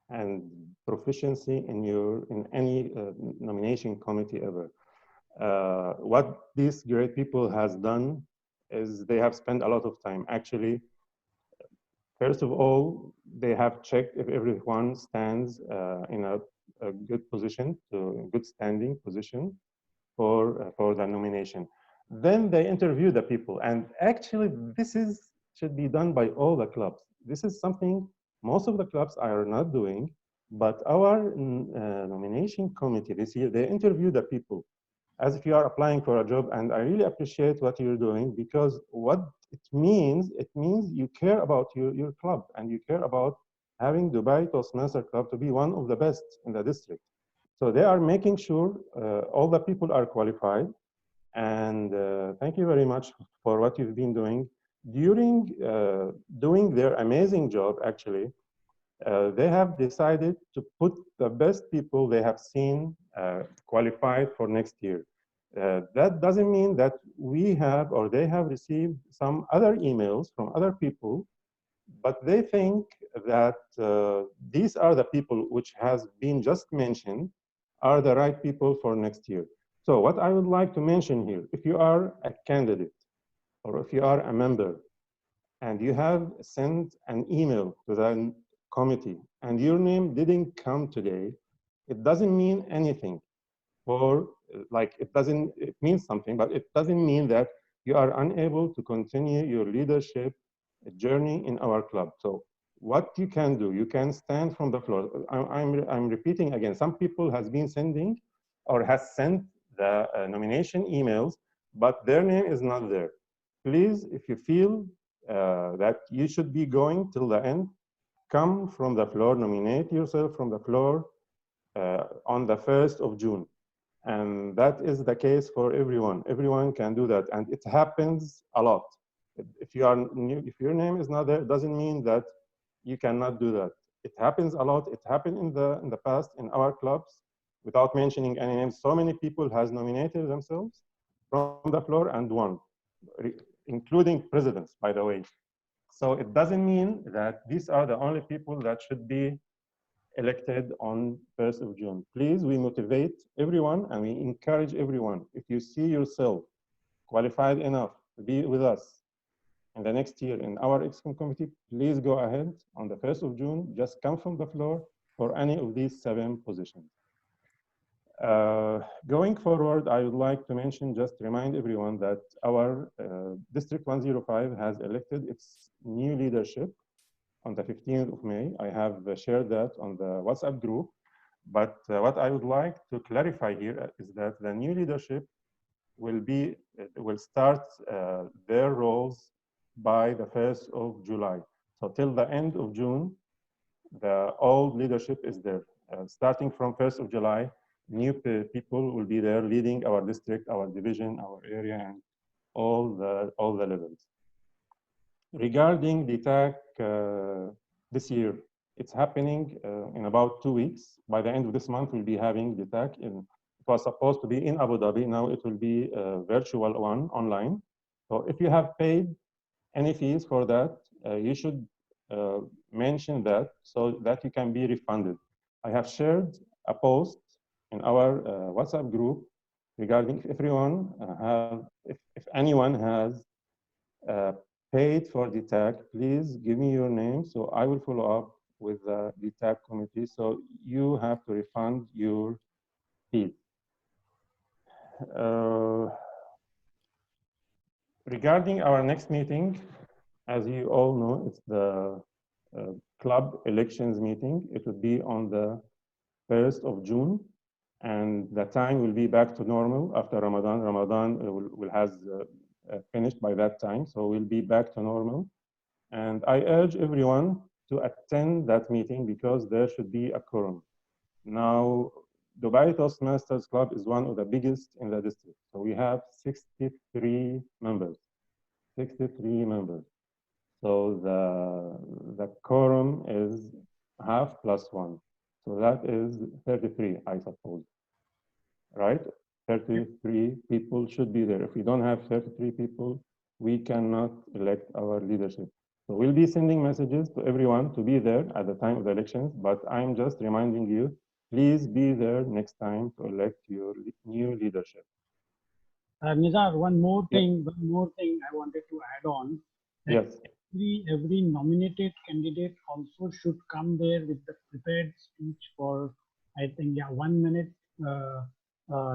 and proficiency in any nomination committee ever. What these great people has done is they have spent a lot of time. Actually, first of all, they have checked if everyone stands in a good position, good standing position for the nomination. Then they interview the people, and actually this should be done by all the clubs. This is something most of the clubs are not doing, but our nomination committee this year, they interview the people as if you are applying for a job, and I really appreciate what you're doing, because what it means you care about your club, and you care about having Dubai Toastmaster Club to be one of the best in the district. So they are making sure all the people are qualified, and thank you very much for what you've been doing. During doing their amazing job, actually, they have decided to put the best people they have seen qualified for next year. That doesn't mean that we have or they have received some other emails from other people, but they think that these are the people which has been just mentioned are the right people for next year. So what I would like to mention here, if you are a candidate or if you are a member, and you have sent an email to the committee and your name didn't come today, it doesn't mean anything. Or like it means something, but it doesn't mean that you are unable to continue your leadership journey in our club. So what you can do, you can stand from the floor. I'm repeating again, some people has been sending or has sent the nomination emails, but their name is not there. Please, if you feel that you should be going till the end, come from the floor, nominate yourself from the floor on the 1st of June. And that is the case for everyone. Everyone can do that, and it happens a lot. If you are new, if your name is not there, it doesn't mean that you cannot do that. It happens a lot. It happened in the past in our clubs, without mentioning any names. So many people has nominated themselves from the floor and won, including presidents, by the way. So it doesn't mean that these are the only people that should be elected on 1st of June. Please, we motivate everyone and we encourage everyone. If you see yourself qualified enough to be with us in the next year in our ExCom committee, please go ahead on the 1st of June. Just come from the floor for any of these 7 positions. Going forward, I would like to mention, just remind everyone that our District 105 has elected its new leadership on the 15th of May. I have shared that on the WhatsApp group. But what I would like to clarify here is that the new leadership will start their roles by the 1st of July. So till the end of June, the old leadership is there. Starting from 1st of July, new people will be there leading our district, our division, our area, and all the levels. Regarding the TAC this year, it's happening in about 2 weeks. By the end of this month, we'll be having the TAC. It was supposed to be in Abu Dhabi. Now it will be a virtual one, online. So if you have paid any fees for that, you should mention that so that you can be refunded. I have shared a post in our WhatsApp group regarding if anyone has paid for the TAC, please give me your name so I will follow up with the TAC committee. So you have to refund your fees. Regarding our next meeting, as you all know, it's the club elections meeting. It will be on the 1st of June, and the time will be back to normal after Ramadan. Ramadan will has finished by that time, so we'll be back to normal. And I urge everyone to attend that meeting because there should be a quorum. Now, Dubai Toastmasters Club is one of the biggest in the district. So we have 63 members, 63 members. So the quorum is half plus 1. So that is 33, I suppose, right? 33 people should be there. If we don't have 33 people, we cannot elect our leadership. So we'll be sending messages to everyone to be there at the time of the elections, but I'm just reminding you, please be there next time to elect your new leadership. Nizar, one more thing I wanted to add on. Yes. Every nominated candidate also should come there with the prepared speech for, I think, 1 minute,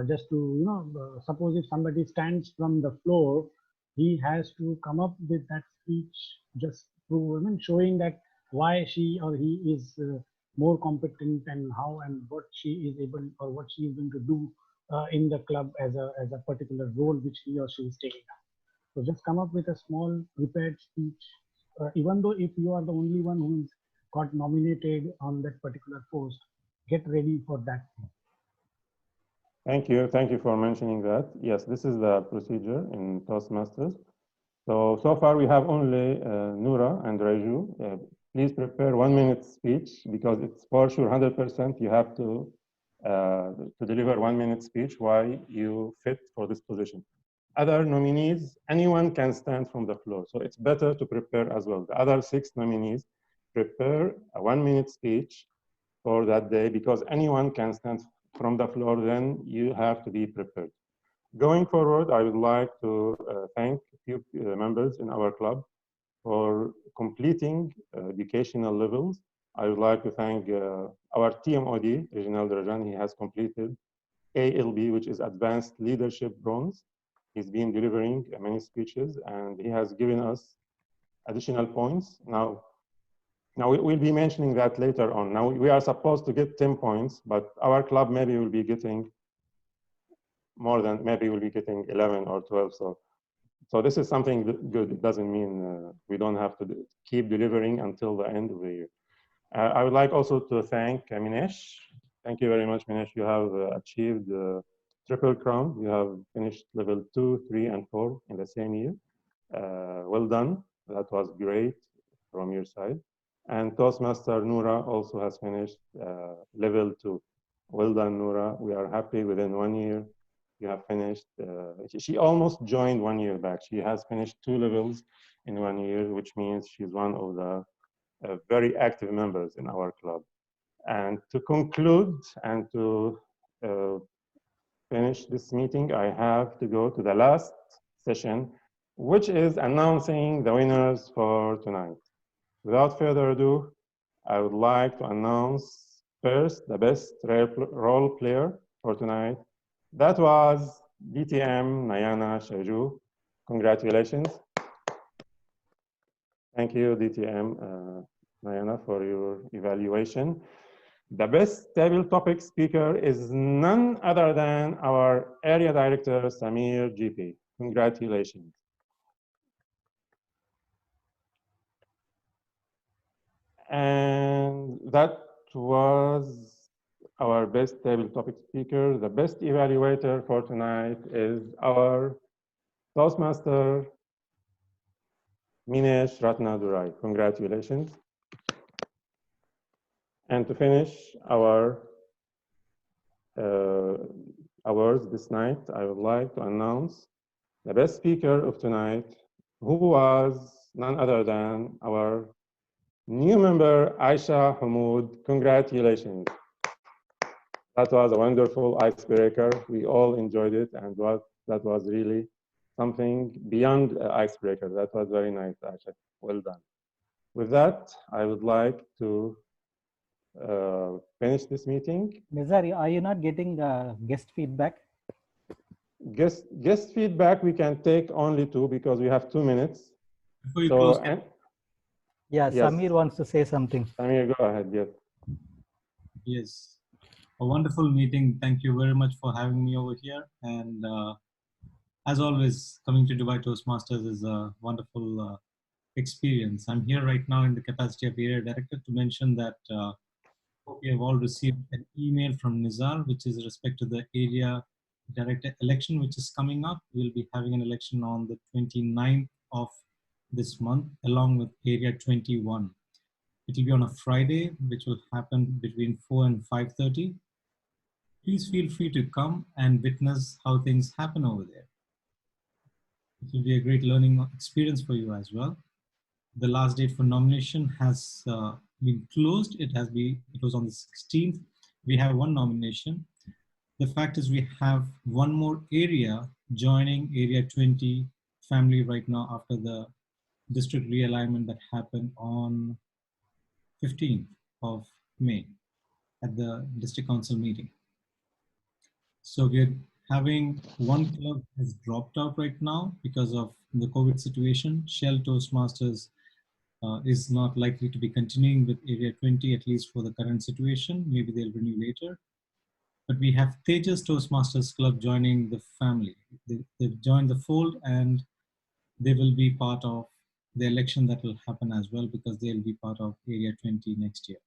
just to, suppose if somebody stands from the floor, he has to come up with that speech just to, showing that why she or he is more competent and how and what she is able or what she is going to do in the club as a particular role which he or she is taking up. So just come up with a small prepared speech, even though if you are the only one who's got nominated on that particular post, get ready for that. Thank you for mentioning that. Yes, this is the procedure in Toastmasters. So far we have only Noura and Raju. Please prepare 1 minute speech because it's for sure 100% you have to deliver 1 minute speech why you fit for this position. Other nominees, anyone can stand from the floor. So it's better to prepare as well. The other 6 nominees, prepare a 1 minute speech for that day because anyone can stand from the floor, then you have to be prepared. Going forward, I would like to thank a few members in our club for completing educational levels. I would like to thank our TMOD, Rejinald Rajan. He has completed ALB, which is Advanced Leadership Bronze. He's been delivering many speeches, and he has given us additional points. Now we'll be mentioning that later on. Now we are supposed to get 10 points, but our club maybe will be getting more than, maybe we'll be getting 11 or 12. So this is something good. It doesn't mean we don't have to keep delivering until the end of the year. I would like also to thank Minesh. Thank you very much, Minesh. You have achieved Triple Crown. You have finished level 2, 3, and 4 in the same year. Well done. That was great from your side. And Toastmaster Noura also has finished level 2. Well done, Noura. We are happy within 1 year. You have finished. She almost joined 1 year back. She has finished 2 levels in 1 year, which means she's one of the very active members in our club. And to conclude and to finish this meeting, I have to go to the last session, which is announcing the winners for tonight. Without further ado, I would like to announce first the best role player for tonight. That was DTM Nayana Shaiju. Congratulations. Thank you, DTM Nayana, for your evaluation. The best table topic speaker is none other than our area director, Samir Geepee. Congratulations. And that was our best table topic speaker. The best evaluator for tonight is our Toastmaster, Minesh Ratnadurai. Congratulations. And to finish our awards this night, I would like to announce the best speaker of tonight, who was none other than our new member, Ayesha Humood. Congratulations. That was a wonderful icebreaker. We all enjoyed it, and that was really something beyond icebreaker. That was very nice, Ayesha. Well done. With that, I would like to finish this meeting. Nizar, are you not getting guest feedback? Guest feedback, we can take only 2 because we have 2 minutes. Before you close, yeah, yes. Samir wants to say something. Samir, go ahead. Yes. Yes, a wonderful meeting. Thank you very much for having me over here. And as always, coming to Dubai Toastmasters is a wonderful experience. I'm here right now in the capacity of area director to mention that hope you have all received an email from Nizar, which is respect to the area director election, which is coming up. We'll be having an election on the 29th of this month, along with area 21. It will be on a Friday, which will happen between 4 and 5:30. Please feel free to come and witness how things happen over there. It will be a great learning experience for you as well. The last date for nomination has been closed. It was on the 16th. We have 1 nomination. The fact is we have 1 more area joining area 20 family right now after the district realignment that happened on 15th of May at the district council meeting. So we're having 1 club has dropped out right now because of the COVID situation. Shell Toastmasters is not likely to be continuing with area 20, at least for the current situation. Maybe they'll renew later. But we have Tejas Toastmasters Club joining the family. They've joined the fold, and they will be part of the election that will happen as well, because they'll be part of area 20 next year.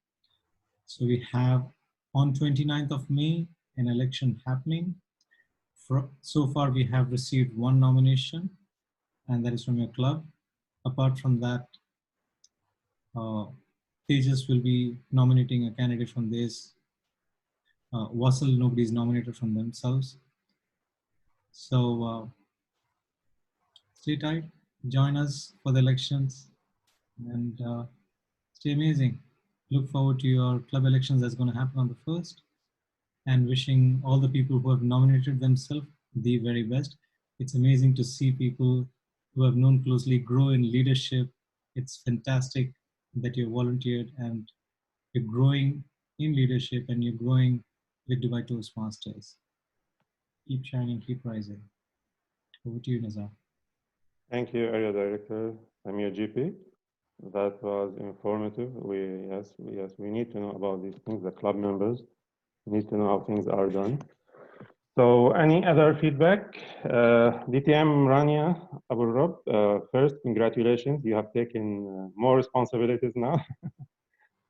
So we have on 29th of May an election happening. So far we have received 1 nomination, and that is from your club. Apart from that, Tejas will be nominating a candidate from this. Wassel, nobody's nominated from themselves. So stay tight, join us for the elections, and stay amazing. Look forward to your club elections that's going to happen on the 1st, and wishing all the people who have nominated themselves the very best. It's amazing to see people who have known closely grow in leadership, It's fantastic that you volunteered and you're growing in leadership and you're growing with Dubai Toastmasters. Keep shining, keep rising. Over to you, Nizar. Thank you, Area Director Samir Geepee. That was informative. We need to know about these things. The club members need to know how things are done. So, any other feedback? DTM Rania Abu Rab, first, congratulations. You have taken more responsibilities now.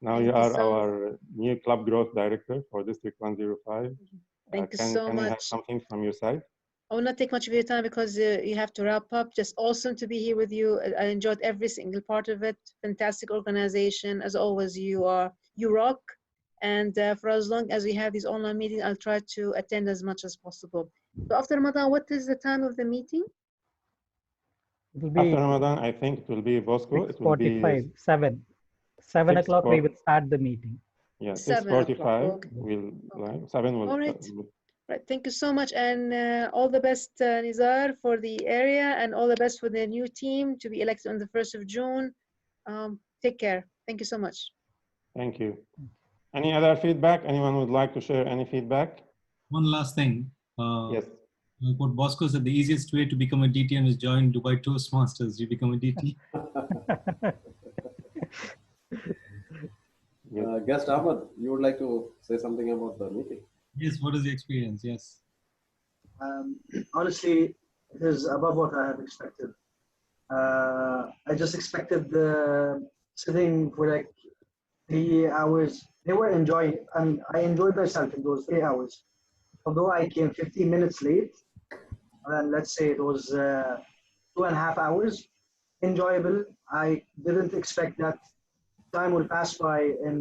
Now you are our new club growth director for District 105. Thank you so Can we have much. something from your side? I will not take much of your time because you have to wrap up. Just awesome to be here with you. I enjoyed every single part of it. Fantastic organization. As always, you rock. And for as long as we have these online meetings, I'll try to attend as much as possible. So after Ramadan, what is the time of the meeting? It will be After Ramadan, I think it will be Bosco. It will be 6:45, 7 o'clock we will start the meeting. Yeah, 6:45. 6:45. Okay. We'll like 7 will. All right. Right. Thank you so much, and all the best, Nizar, for the area, and all the best for the new team to be elected on the 1st of June. Take care. Thank you so much. Thank you. Any other feedback? Anyone would like to share any feedback? One last thing. Yes. What Bosco said, the easiest way to become a DTM is join Dubai Toastmasters. You become a DT. Guest Ahmed, you would like to say something about the meeting? Yes, what is the experience? Yes. Honestly, it is above what I have expected. I just expected sitting for like 3 hours. They were enjoying. I mean, I enjoyed myself in those 3 hours. Although I came 15 minutes late, and let's say it was 2.5 hours, enjoyable. I didn't expect that time will pass by in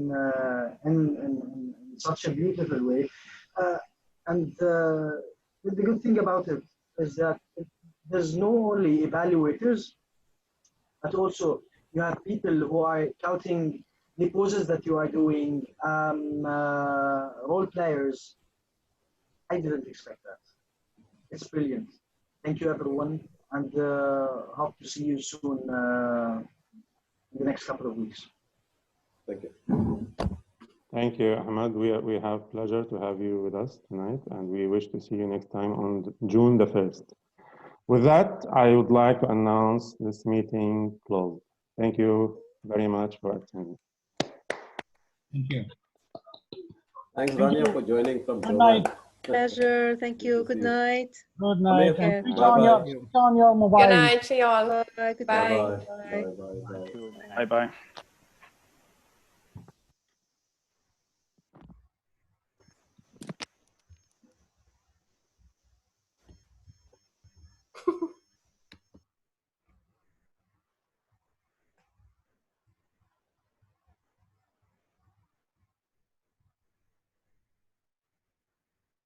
such a beautiful way. And the good thing about it is that there's not only evaluators, but also you have people who are counting the poses that you are doing, role players. I didn't expect that. It's brilliant. Thank you, everyone, and hope to see you soon in the next couple of weeks. Thank you. Thank you, Ahmed. We have pleasure to have you with us tonight, and we wish to see you next time on June the 1st. With that, I would like to announce this meeting closed. Thank you very much for attending. Thank you. Thanks, Rania, for joining from Good night. Pleasure. Thank you. Good night. Good night. Take And care. switch on your mobile. Good night. See you all. Bye. Good Bye. night. Bye. Bye. Bye. Bye bye.